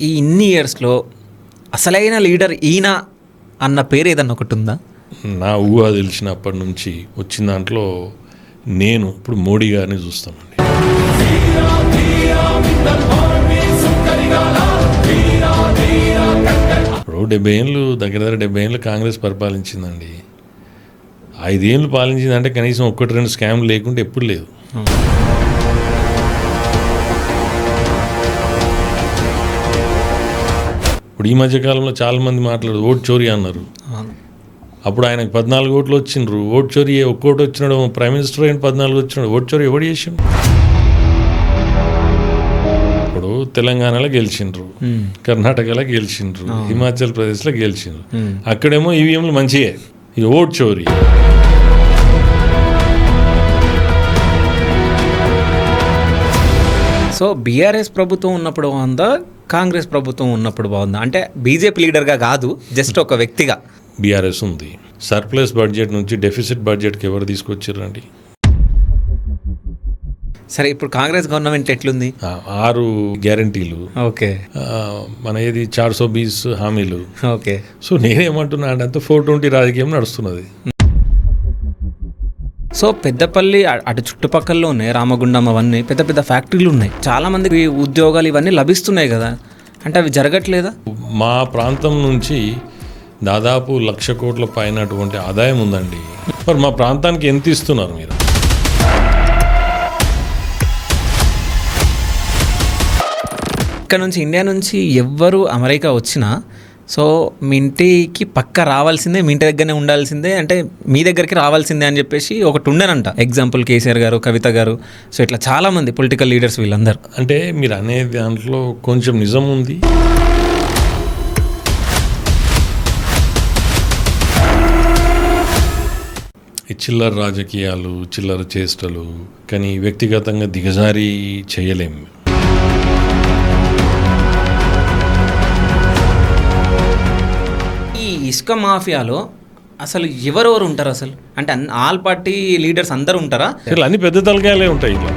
ఈ ఇన్ని ఇయర్స్లో అసలైన లీడర్ ఈయన అన్న పేరు ఏదన్నా ఒకటి ఉందా? నా ఊహ తెలిసినప్పటి నుంచి వచ్చిన దాంట్లో నేను ఇప్పుడు మోడీ గారిని చూస్తానండి. ఇప్పుడు 70 ఏళ్ళు దగ్గర 70 ఏళ్ళు కాంగ్రెస్ పరిపాలించిందండి. 5 ఏళ్ళు పాలించిందంటే కనీసం 1-2 స్కామ్లు లేకుంటే ఎప్పుడు లేదు. ఇప్పుడు ఈ మధ్యకాలంలో చాలామంది మాట్లాడు ఓటు చోరీ అన్నారు. అప్పుడు ఆయనకు 14 ఓట్లు వచ్చిండ్రు. ఓటు చోరీ ఒక్కోటి వచ్చినాడు. ప్రైమ్ మినిస్టర్ అయిన 14 వచ్చినాడు. ఓటు చోరీ ఎవడు చేసిండు? ఇప్పుడు తెలంగాణలో గెలిచిండ్రు, కర్ణాటకలో గెలిచిండ్రు, హిమాచల్ ప్రదేశ్లో గెలిచిండ్రు. అక్కడేమో ఈవీఎంలు మంచిగా, ఇది ఓటు చోరీ. సో బీఆర్ఎస్ ప్రభుత్వం ఉన్నప్పుడు బాగుందా, కాంగ్రెస్ ప్రభుత్వం ఉన్నప్పుడు బాగుందా? అంటే బీజేపీ లీడర్గా కాదు, జస్ట్ ఒక వ్యక్తిగా. బీఆర్ఎస్ ఉంది. సర్ప్లస్ బడ్జెట్ నుంచి డెఫిసిట్ బడ్జెట్కి ఎవరు తీసుకొచ్చారండి? సరే, ఇప్పుడు కాంగ్రెస్ గవర్నమెంట్ ఎట్లుంది? 6 గ్యారంటీలు, ఓకే, మన ఏది 420 హామీలు. ఓకే. సో నేనేమంటున్నా అంటే 420 రాజకీయం నడుస్తున్నది. సో పెద్దపల్లి అటు చుట్టుపక్కల ఉన్నాయి, రామగుండం అవన్నీ పెద్ద పెద్ద ఫ్యాక్టరీలు ఉన్నాయి, చాలా మందికి ఉద్యోగాలు ఇవన్నీ లభిస్తున్నాయి కదా, అంటే అవి జరగట్లేదా? మా ప్రాంతం నుంచి దాదాపు 1,00,000 కోట్ల పైనటువంటి ఆదాయం ఉందండి. మరి మా ప్రాంతానికి ఎంత ఇస్తున్నారు మీరు? ఇక్కడ నుంచి ఇండియా నుంచి ఎవ్వరు అమెరికా వచ్చినా సో మీ ఇంటికి పక్క రావాల్సిందే, మీ ఇంటి దగ్గరనే ఉండాల్సిందే, అంటే మీ దగ్గరికి రావాల్సిందే అని చెప్పేసి ఒకటి ఉండేనంట. ఎగ్జాంపుల్ కేసీఆర్ గారు, కవిత గారు, సో ఇట్లా చాలామంది పొలిటికల్ లీడర్స్ వీళ్ళందరూ. అంటే మీరు అనే దాంట్లో కొంచెం నిజం ఉంది. ఈ చిల్లర రాజకీయాలు, చిల్లర చేష్టలు, కానీ వ్యక్తిగతంగా దిగజారి చేయలేము. ఇసుక మాఫియాలో అసలు ఎవరెవరు ఉంటారు అసలు? అంటే ఆల్ పార్టీ లీడర్స్ అందరూ ఉంటారా? ఇలా అన్ని పెద్ద తలకాయలే ఉంటాయి. ఇలా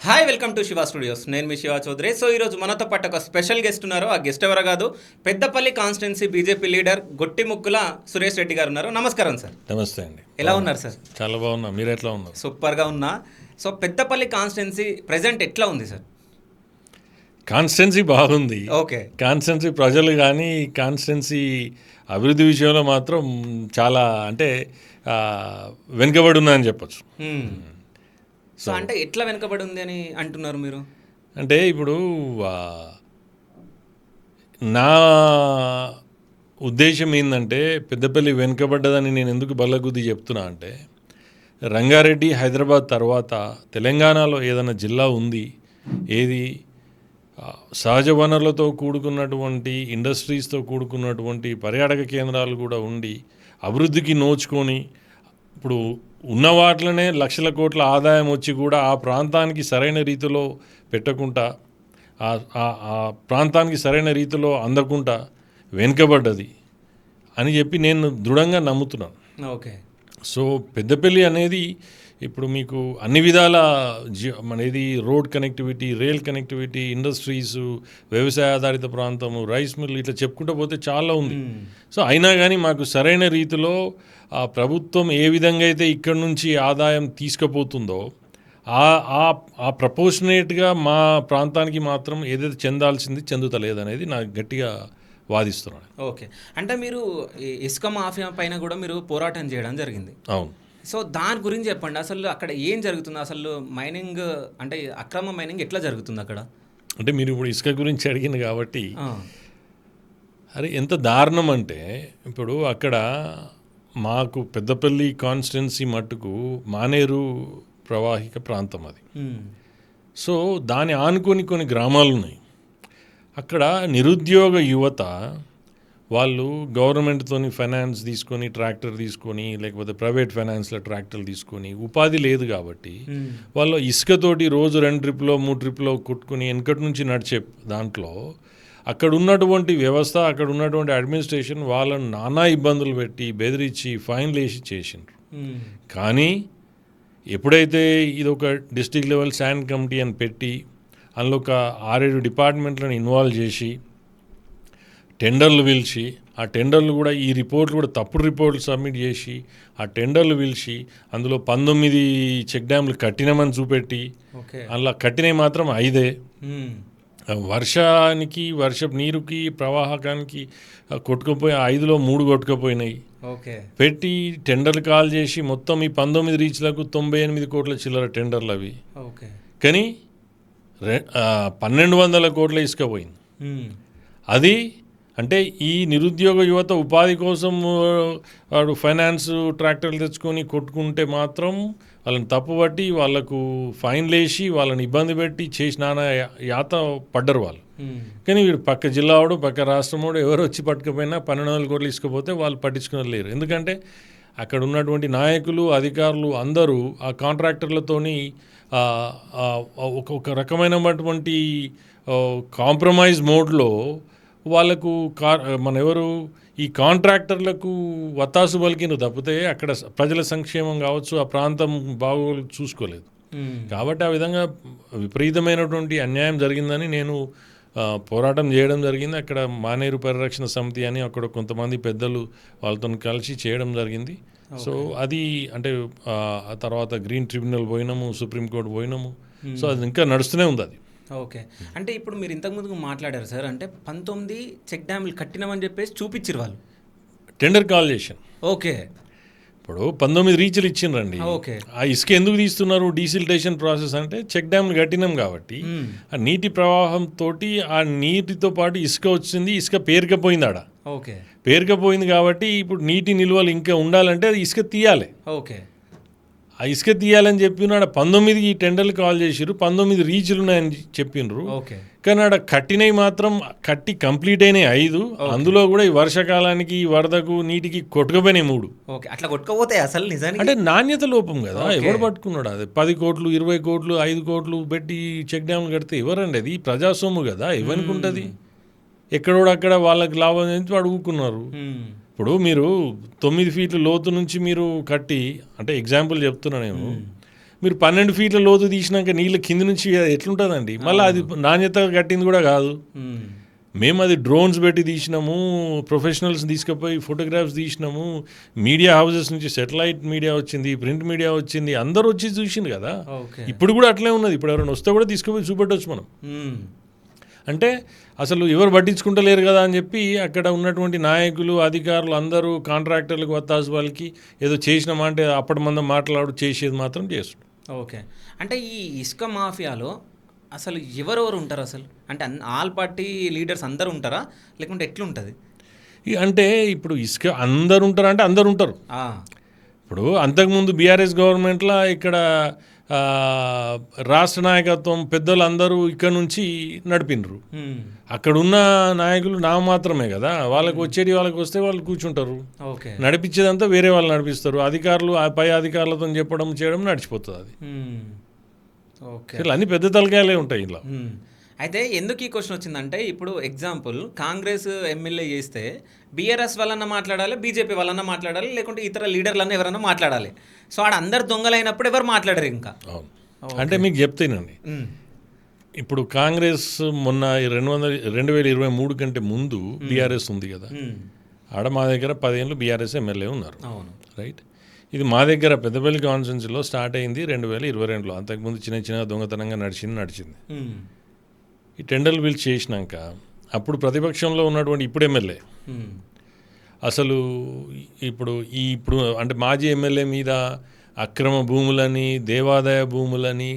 hi, welcome to Shiva studios. నేను మీ శివ చౌదరి. సో ఈరోజు మనతో పాటు ఒక స్పెషల్ గెస్ట్ ఉన్నారు. ఆ గెస్ట్ ఎవరో కాదు, Peddapalli constituency BJP leader Gottimukkula Suresh Reddy గారు ఉన్నారు. నమస్కారం సార్. నమస్తే అండి. ఎలా ఉన్నారు సార్? చాలా బాగున్నా. మీరు ఎట్లా ఉన్నారు? సూపర్గా ఉన్నా. సో పెద్దపల్లి కాన్స్టిట్యున్సీ ప్రెజెంట్ ఎట్లా ఉంది సార్? కాన్స్టిట్యున్సీ బాగుంది. ఓకే. కాన్స్టిట్యున్సీ ప్రజలు కానీ కాన్స్టిట్యున్సీ అభివృద్ధి విషయంలో మాత్రం చాలా అంటే వెనుకబడి ఉందని చెప్పచ్చు. సో అంటే ఎట్లా వెనుకబడి ఉంది అని అంటున్నారు మీరు? అంటే ఇప్పుడు నా ఉద్దేశం ఏంటంటే పెద్దపల్లి వెనుకబడ్డదని నేను ఎందుకు బల్లగుద్ది చెప్తున్నా అంటే, రంగారెడ్డి, హైదరాబాద్ తర్వాత తెలంగాణలో ఏదైనా జిల్లా ఉంది ఏది సహజ వనరులతో కూడుకున్నటువంటి, ఇండస్ట్రీస్తో కూడుకున్నటువంటి పర్యాటక కేంద్రాలు కూడా ఉండి అభివృద్ధికి నోచుకొని ఇప్పుడు ఉన్న వాటిలోనే 1,00,000 కోట్ల ఆదాయం వచ్చి కూడా ఆ ప్రాంతానికి సరైన రీతిలో పెట్టకుండా, ఆ ప్రాంతానికి సరైన రీతిలో అందకుండా వెనుకబడ్డది అని చెప్పి నేను దృఢంగా నమ్ముతున్నాను. ఓకే. సో పెద్దపల్లి అనేది ఇప్పుడు మీకు అన్ని విధాల మనది road connectivity, rail connectivity, industries, వ్యవసాయ ఆధారిత ప్రాంతము, రైస్ మిల్, ఇట్లా చెప్పుకుంటూ పోతే చాలా ఉంది. సో అయినా కానీ మాకు సరైన రీతిలో ఆ ప్రభుత్వం ఏ విధంగా అయితే ఇక్కడ నుంచి ఆదాయం తీసుకుపోతుందో ఆ ప్రపోర్షనేట్గా మా ప్రాంతానికి మాత్రం ఏదైతే చెందాల్సింది చెందుతలేదనేది నాకు గట్టిగా వాదిస్తున్నాను. ఓకే. అంటే మీరు ఇసుక మాఫియా పైన కూడా మీరు పోరాటం చేయడం జరిగింది. అవును. సో దాని గురించి చెప్పండి. అసలు అక్కడ ఏం జరుగుతుంది? అసలు మైనింగ్ అంటే అక్రమ మైనింగ్ ఎట్లా జరుగుతుంది అక్కడ? అంటే మీరు ఇప్పుడు ఇసుక గురించి అడిగింది కాబట్టి, అరే ఎంత దారుణం అంటే, ఇప్పుడు అక్కడ మాకు పెద్దపల్లి కాన్స్టిట్యున్సీ మట్టుకు మానేరు ప్రవాహిక ప్రాంతం అది. సో దాని ఆనుకొని కొన్ని గ్రామాలు ఉన్నాయి. అక్కడ నిరుద్యోగ యువత వాళ్ళు గవర్నమెంట్తోని ఫైనాన్స్ తీసుకొని ట్రాక్టర్ తీసుకొని, లేకపోతే ప్రైవేట్ ఫైనాన్స్లో ట్రాక్టర్లు తీసుకొని ఉపాధి లేదు కాబట్టి వాళ్ళు ఇసుకతోటి రోజు 2 ట్రిప్లో 3 ట్రిప్లో కొట్టుకుని వెనకటి నుంచి నడిచే దాంట్లో అక్కడ ఉన్నటువంటి వ్యవస్థ, అక్కడ ఉన్నటువంటి అడ్మినిస్ట్రేషన్ వాళ్ళని నానా ఇబ్బందులు పెట్టి బెదిరించి ఫైన్లు వేసి చేసిండ్రు. కానీ ఎప్పుడైతే ఇది ఒక డిస్ట్రిక్ట్ లెవెల్ స్టాండ్ కమిటీ అని పెట్టి అందులో ఒక 6-7 డిపార్ట్మెంట్లను ఇన్వాల్వ్ చేసి టెండర్లు పిలిచి ఆ టెండర్లు కూడా ఈ రిపోర్ట్లు కూడా తప్పుడు రిపోర్ట్లు సబ్మిట్ చేసి ఆ టెండర్లు పిలిచి అందులో 19 చెక్ డ్యామ్లు కట్టినామని చూపెట్టి అందులో కట్టినవి మాత్రం 5. వర్షానికి వర్షపు నీరుకి ప్రవాహకానికి కొట్టుకుపోయి 5లో 3 కొట్టుకుపోయినాయి పెట్టి టెండర్లు కాల్ చేసి మొత్తం ఈ 19 రీచ్లకు 98 కోట్ల చిల్లర టెండర్లు అవి. కానీ 1200 కోట్ల ఇసుక పోయింది. అది అంటే ఈ నిరుద్యోగ యువత ఉపాధి కోసం వాడు ఫైనాన్స్ ట్రాక్టర్లు తెచ్చుకొని కొట్టుకుంటే మాత్రం వాళ్ళని తప్పుపట్టి వాళ్ళకు ఫైన్లు వేసి వాళ్ళని ఇబ్బంది పెట్టి చేసి నానా యాత పడ్డరు వాళ్ళు. కానీ వీడు పక్క జిల్లా వాడు పక్క రాష్ట్రం వాడు ఎవరు వచ్చి పట్టుకపోయినా 1200 కోట్లు ఇసుకపోతే వాళ్ళు పట్టించుకుని లేరు. ఎందుకంటే అక్కడ ఉన్నటువంటి నాయకులు అధికారులు అందరూ ఆ కాంట్రాక్టర్లతోని ఒక రకమైనటువంటి కాంప్రమైజ్ మోడ్లో వాళ్ళకు మన ఎవరు ఈ కాంట్రాక్టర్లకు వత్తాసు పలికిన తప్పితే అక్కడ ప్రజల సంక్షేమం కావచ్చు ఆ ప్రాంతం బాగోలు చూసుకోలేదు. కాబట్టి ఆ విధంగా విపరీతమైనటువంటి అన్యాయం జరిగిందని నేను పోరాటం చేయడం జరిగింది. అక్కడ మానేరు పరిరక్షణ సమితి అని అక్కడ కొంతమంది పెద్దలు వాళ్ళతో కలిసి చేయడం జరిగింది. సో అది అంటే ఆ తర్వాత గ్రీన్ ట్రిబ్యునల్ పోయినాము, సుప్రీంకోర్టు పోయినాము. సో అది ఇంకా నడుస్తూనే ఉంది అది. ఓకే, అంటే ఇప్పుడు మీరు ఇంతకుముందు మాట్లాడారు సార్, అంటే 19 చెక్ డ్యాములు కట్టినామని చెప్పేసి చూపించారు వాళ్ళు టెండర్ కాల్ చేశాను. ఓకే, ఇప్పుడు 19 రీచ్లు ఇచ్చిండ్రండి. ఓకే, ఆ ఇసుక ఎందుకు తీస్తున్నారు? డీసిల్టేషన్ ప్రాసెస్ అంటే చెక్ డ్యామ్లు కట్టినాం కాబట్టి ఆ నీటి ప్రవాహంతో ఆ నీటితో పాటు ఇసుక వచ్చింది, ఇసుక పేరుకపోయింది ఆడ. ఓకే, పేరుకపోయింది కాబట్టి ఇప్పుడు నీటి నిల్వలు ఇంకా ఉండాలంటే అది ఇసుక తీయాలి. ఓకే, ఆ ఇసుక తీయాలని చెప్పిన ఆడ 19 టెండర్లు కాల్ చేసిర్రు, 19 రీచ్లు ఉన్నాయని చెప్పిండ్రు. కానీ ఆడ కట్టినవి మాత్రం కట్టి కంప్లీట్ అయినాయి 5. అందులో కూడా ఈ వర్షాకాలానికి ఈ వరదకు నీటికి కొట్టుకుపోయినాయి 3. అట్లా కొట్టుకపోతే అసలు నిజానికి అంటే నాణ్యత లోపం కదా. ఎవరు పట్టుకున్నాడు? అది 10 కోట్లు 20 కోట్లు 5 కోట్లు పెట్టి చెక్ డ్యామ్లు కడితే ఎవరండి? అది ప్రజాస్వామ్యం కదా, ఎవరికి ఉంటుంది? ఎక్కడోడక్కడ వాళ్ళకి లాభం నుంచి వాడు ఊరుకున్నారు. ఇప్పుడు మీరు 9 ఫీట్ల లోతు నుంచి మీరు కట్టి, అంటే ఎగ్జాంపుల్ చెప్తున్నా నేను, మీరు 12 ఫీట్ల లోతు తీసినాక నీళ్ళ కింది నుంచి ఎట్లుంటుందండి? మళ్ళీ అది నాణ్యత కట్టింది కూడా కాదు. మేము అది డ్రోన్స్ పెట్టి తీసినాము, ప్రొఫెషనల్స్ తీసుకుపోయి ఫోటోగ్రాఫ్స్ తీసినాము, మీడియా హౌసెస్ నుంచి సెటిలైట్ మీడియా వచ్చింది, ప్రింట్ మీడియా వచ్చింది, అందరూ వచ్చి చూసింది కదా. ఇప్పుడు కూడా అట్లే ఉన్నది. ఇప్పుడు ఎవరైనా వస్తే కూడా తీసుకుపోయి చూపెట్టవచ్చు మనం. అంటే అసలు ఎవరు పట్టించుకుంటలేరు కదా అని చెప్పి అక్కడ ఉన్నటువంటి నాయకులు అధికారులు అందరూ కాంట్రాక్టర్లకు వత్తాసు వాళ్ళకి ఏదో చేసినామా అంటే అప్పటి మందం మాట్లాడు చేసేది మాత్రం చేస్తాడు. ఓకే, అంటే ఈ ఇసుక మాఫియాలో అసలు ఎవరెవరు ఉంటారు అసలు? అంటే ఆల్ పార్టీ లీడర్స్ అందరూ ఉంటారా లేకుంటే ఎట్లుంటుంది? అంటే ఇప్పుడు ఇసుక అందరు ఉంటారా అంటే అందరు ఉంటారు. ఇప్పుడు అంతకుముందు బీఆర్ఎస్ గవర్నమెంట్లో ఇక్కడ రాష్ట్ర నాయకత్వం పెద్దలు అందరూ ఇక్కడ నుంచి నడిపినరు. అక్కడున్న నాయకులు నా మాత్రమే కదా, వాళ్ళకి వచ్చేది వాళ్ళకి వస్తే వాళ్ళు కూర్చుంటారు. నడిపించేదంతా వేరే వాళ్ళు నడిపిస్తారు. అధికారులు పై అధికారులతో చెప్పడం చేయడం నడిచిపోతుంది. అది అన్ని పెద్ద తలకాయలే ఉంటాయి ఇలా. అయితే ఎందుకు ఈ క్వశ్చన్ వచ్చిందంటే, ఇప్పుడు ఎగ్జాంపుల్ కాంగ్రెస్ ఎమ్మెల్యే చేస్తే బీఆర్ఎస్ వాళ్ళన్నా మాట్లాడాలి, బీజేపీ వాళ్ళన్నా మాట్లాడాలి, లేకుంటే ఇతర లీడర్లన్నా ఎవరన్నా మాట్లాడాలి. సో ఆడ అందరు దొంగలైనప్పుడు ఎవరు మాట్లాడరు ఇంకా. అంటే మీకు చెప్తానండి, ఇప్పుడు కాంగ్రెస్ మొన్న 2023 కంటే ముందు బీఆర్ఎస్ ఉంది కదా, ఆడ మా దగ్గర 10 ఏళ్ళు బీఆర్ఎస్ ఎమ్మెల్యే ఉన్నారు. రైట్, ఇది మా దగ్గర పెద్దపల్లి కాన్స్టిట్యున్సీలో స్టార్ట్ అయింది 2022లో. అంతకుముందు చిన్న చిన్న దొంగతనంగా నడిచింది. ఈ టెండర్లు పిలిచి చేసినాక అప్పుడు ప్రతిపక్షంలో ఉన్నటువంటి ఇప్పుడు ఎమ్మెల్యే అసలు ఇప్పుడు అంటే మాజీ ఎమ్మెల్యే మీద అక్రమ భూములని, దేవాదాయ భూములని,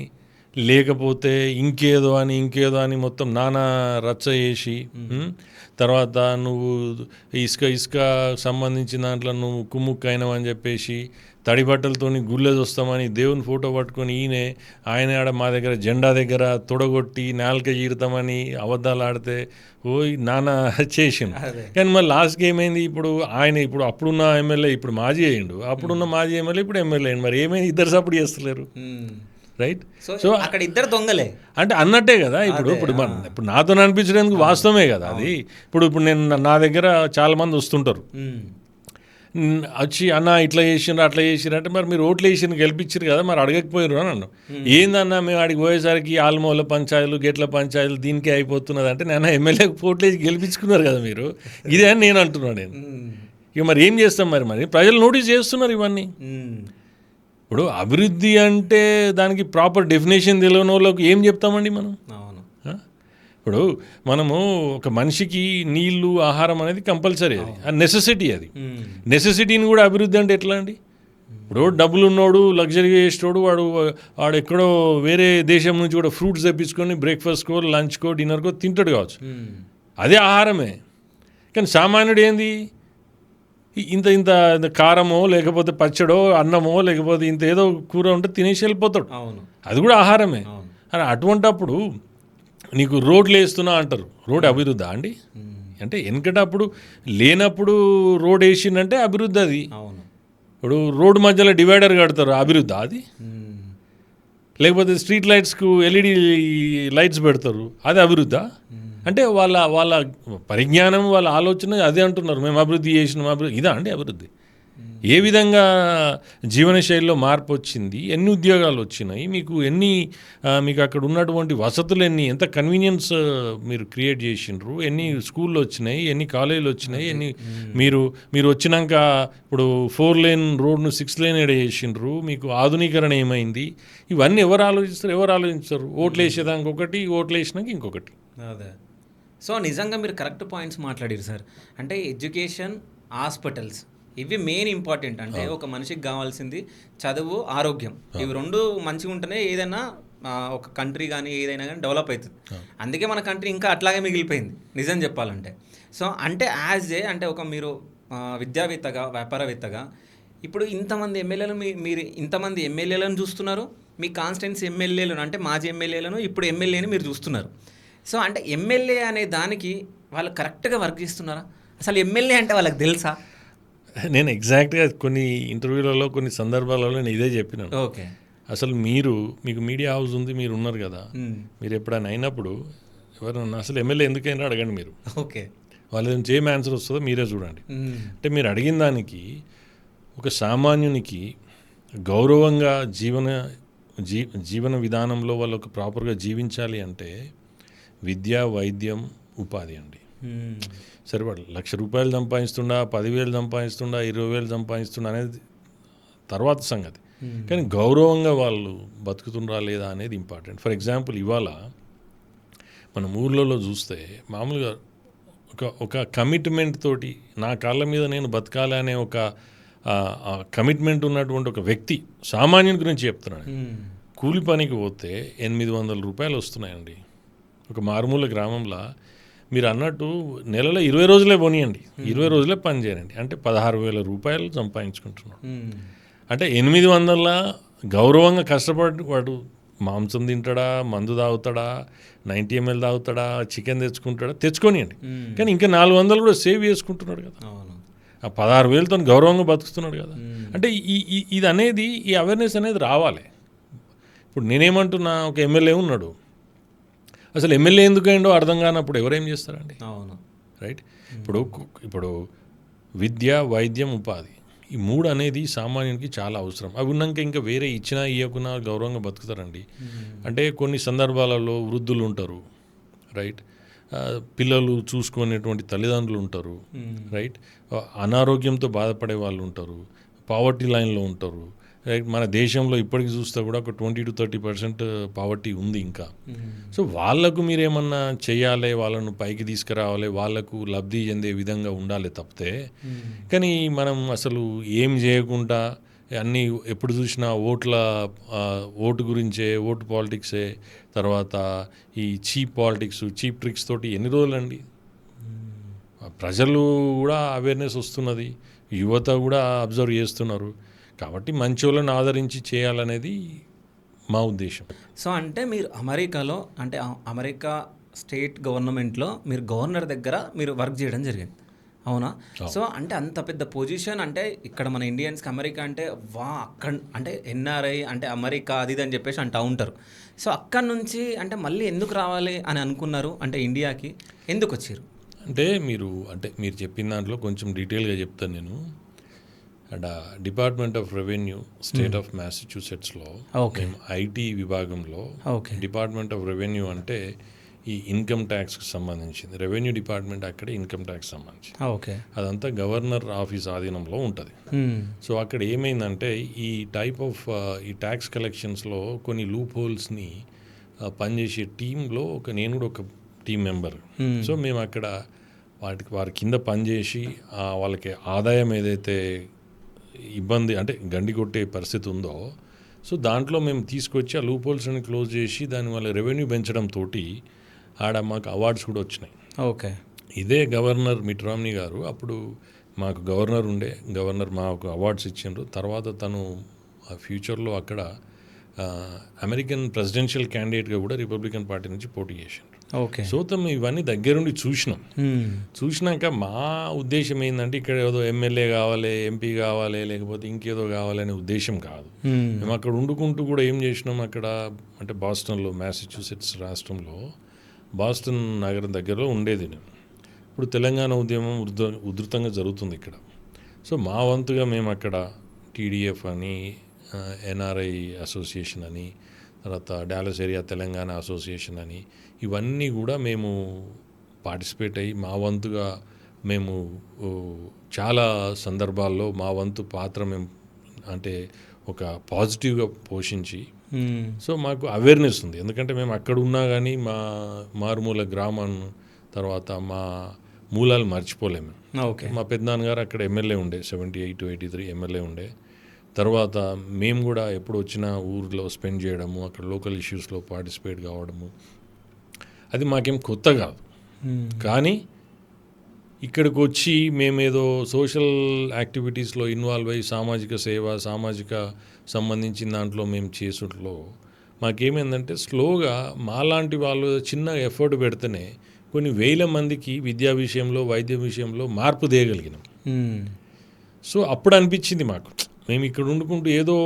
లేకపోతే ఇంకేదో అని మొత్తం నానా రచ్చ చేసి, తర్వాత నువ్వు ఇసుక సంబంధించిన దాంట్లో నువ్వు కుమ్ముక్కైనవు అని చెప్పేసి తడి బట్టలతో గుళ్ళేసి వస్తామని దేవుని ఫోటో పట్టుకొని ఆయన ఆడ మా దగ్గర జెండా దగ్గర తొడగొట్టి నాలుక చీరుతామని అబద్ధాలు ఆడితే నానా చేసిండు. కానీ మరి లాస్ట్కి ఏమైంది? ఇప్పుడు అప్పుడున్న ఎమ్మెల్యే ఇప్పుడు మాజీ అయ్యిండు, అప్పుడున్న మాజీ ఎమ్మెల్యే ఇప్పుడు ఎమ్మెల్యే అయ్యిండు. మరి ఏమైంది? ఇద్దరు సపోర్ట్ చేస్తలేరు. రైట్. సో అక్కడ ఇద్దరు దొంగలే అంటే అన్నట్టే కదా. ఇప్పుడు నాతో అనిపించడానికి వాస్తవమే కదా అది. ఇప్పుడు నేను నా దగ్గర చాలా మంది వస్తుంటారు, వచ్చి అన్న ఇట్లా చేసిండ్రు అట్లా చేసిండ్రు అంటే, మరి మీరు ఓట్లు వేసిండ్రు గెలిపించారు కదా, మరి అడగకపోయారు అని అన్నాను. ఏందన్నా మేము ఆడికి పోయేసరికి ఆల్మోల పంచాయతీలు గెట్ల పంచాయతీలు దీనికే అయిపోతున్నది అంటే, నేను ఎమ్మెల్యేకి ఓట్లు వేసి గెలిపించుకున్నారు కదా మీరు, ఇదే అని నేను అంటున్నాను. నేను ఇక మరి ఏం చేస్తాం, మరి ప్రజలు నోటీస్ చేస్తున్నారు ఇవన్నీ. ఇప్పుడు అభివృద్ధి అంటే దానికి ప్రాపర్ డెఫినేషన్ తెలియని వాళ్ళకి ఏం చెప్తామండి మనం? ఇప్పుడు మనము ఒక మనిషికి నీళ్లు ఆహారం అనేది కంపల్సరీ, అది నెసెసిటీ. అది నెసెసిటీని కూడా అభివృద్ధి అంటే ఎట్లా అండి? ఇప్పుడు డబ్బులు ఉన్నోడు లగ్జరీగా చేసేటోడు వాడు ఎక్కడో వేరే దేశం నుంచి కూడా ఫ్రూట్స్ తెప్పించుకొని బ్రేక్ఫాస్ట్కో లంచ్కో డిన్నర్కో తింటాడు కావచ్చు, అదే ఆహారమే. కానీ సామాన్యుడు ఏంది, ఇంత ఇంత కారమో లేకపోతే పచ్చడో అన్నమో లేకపోతే ఇంత ఏదో కూర ఉంటే తినేసి వెళ్ళిపోతాడు, అది కూడా ఆహారమే. అని అటువంటప్పుడు నీకు రోడ్లు వేస్తున్నా అంటారు, రోడ్ అభివృద్ధా అండి? అంటే వెనకటప్పుడు లేనప్పుడు రోడ్ వేసిందంటే అభివృద్ధి అది. ఇప్పుడు రోడ్డు మధ్యలో డివైడర్ కడతారు, అభివృద్ధా అది? లేకపోతే స్ట్రీట్ లైట్స్కు ఎల్ఈడి లైట్స్ పెడతారు, అది అభివృద్ధా? అంటే వాళ్ళ పరిజ్ఞానం, వాళ్ళ ఆలోచన అదే అంటున్నారు, మేము అభివృద్ధి చేసినాం. ఇదా అండి అభివృద్ధి? ఏ విధంగా జీవనశైలిలో మార్పు వచ్చింది, ఎన్ని ఉద్యోగాలు వచ్చినాయి మీకు, మీకు అక్కడ ఉన్నటువంటి వసతులు ఎంత కన్వీనియన్స్ మీరు క్రియేట్ చేసిండ్రు, ఎన్ని స్కూళ్ళు వచ్చినాయి, ఎన్ని కాలేజీలు వచ్చినాయి, మీరు వచ్చినాక ఇప్పుడు 4 లేన్ రోడ్ను 6 లేన్ చేసిండ్రు, మీకు ఆధునీకరణ ఏమైంది, ఇవన్నీ ఎవరు ఆలోచిస్తారు? ఓట్లు వేసేదానికి ఒకటి, ఓట్లు వేసినాక ఇంకొకటి. అదే. సో నిజంగా మీరు కరెక్ట్ పాయింట్స్ మాట్లాడారు సార్. అంటే ఎడ్యుకేషన్, హాస్పిటల్స్, ఇవి మెయిన్ ఇంపార్టెంట్. అంటే ఒక మనిషికి కావాల్సింది చదువు, ఆరోగ్యం, ఇవి రెండు మంచిగా ఉంటేనే ఏదైనా ఒక కంట్రీ కానీ ఏదైనా కానీ డెవలప్ అవుతుంది. అందుకే మన కంట్రీ ఇంకా అట్లాగే మిగిలిపోయింది నిజం చెప్పాలంటే. సో అంటే అంటే ఒక మీరు విద్యావేత్తగా, వ్యాపారవేత్తగా ఇప్పుడు ఇంతమంది ఎమ్మెల్యేలు, మీరు ఇంతమంది ఎమ్మెల్యేలను చూస్తున్నారు, మీ కాన్స్టిట్యున్సీ ఎమ్మెల్యేలను అంటే మాజీ ఎమ్మెల్యేలను, ఇప్పుడు ఎమ్మెల్యేని మీరు చూస్తున్నారు. సో అంటే ఎమ్మెల్యే అనే దానికి వాళ్ళు కరెక్ట్గా వర్క్ చేస్తున్నారా? అసలు ఎమ్మెల్యే అంటే వాళ్ళకి తెలుసా? నేను ఎగ్జాక్ట్గా కొన్ని ఇంటర్వ్యూలలో కొన్ని సందర్భాలలో నేను ఇదే చెప్పినాను. ఓకే, అసలు మీకు మీడియా హౌస్ ఉంది, మీరు ఉన్నారు కదా, మీరు ఎప్పుడైనా అయినప్పుడు ఎవరన్నా అసలు ఎమ్మెల్యే ఎందుకైనా అడగండి మీరు. ఓకే, వాళ్ళ నుంచి ఏం ఆన్సర్ వస్తుందో మీరే చూడండి. అంటే మీరు అడిగిన దానికి ఒక సామాన్యునికి గౌరవంగా జీవన విధానంలో వాళ్ళకు ప్రాపర్గా జీవించాలి అంటే విద్య, వైద్యం, ఉపాధి అండి. సరే, వాడు 1,00,000 రూపాయలు సంపాదిస్తుండా, 10,000 సంపాదిస్తుండా, 20,000 సంపాదిస్తుండా అనేది తర్వాత సంగతి. కానీ గౌరవంగా వాళ్ళు బతుకుతుండ్రా లేదా అనేది ఇంపార్టెంట్. ఫర్ ఎగ్జాంపుల్ ఇవాళ మన ఊర్లలో చూస్తే మామూలుగా ఒక కమిట్మెంట్ తోటి నా కాళ్ళ మీద నేను బతకాలి అనే ఒక కమిట్మెంట్ ఉన్నటువంటి ఒక వ్యక్తి, సామాన్యుని గురించి చెప్తున్నాను. కూలి పనికి పోతే 800 రూపాయలు వస్తున్నాయండి. ఒక మారుమూల గ్రామంలో మీరు అన్నట్టు నెలలో 20 రోజులే పోనీయండి, 20 రోజులే పని చేయనండి, అంటే 16,000 రూపాయలు సంపాదించుకుంటున్నాడు. అంటే 800 గౌరవంగా కష్టపడి వాడు మాంసం తింటాడా, మందు తాగుతాడా, 90 ml తాగుతాడా, చికెన్ తెచ్చుకోనియండి, కానీ ఇంకా 400 కూడా సేవ్ చేసుకుంటున్నాడు కదా. ఆ 16,000తో గౌరవంగా బతుకుతున్నాడు కదా. అంటే ఇది అనేది, ఈ అవేర్నెస్ అనేది రావాలి. ఇప్పుడు నేనేమంటున్నా, ఒక ఎమ్మెల్యే ఉన్నాడు, అసలు ఎమ్మెల్యే ఎందుకైండో అర్థం కానప్పుడు ఎవరేం చేస్తారండి? అవును, రైట్. ఇప్పుడు విద్య, వైద్యం, ఉపాధి, ఈ 3 అనేది సామాన్యునికి చాలా అవసరం. అవి ఉన్నాక ఇంకా వేరే ఇచ్చినా ఇవ్వకున్నా గౌరవంగా బతుకుతారండి. అంటే కొన్ని సందర్భాలలో వృద్ధులు ఉంటారు, రైట్, పిల్లలు చూసుకునేటువంటి తల్లిదండ్రులు ఉంటారు, రైట్, అనారోగ్యంతో బాధపడే వాళ్ళు ఉంటారు, పావర్టీ లైన్లో ఉంటారు, రైట్. మన దేశంలో ఇప్పటికి చూస్తే కూడా ఒక 20 to 30% పావర్టీ ఉంది ఇంకా. సో వాళ్ళకు మీరేమన్నా చేయాలి, వాళ్ళను పైకి తీసుకురావాలి, వాళ్ళకు లబ్ధి చెందే విధంగా ఉండాలి తప్పితే, కానీ మనం అసలు ఏం చేయకుండా అన్నీ ఎప్పుడు చూసినా ఓటు గురించే, ఓటు పాలిటిక్సే, తర్వాత ఈ చీప్ పాలిటిక్స్, చీప్ ట్రిక్స్ తోటి ఎన్ని రోజులండి. ప్రజలు కూడా అవేర్నెస్ వస్తున్నది, యువత కూడా అబ్జర్వ్ చేస్తున్నారు. కాబట్టి మంచి వాళ్ళని ఆదరించి చేయాలనేది మా ఉద్దేశం. సో అంటే మీరు అమెరికాలో, అంటే అమెరికా స్టేట్ గవర్నమెంట్లో మీరు గవర్నర్ దగ్గర మీరు వర్క్ చేయడం జరిగింది. అవునా? సో అంటే అంత పెద్ద పొజిషన్, అంటే ఇక్కడ మన ఇండియన్స్కి అమెరికా అంటే వా అక్కడ అంటే ఎన్ఆర్ఐ అంటే అమెరికా అది ఇది అని చెప్పేసి అంటూ ఉంటారు. సో అక్కడ నుంచి అంటే మళ్ళీ ఎందుకు రావాలి అని అనుకున్నారు, అంటే ఇండియాకి ఎందుకు వచ్చారు? మీరు చెప్పిన దాంట్లో కొంచెం డీటెయిల్గా చెప్తాను నేను. అక్కడ department of revenue state of మ్యాసచ్యూసెట్స్లో మేము ఐటీ విభాగంలో, డిపార్ట్మెంట్ ఆఫ్ రెవెన్యూ అంటే ఈ ఇన్కమ్ ట్యాక్స్కి సంబంధించింది, రెవెన్యూ డిపార్ట్మెంట్ అక్కడ ఇన్కమ్ ట్యాక్స్ సంబంధించి అదంతా గవర్నర్ ఆఫీస్ ఆధీనంలో ఉంటుంది. సో అక్కడ ఏమైందంటే ఈ టైప్ ఆఫ్ ఈ ట్యాక్స్ కలెక్షన్స్లో కొన్ని లూప్ హోల్స్ని పనిచేసే టీంలో నేను కూడా ఒక టీం మెంబర్. సో మేము అక్కడ వారి కింద పనిచేసి వాళ్ళకి ఆదాయం ఏదైతే ఇబ్బంది అంటే గండి కొట్టే పరిస్థితి ఉందో, సో దాంట్లో మేము తీసుకొచ్చి ఆ లూప్ హోల్స్ని క్లోజ్ చేసి దానివల్ల రెవెన్యూ పెంచడంతో ఆడ మాకు అవార్డ్స్ కూడా వచ్చినాయి. ఇదే గవర్నర్ మిట్ రామ్నీ గారు అప్పుడు మాకు గవర్నర్ మాకు అవార్డ్స్ ఇచ్చిండ్రు. తర్వాత తను ఫ్యూచర్లో అక్కడ అమెరికన్ ప్రెసిడెన్షియల్ క్యాండిడేట్గా కూడా రిపబ్లికన్ పార్టీ నుంచి పోటీ చేసిండ్రు. సో మేము ఇవన్నీ దగ్గరుండి చూసినాక మా ఉద్దేశం ఏంటంటే ఇక్కడ ఏదో ఎమ్మెల్యే కావాలి, ఎంపీ కావాలి, లేకపోతే ఇంకేదో కావాలి అనే ఉద్దేశం కాదు. మేము అక్కడ వండుకుంటూ కూడా ఏం చేసినాం, అక్కడ అంటే బాస్టన్లో, మ్యాసచ్యూసెట్స్ రాష్ట్రంలో బాస్టన్ నగరం దగ్గరలో ఉండేది నేను. ఇప్పుడు తెలంగాణ ఉద్యమం ఉధృతంగా జరుగుతుంది ఇక్కడ. సో మా వంతుగా మేము అక్కడ టీడీఎఫ్ అని, ఎన్ఆర్ఐ అసోసియేషన్ అని, తర్వాత డాలస్ ఏరియా తెలంగాణ అసోసియేషన్ అని, ఇవన్నీ కూడా మేము పార్టిసిపేట్ అయ్యి మా వంతుగా మేము చాలా సందర్భాల్లో మా వంతు పాత్ర మేము అంటే ఒక పాజిటివ్గా పోషించి, సో మాకు అవేర్నెస్ ఉంది. ఎందుకంటే మేము అక్కడ ఉన్నా కానీ మా మారుమూల గ్రామం తర్వాత మా మూలాలు మర్చిపోలేము. మా పెద్దనాన్నగారు అక్కడ ఎమ్మెల్యే ఉండే, 78 to 83 ఎమ్మెల్యే ఉండే. తర్వాత మేము కూడా ఎప్పుడు వచ్చినా ఊరిలో స్పెండ్ చేయడము, అక్కడ లోకల్ ఇష్యూస్లో పార్టిసిపేట్ కావడము, అది మాకేం కొత్త కాదు. కానీ ఇక్కడికి వచ్చి మేమేదో సోషల్ యాక్టివిటీస్లో ఇన్వాల్వ్ అయ్యి సామాజిక సేవ, సామాజిక సంబంధించిన దాంట్లో మేము చేసుట్లో మాకేమైందంటే స్లోగా మాలాంటి వాళ్ళు చిన్న ఎఫర్ట్ పెడితేనే కొన్ని వేల మందికి విద్యా విషయంలో, వైద్య విషయంలో మార్పు తేయగలిగినాం. సో అప్పుడు అనిపించింది మాకు, మేము ఇక్కడ వండుకుంటూ ఏదో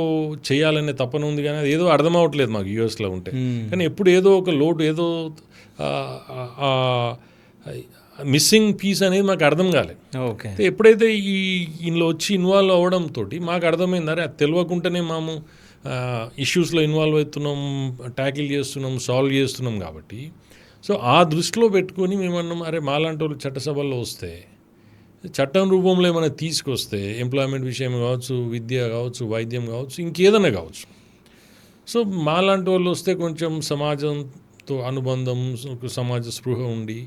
చేయాలనే తపన ఉంది కానీ అది ఏదో అర్థం అవ్వట్లేదు మాకు యూఎస్లో ఉంటే. కానీ ఎప్పుడు ఏదో ఒక లోటు, ఏదో మిస్సింగ్ పీస్ అనేది మాకు అర్థం కాలేదు. ఎప్పుడైతే ఇందులో వచ్చి ఇన్వాల్వ్ అవ్వడంతో మాకు అర్థమైంది, అరే అది తెలియకుండానే మేము ఇష్యూస్లో ఇన్వాల్వ్ అవుతున్నాం, ట్యాకిల్ చేస్తున్నాం, సాల్వ్ చేస్తున్నాం. కాబట్టి సో ఆ దృష్టిలో పెట్టుకొని మేమన్నాం, అరే మాలాంటి వాళ్ళు చట్టసభల్లో వస్తే, చట్టం రూపంలో ఏమైనా తీసుకొస్తే, ఎంప్లాయ్మెంట్ విషయం కావచ్చు, విద్య కావచ్చు, వైద్యం కావచ్చు, ఇంకేదైనా కావచ్చు, సో మాలాంటి వాళ్ళు వస్తే కొంచెం సమాజంతో అనుబంధం, సమాజ స్పృహ ఉండి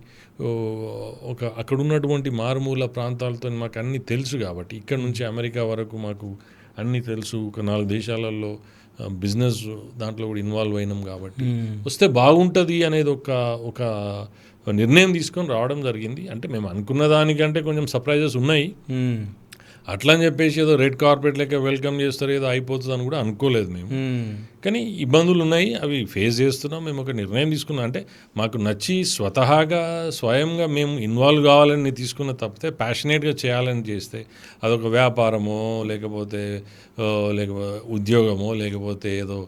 అక్కడ ఉన్నటువంటి మారుమూల ప్రాంతాలతో మాకు అన్నీ తెలుసు. కాబట్టి ఇక్కడ నుంచి అమెరికా వరకు మాకు అన్నీ తెలుసు. ఒక 4 దేశాలలో బిజినెస్ దాంట్లో కూడా ఇన్వాల్వ్ అయినాం. కాబట్టి వస్తే బాగుంటుంది అనేది ఒక నిర్ణయం తీసుకొని రావడం జరిగింది. అంటే మేము అనుకున్న దానికంటే కొంచెం సర్ప్రైజెస్ ఉన్నాయి. అట్లా అని చెప్పేసి ఏదో రెడ్ కార్పెట్ లెక్క వెల్కమ్ చేస్తారు, ఏదో అయిపోతుంది అని కూడా అనుకోలేదు మేము. కానీ ఇబ్బందులు ఉన్నాయి, అవి ఫేస్ చేస్తున్నాం. మేము ఒక నిర్ణయం తీసుకున్నాం, అంటే మాకు నచ్చి స్వయంగా మేము ఇన్వాల్వ్ కావాలని తీసుకున్న తప్పితే ప్యాషనేట్గా చేయాలని చేస్తే అదొక వ్యాపారమో, లేకపోతే ఉద్యోగమో, లేకపోతే ఏదో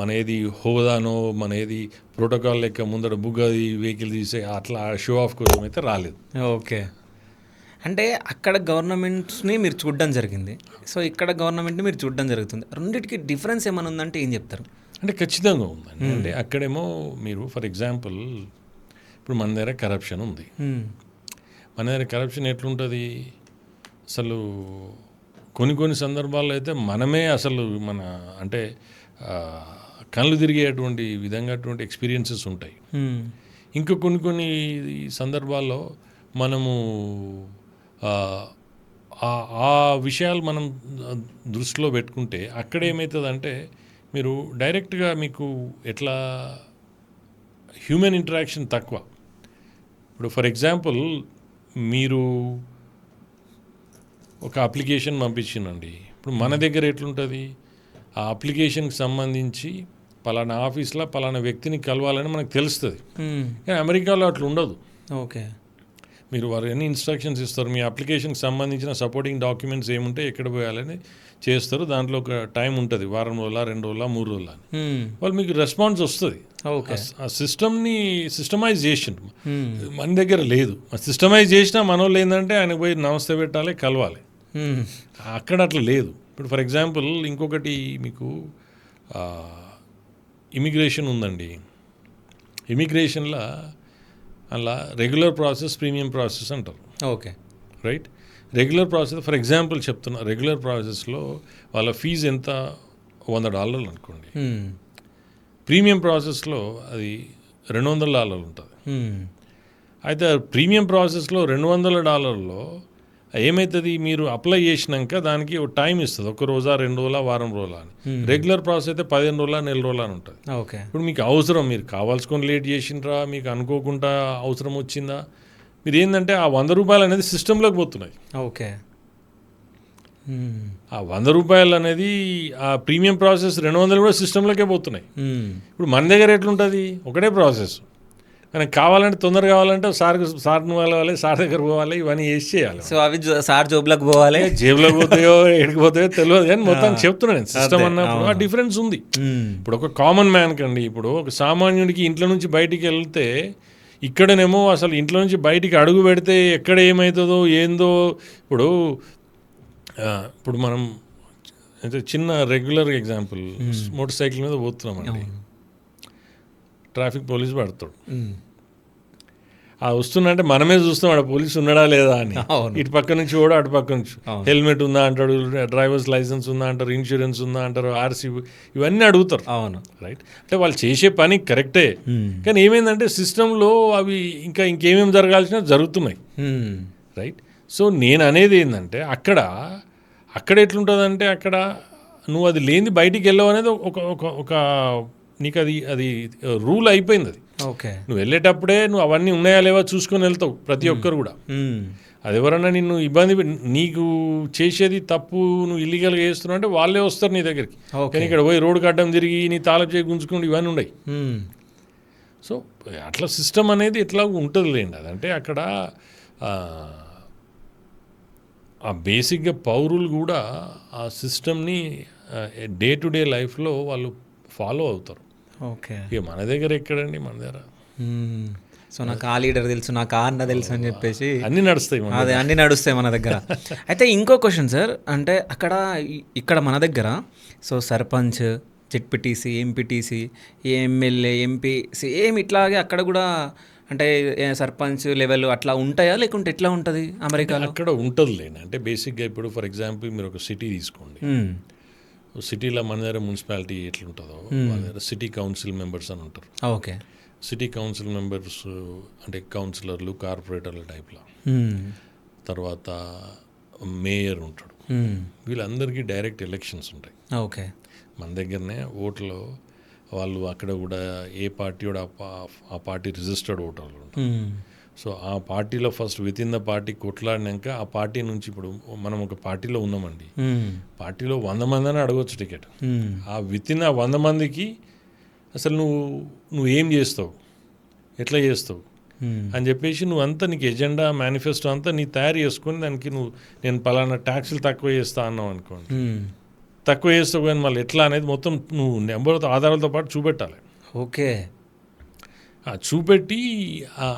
మన ఏది హోదానో, మన ఏది ప్రోటోకాల్ లెక్క ముందర బుగ్గది వెహికల్ తీసే అట్లా షో ఆఫ్ కోసం అయితే రాలేదు. అంటే అక్కడ గవర్నమెంట్స్ని మీరు చూడడం జరిగింది, సో ఇక్కడ గవర్నమెంట్ని మీరు చూడడం జరుగుతుంది. రెండింటికి డిఫరెన్స్ ఏమైనా ఉందంటే ఏం చెప్తారు? అంటే ఖచ్చితంగా ఉందండి. అంటే అక్కడేమో మీరు ఫర్ ఎగ్జాంపుల్ ఇప్పుడు మన దగ్గర కరప్షన్ ఉంది. మన దగ్గర కరప్షన్ ఎట్లుంటుంది అసలు, కొన్ని సందర్భాల్లో అయితే మనమే అసలు అంటే కళ్ళు తిరిగేటువంటి విధంగా అటువంటి ఎక్స్పీరియన్సెస్ ఉంటాయి. ఇంకా కొన్ని సందర్భాల్లో మనము ఆ విషయాలు మనం దృష్టిలో పెట్టుకుంటే అక్కడ ఏమవుతుందంటే మీరు డైరెక్ట్గా మీకు ఎట్లా హ్యూమన్ ఇంటరాక్షన్ తక్కువ. ఇప్పుడు ఫర్ ఎగ్జాంపుల్ మీరు ఒక అప్లికేషన్ పంపించిందండి. ఇప్పుడు మన దగ్గర ఎట్లుంటుంది, ఆ అప్లికేషన్కి సంబంధించి పలానా ఆఫీస్లో పలానా వ్యక్తిని కలవాలని మనకు తెలుస్తుంది. కానీ అమెరికాలో అట్లా ఉండదు. మీరు వారు ఎన్ని ఇన్స్ట్రక్షన్స్ ఇస్తారు, మీ అప్లికేషన్కి సంబంధించిన సపోర్టింగ్ డాక్యుమెంట్స్ ఏముంటే ఎక్కడ పోయాలని చేస్తారు. దాంట్లో ఒక టైం ఉంటుంది, వారం రోజుల 2 రోజుల 3 రోజుల అని. వాళ్ళు మీకు రెస్పాన్స్ వస్తుంది. ఆ సిస్టమ్ని సిస్టమైజ్ చేసిండ్రు, మన దగ్గర లేదు. సిస్టమైజ్ చేసినా మన వాళ్ళు ఏంటంటే ఆయనకు పోయి నమస్తే పెట్టాలి, కలవాలి. అక్కడ అట్లా లేదు. ఇప్పుడు ఫర్ ఎగ్జాంపుల్ ఇంకొకటి మీకు ఇమిగ్రేషన్ ఉందండి. ఇమిగ్రేషన్లో అలా రెగ్యులర్ ప్రాసెస్, ప్రీమియం ప్రాసెస్ అంటారు. Okay, right. Regular process for example చెప్తున్నా, రెగ్యులర్ ప్రాసెస్లో వాళ్ళ ఫీజు ఎంత, $100 అనుకోండి. ప్రీమియం ప్రాసెస్లో అది $200 ఉంటుంది. అయితే ప్రీమియం ప్రాసెస్లో $200లో ఏమవుతుంది, మీరు అప్లై చేసినాక దానికి ఒక టైం ఇస్తుంది, 1 రోజా 2 రోజుల వారం రోజుల అని. రెగ్యులర్ ప్రాసెస్ అయితే 15 రోజుల నెల రోజుల అని ఉంటుంది. ఓకే, ఇప్పుడు మీకు అవసరం, మీరు కావాల్సుకొని లేట్ చేసిండ్రా, మీకు అనుకోకుండా అవసరం వచ్చిందా, మీరు ఏంటంటే ఆ $100 అనేది సిస్టంలోకి పోతున్నాయి. ఓకే, ఆ $100 అనేది ఆ ప్రీమియం ప్రాసెస్ 200 కూడా సిస్టంలోకే పోతున్నాయి. ఇప్పుడు మన దగ్గర ఎట్లుంటుంది, ఒకటే ప్రాసెస్, మనకు కావాలంటే తొందరగా కావాలంటే సార్ని వాళ్ళ సార్ దగ్గర పోవాలి, ఇవన్నీ వేసి చేయాలి. సో అవి సార్ జోబులకు పోవాలి, జేబులోకి పోతాయో ఎక్కడికి పోతాయో తెలియదు, కానీ మొత్తం చెప్తున్నాను నేను. సిస్టమ్ అన్నప్పుడు ఆ డిఫరెన్స్ ఉంది. ఇప్పుడు ఒక కామన్ మ్యాన్ కండి, ఇప్పుడు ఒక సామాన్యుడికి ఇంట్లో నుంచి బయటికి వెళ్తే, ఇక్కడనేమో అసలు ఇంట్లో నుంచి బయటికి అడుగు పెడితే ఎక్కడ ఏమవుతుందో ఏందో. ఇప్పుడు మనం అంటే చిన్న రెగ్యులర్ ఎగ్జాంపుల్, మోటార్ సైకిల్ మీద పోతున్నామండి, ట్రాఫిక్ పోలీస్ పడతాడు. వస్తున్నంటే మనమే చూస్తాం ఆడ పోలీసు ఉన్నాడా లేదా అని. ఇటు పక్క నుంచి కూడా అటు పక్క నుంచి హెల్మెట్ ఉందా అంటాడు, డ్రైవర్స్ లైసెన్స్ ఉందా అంటారు, ఇన్సూరెన్స్ ఉందా అంటారు, ఆర్సీ, ఇవన్నీ అడుగుతారు. అవును, రైట్. అంటే వాళ్ళు చేసే పని కరెక్టే, కానీ ఏమైందంటే సిస్టంలో అవి ఇంకేమేమి జరగాల్సిన జరుగుతున్నాయి. రైట్. సో నేను అనేది ఏంటంటే అక్కడ ఎట్లుంటుందంటే, అక్కడ నువ్వు అది లేని బయటికి వెళ్ళవు అనేది ఒక నీకు అది రూల్ అయిపోయింది. అది ఓకే, నువ్వు వెళ్ళేటప్పుడే నువ్వు అవన్నీ ఉన్నాయా లేవా చూసుకొని వెళ్తావు, ప్రతి ఒక్కరు కూడా. అది ఎవరన్నా నిన్ను ఇబ్బంది, నీకు చేసేది తప్పు, నువ్వు ఇల్లీగల్గా చేస్తున్నావు అంటే వాళ్ళే వస్తారు నీ దగ్గరికి. కానీ ఇక్కడ పోయి రోడ్డుకి అడ్డం తిరిగి నీ తాళం చేయి గుంజుకుంటూ ఇవన్నీ ఉన్నాయి. సో అట్లా సిస్టమ్ అనేది ఎట్లా ఉంటుంది లేండి. అదంటే అక్కడ ఆ బేసిక్గా పౌరులు కూడా ఆ సిస్టమ్ని డే టు డే లైఫ్లో వాళ్ళు ఫాలో అవుతారు. ఓకే, ఇక మన దగ్గర ఎక్కడండి, మన దగ్గర సో నాకు ఆ లీడర్ తెలుసు, నాకు ఆ అన్న తెలుసు అని చెప్పేసి అన్నీ నడుస్తాయి. అదే అన్నీ నడుస్తాయి మన దగ్గర. అయితే ఇంకో క్వశ్చన్ సార్, అంటే ఇక్కడ మన దగ్గర so sarpanch, ZPTC, MPTC, MLA, MP same ఇట్లాగే అక్కడ కూడా అంటే సర్పంచ్ లెవెల్ అట్లా ఉంటాయా, లేకుంటే ఎట్లా ఉంటుంది అమెరికాలో? అక్కడ ఉంటుంది లేండి. అంటే బేసిక్గా ఇప్పుడు ఫర్ ఎగ్జాంపుల్ మీరు ఒక సిటీ తీసుకోండి, సిటీలో మన దగ్గర మున్సిపాలిటీ ఎట్లుంటుందో మన దగ్గర సిటీ కౌన్సిల్ మెంబర్స్ అని ఉంటారు. ఓకే, సిటీ కౌన్సిల్ మెంబర్స్ అంటే కౌన్సిలర్లు, కార్పొరేటర్ల టైప్లో. తర్వాత మేయర్ ఉంటాడు. వీళ్ళందరికీ డైరెక్ట్ ఎలక్షన్స్ ఉంటాయి. ఓకే, మన దగ్గరనే ఓట్లో వాళ్ళు అక్కడ కూడా ఏ పార్టీ కూడా ఆ పార్టీ రిజిస్టర్డ్ ఓటర్లు ఉంటారు. సో ఆ పార్టీలో first within the party కొట్లాడినాక ఆ పార్టీ నుంచి, ఇప్పుడు మనం ఒక పార్టీలో ఉన్నామండి, పార్టీలో 100 మందిని అడగవచ్చు టికెట్. ఆ విత్ ఇన్ ఆ 100 మందికి అసలు నువ్వు ఏం చేస్తావు, ఎట్లా చేస్తావు అని చెప్పేసి నువ్వు అంతా నీకు ఎజెండా, మేనిఫెస్టో అంతా నీ తయారు చేసుకొని దానికి నేను పలానా ట్యాక్సులు తక్కువ చేస్తా అన్నావు అనుకోండి, తక్కువ చేస్తావు కానీ మళ్ళీ ఎట్లా అనేది మొత్తం నువ్వు నెంబర్తో ఆధారాలతో పాటు చూపెట్టాలి. ఓకే, చూపెట్టి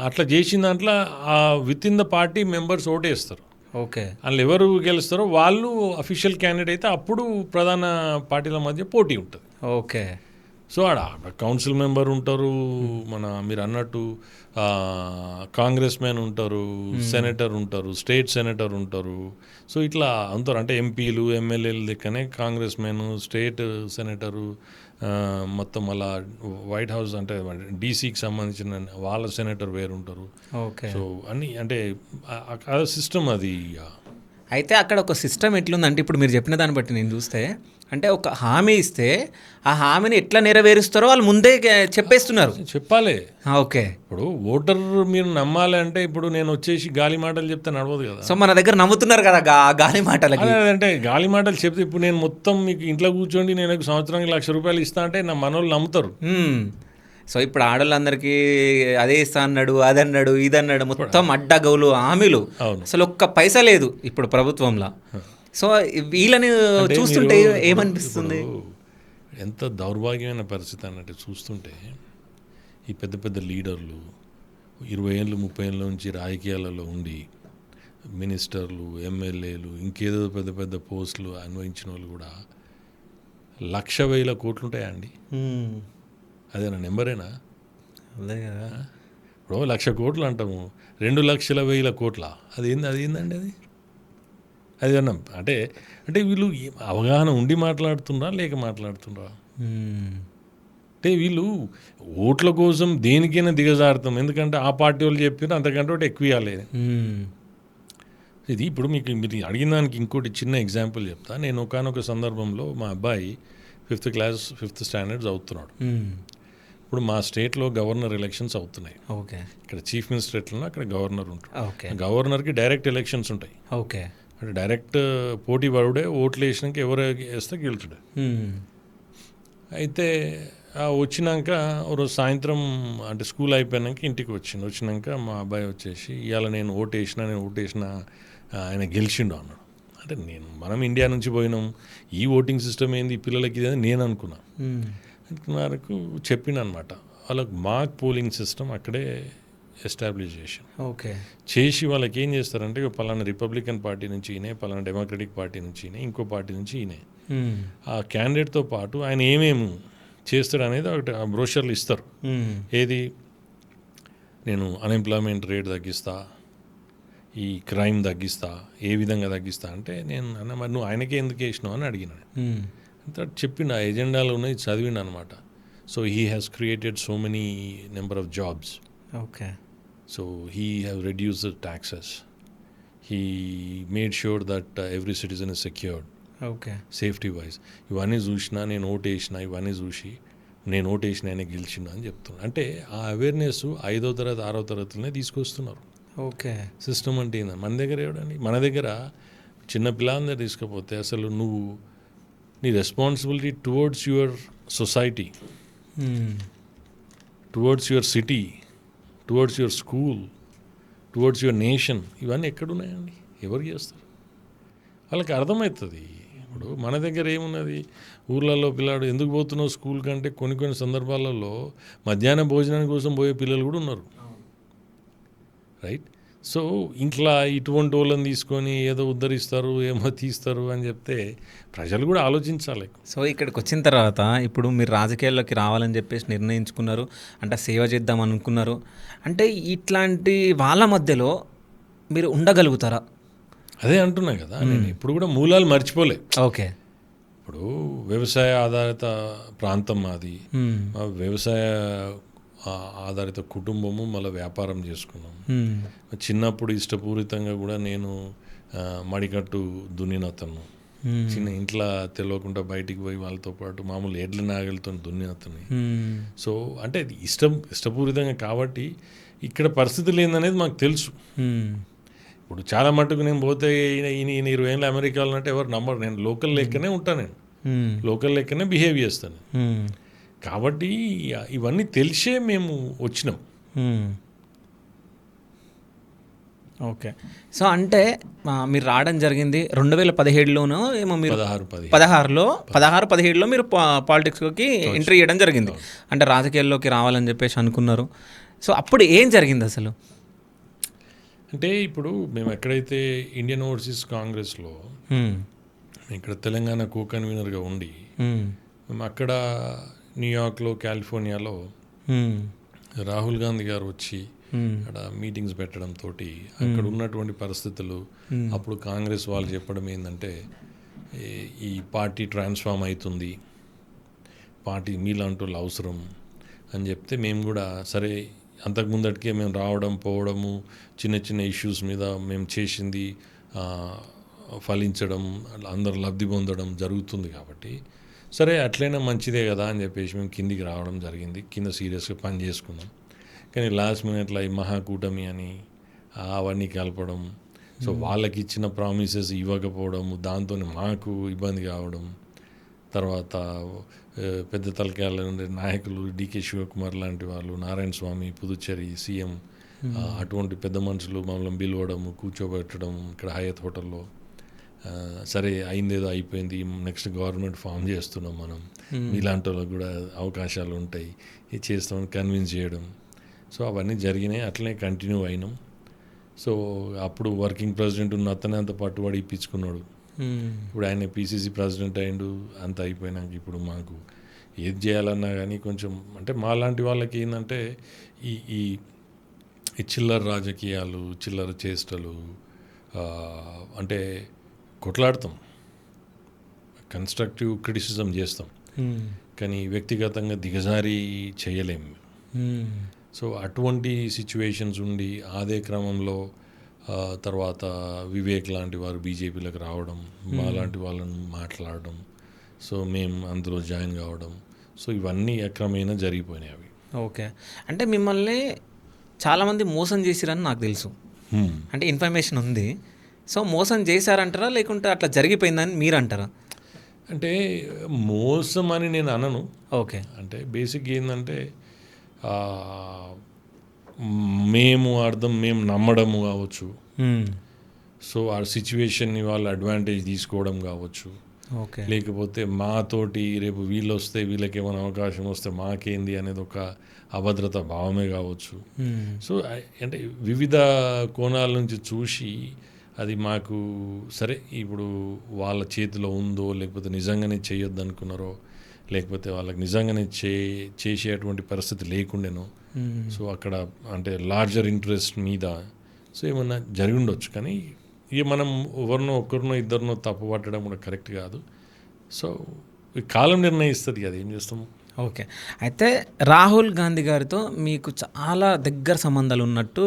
అట్లా చేసిన దాంట్లో ఆ within the party members ఓటేస్తారు. ఓకే, అందులో ఎవరు గెలుస్తారో వాళ్ళు అఫీషియల్ క్యాండిడేట్ అయితే అప్పుడు ప్రధాన పార్టీల మధ్య పోటీ ఉంటుంది. ఓకే, సో ఆడ కౌన్సిల్ మెంబర్ ఉంటారు, మీరు అన్నట్టు కాంగ్రెస్ మ్యాన్ ఉంటారు, సెనేటర్ ఉంటారు, స్టేట్ సెనేటర్ ఉంటారు. సో ఇట్లా ఉంటారు. అంటే ఎంపీలు, ఎమ్మెల్యేలు లెక్కనే కాంగ్రెస్ మ్యాన్, స్టేట్ సెనేటరు, మొత్తం అలా వైట్ హౌస్ అంటే డీసీకి సంబంధించిన వాళ్ళ సెనేటర్ వేరు ఉంటారు. ఓకే, సో అన్నీ అంటే అదే సిస్టమ్ అది. అయితే అక్కడ ఒక సిస్టమ్ ఎట్లుందంటే, ఇప్పుడు మీరు చెప్పిన దాన్ని బట్టి నేను చూస్తే, అంటే ఒక హామీ ఇస్తే ఆ హామీని ఎట్లా నెరవేరుస్తారో వాళ్ళు ముందే చెప్పేస్తున్నారు. చెప్పాలి. ఓకే, ఇప్పుడు ఓటర్ మీరు నమ్మాలి అంటే ఇప్పుడు నేను వచ్చేసి గాలి మాటలు చెప్తే నడవదు కదా. సో మన దగ్గర నమ్ముతున్నారు కదా గాలి మాటలకి. అంటే గాలి మాటలు చెప్తే ఇప్పుడు నేను మొత్తం మీకు ఇంట్లో కూర్చోండి నేను సంవత్సరానికి ₹1,00,000 ఇస్తా అంటే నా మనోళ్ళు నమ్ముతారు. సో ఇప్పుడు ఆడవాళ్ళందరికీ అదే ఇస్తా అన్నాడు, అది అన్నాడు, ఇది అన్నాడు, మొత్తం అడ్డగౌలు హామీలు, అవును. అసలు ఒక్క పైసా లేదు ఇప్పుడు ప్రభుత్వంలో. సో వీళ్ళని అంటే చూస్తుంటే మీరు ఏమనిపిస్తుంది? ఇప్పుడు ఎంత దౌర్భాగ్యమైన పరిస్థితి అన్నట్టు చూస్తుంటే ఈ పెద్ద పెద్ద లీడర్లు 20 ఏళ్ళు 30 ఏళ్ళ నుంచి రాజకీయాలలో ఉండి మినిస్టర్లు, ఎమ్మెల్యేలు, ఇంకేదో పెద్ద పెద్ద పోస్టులు అనుభవించిన వాళ్ళు కూడా 1,00,000 కోట్లు ఉంటాయా అండి? అదేనా నెంబరేనా? అదే కదా. ఇప్పుడు 1,00,000 కోట్లు అంటాము, 2,00,000 కోట్ల అది ఏందండి అది? అది అన్నాం అంటే అంటే వీళ్ళు అవగాహన ఉండి మాట్లాడుతుండ్రా లేక మాట్లాడుతుండ్రా? అంటే వీళ్ళు ఓట్ల కోసం దేనికైనా దిగజారుతాం, ఎందుకంటే ఆ పార్టీ వాళ్ళు చెప్పారు అంతకంటే ఒకటి ఎక్కువ ఇవ్వాలి. ఇది ఇప్పుడు మీరు అడిగిన దానికి ఇంకోటి చిన్న ఎగ్జాంపుల్ చెప్తా. నేను ఒకానొక సందర్భంలో మా అబ్బాయి 5th స్టాండర్డ్ చదువుతున్నాడు. ఇప్పుడు మా స్టేట్లో గవర్నర్ ఎలక్షన్స్ అవుతున్నాయి. ఓకే. ఇక్కడ చీఫ్ మినిస్టర్ ఎట్లన్నా అక్కడ గవర్నర్ ఉంటాడు. ఓకే. గవర్నర్కి డైరెక్ట్ ఎలక్షన్స్ ఉంటాయి. ఓకే. అంటే డైరెక్ట్ పోటీ పడుడే, ఓట్లు వేసినాక ఎవరు వేస్తే గెలుచుడే. అయితే వచ్చినాక రోజు సాయంత్రం అంటే స్కూల్ అయిపోయాక ఇంటికి వచ్చినాక మా అబ్బాయి వచ్చేసి ఇవాళ నేను ఓటేసిన ఆయన గెలిచిండు అన్నాడు. అంటే మనం ఇండియా నుంచి పోయినాం, ఈ ఓటింగ్ సిస్టమ్ ఏంది ఈ పిల్లలకి ఇది అని నేను అనుకున్నా. నాకు చెప్పిండు అనమాట, వాళ్ళకి మాక్ పోలింగ్ సిస్టమ్ అక్కడే ఎస్టాబ్లిష్ చేసి వాళ్ళకి ఏం చేస్తారంటే పలానా రిపబ్లికన్ పార్టీ నుంచి ఈయనే, పలానా డెమోక్రటిక్ పార్టీ నుంచి ఈయనే, ఇంకో పార్టీ నుంచి ఈయనే, ఆ క్యాండిడేట్తో పాటు ఆయన ఏమేమి చేస్తాడు అనేది ఒకటి ఆ బ్రోషర్లు ఇస్తారు. ఏది, నేను అన్ఎంప్లాయ్మెంట్ రేట్ తగ్గిస్తా, ఈ క్రైమ్ తగ్గిస్తా, ఏ విధంగా తగ్గిస్తా అంటే నేను అన్న మరి నువ్వు ఆయనకే ఎందుకు వేసినావు అని అడిగినాను. అంతా చెప్పిండు, ఆ ఎజెండాలు ఉన్నాయి చదివిండు అనమాట. So he has created so many number of jobs. Okay. So he has reduced the taxes. He made sure that every citizen is secured. Okay. Safety wise. ఇవన్నీ చూసినా నేను ఓటేసిన, ఇవన్నీ చూసి నేను ఓటేసిన ఆయన గెలిచిన అని చెప్తున్నాను. అంటే ఆ అవేర్నెస్ 5వ తరగతి 6వ తరగతిలోనే తీసుకొస్తున్నారు. ఓకే. సిస్టమ్ అంటే ఏంది మన దగ్గర ఏమిటండి? మన దగ్గర చిన్న పిల్లలందరూ తీసుకపోతే అసలు నువ్వు నీ responsibility towards your society, towards your city, towards your school, towards your nation, ఇవన్నీ ఎక్కడున్నాయండి? ఎవరు చేస్తారు? వాళ్ళకి అర్థమవుతుంది. ఇప్పుడు మన దగ్గర ఏమున్నది, ఊర్లలో పిల్లాడు ఎందుకు పోతున్నావు స్కూల్ కంటే కొన్ని సందర్భాలలో మధ్యాహ్న భోజనానికి కోసం పోయే పిల్లలు కూడా ఉన్నారు. రైట్? సో ఇంట్లో ఇటువంటి వాళ్ళని తీసుకొని ఏదో ఉద్ధరిస్తారు, ఏమో తీస్తారు అని చెప్తే ప్రజలు కూడా ఆలోచించాలి. సో ఇక్కడికి వచ్చిన తర్వాత ఇప్పుడు మీరు రాజకీయాల్లోకి రావాలని చెప్పేసి నిర్ణయించుకున్నారు, అంటే సేవ చేద్దాం అనుకున్నారు. అంటే ఇట్లాంటి వాళ్ళ మధ్యలో మీరు ఉండగలుగుతారా? అదే అంటున్నా కదా, నేను ఇప్పుడు కూడా మూలాలు మర్చిపోలే. ఓకే. ఇప్పుడు వ్యవసాయ ఆధారిత ప్రాంతం మాది, మా వ్యవసాయ ఆధారిత కుటుంబము, మళ్ళీ వ్యాపారం చేసుకున్నాం. చిన్నప్పుడు ఇష్టపూరితంగా కూడా నేను మడికట్టు దున్నినతను, చిన్న ఇంట్లో తెలియకుండా బయటికి పోయి వాళ్ళతో పాటు మామూలు ఎడ్ల నాగలతో దున్నినతని. సో అంటే ఇష్టపూరితంగా కాబట్టి ఇక్కడ పరిస్థితులు ఏందనేది మాకు తెలుసు. ఇప్పుడు చాలా మటుకు నేను పోతే ఈయన 20 ఏళ్ళు అమెరికాలో అంటే ఎవరు నమ్మరు. నేను లోకల్ లెక్కనే ఉంటాను, నేను లోకల్ లెక్కనే బిహేవ్ చేస్తాను. కాబట్టి ఇవన్నీ తెలిసే మేము వచ్చినాం. ఓకే. సో అంటే మీరు రావడం జరిగింది 2017లోనో ఏమో, మీరు 16-17లో మీరు పాలిటిక్స్లోకి ఎంట్రీ చేయడం జరిగింది, అంటే రాజకీయాల్లోకి రావాలని చెప్పేసి అనుకున్నారు. సో అప్పుడు ఏం జరిగింది అసలు? అంటే ఇప్పుడు మేము ఎక్కడైతే ఇండియన్ ఓవర్సీస్ కాంగ్రెస్లో ఇక్కడ తెలంగాణ కో కన్వీనర్గా ఉండి మేము అక్కడ న్యూయార్క్లో, కాలిఫోర్నియాలో రాహుల్ గాంధీ గారు వచ్చి అక్కడ మీటింగ్స్ పెట్టడంతో అక్కడ ఉన్నటువంటి పరిస్థితులు, అప్పుడు కాంగ్రెస్ వాళ్ళు చెప్పడం ఏంటంటే ఈ పార్టీ ట్రాన్స్ఫార్మ్ అవుతుంది, పార్టీ మీలాంటి వాళ్ళు అవసరం అని చెప్తే మేము కూడా సరే, అంతకుముందటికే మేము రావడం పోవడము, చిన్న ఇష్యూస్ మీద మేము చేసింది ఫలించడం, అందరూ లబ్ధి పొందడం జరుగుతుంది కాబట్టి సరే అట్లయినా మంచిదే కదా అని చెప్పేసి మేము కిందికి రావడం జరిగింది. కింద సీరియస్గా పని చేసుకున్నాం. కానీ లాస్ట్ మినిట్లో ఈ మహాకూటమి అని అవన్నీ కలపడం, సో వాళ్ళకి ఇచ్చిన ప్రామిసెస్ ఇవ్వకపోవడం, దాంతో మాకు ఇబ్బంది కావడం, తర్వాత పెద్ద తలకాయల ఉండే నాయకులు డికే శివకుమార్ లాంటి వాళ్ళు, నారాయణ స్వామి పుదుచ్చేరి సీఎం, అటువంటి పెద్ద మనుషులు మమ్మల్ని పిలవడము, కూర్చోబెట్టడం ఇక్కడ హయత్ హోటల్లో. సరే అయిందేదో అయిపోయింది, నెక్స్ట్ గవర్నమెంట్ ఫామ్ చేస్తున్నాం మనం, మీలాంటి వాళ్ళకి కూడా అవకాశాలు ఉంటాయి, ఇది చేస్తామని కన్విన్స్ చేయడం. సో అవన్నీ జరిగినాయి, అట్లనే కంటిన్యూ అయినాం. సో అప్పుడు వర్కింగ్ ప్రెసిడెంట్ ఉన్న అతనే అంత పట్టుబడి ఇప్పించుకున్నాడు. ఇప్పుడు ఆయన పీసీసీ ప్రెసిడెంట్ అయిండు. అంత అయిపోయినాక ఇప్పుడు మాకు ఏది చేయాలన్నా కానీ కొంచెం అంటే మాలాంటి వాళ్ళకి ఏంటంటే ఈ ఈ ఈ చిల్లర రాజకీయాలు, చిల్లర చేష్టలు, అంటే కొట్లాడతాం, కన్స్ట్రక్టివ్ క్రిటిసిజం చేస్తాం, కానీ వ్యక్తిగతంగా దిగజారి చేయలేము. సో అటువంటి సిచ్యువేషన్స్ ఉండి అదే క్రమంలో తర్వాత వివేక్ లాంటి వారు బీజేపీలోకి రావడం, మాలాంటి వాళ్ళని మాట్లాడడం, సో మేము అందులో జాయిన్ కావడం, సో ఇవన్నీ క్రమేణా జరిగిపోయినాయి అవి. ఓకే, అంటే మిమ్మల్ని చాలామంది మోసం చేసిరని నాకు తెలుసు, అంటే ఇన్ఫర్మేషన్ ఉంది. సో మోసం చేశారంటారా లేకుంటే అట్లా జరిగిపోయిందని మీరు అంటారా? అంటే మోసం అని నేను అనను. ఓకే, అంటే బేసిక్ ఏంటంటే మేము నమ్మడము కావచ్చు, సో ఆ సిచ్యువేషన్ని వాళ్ళు అడ్వాంటేజ్ తీసుకోవడం కావచ్చు, ఓకే, లేకపోతే మాతోటి రేపు వీళ్ళు వస్తే వీళ్ళకి ఏమైనా అవకాశం వస్తే మాకేంది అనేది ఒక అభద్రత భావమే కావచ్చు. సో అంటే వివిధ కోణాల నుంచి చూసి అది మాకు సరే ఇప్పుడు వాళ్ళ చేతిలో ఉందో, లేకపోతే నిజంగానే చేయొద్దు అనుకున్నారో, లేకపోతే వాళ్ళకి నిజంగానే చేసేటువంటి పరిస్థితి లేకుండేనో, సో అక్కడ అంటే లార్జర్ ఇంట్రెస్ట్ మీద సో ఏమన్నా జరిగి ఉండొచ్చు. కానీ ఇక మనం ఒకరినో ఇద్దరినో తప్పు పట్టడం కూడా కరెక్ట్ కాదు. సో ఈ కాలం నిర్ణయిస్తుంది, అది ఏం చేస్తాము. ఓకే, అయితే రాహుల్ గాంధీ గారితో మీకు చాలా దగ్గర సంబంధాలు ఉన్నట్టు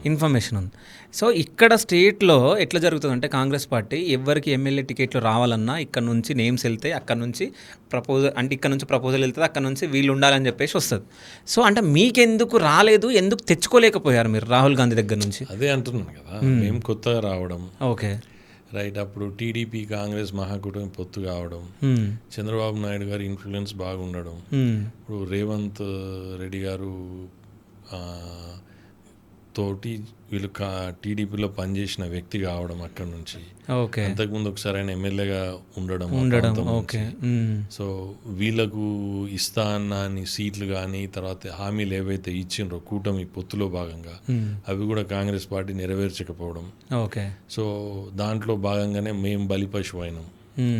ఇన్ఫర్మేషన్ ఉంది. సో ఇక్కడ స్టేట్లో ఎట్లా జరుగుతుంది అంటే కాంగ్రెస్ పార్టీ ఎవరికి ఎమ్మెల్యే టికెట్లు రావాలన్నా ఇక్కడ నుంచి నేమ్స్ వెళ్తే అక్కడ నుంచి ఇక్కడ నుంచి ప్రపోజల్ వెళ్తుంది, అక్కడ నుంచి వీళ్ళు ఉండాలని చెప్పేసి వస్తుంది. సో అంటే మీకెందుకు రాలేదు, ఎందుకు తెచ్చుకోలేకపోయారు మీరు రాహుల్ గాంధీ దగ్గర నుంచి? అదే అంటున్నాను కదా, మేము కొత్తగా రావడం, ఓకే రైట్, అప్పుడు టీడీపీ కాంగ్రెస్ మహాకూటమి పొత్తు కావడం, చంద్రబాబు నాయుడు గారి ఇన్ఫ్లుయెన్స్ బాగుండడం, ఇప్పుడు రేవంత్ రెడ్డి గారు తోటి వీళ్ళు టీడీపీలో పనిచేసిన వ్యక్తి కావడం అక్కడ నుంచి. ఓకే, అంతకుముందు ఒకసారి ఆయన ఎమ్మెల్యేగా ఉండడం. ఓకే, సో వీళ్ళకు ఇస్తా అన్న సీట్లు కానీ తర్వాత హామీలు ఏవైతే ఇచ్చిండ్రో కూటమి పొత్తులో భాగంగా అవి కూడా కాంగ్రెస్ పార్టీ నెరవేర్చకపోవడం. ఓకే, సో దాంట్లో భాగంగానే మేము బలిపశువు అయినాం.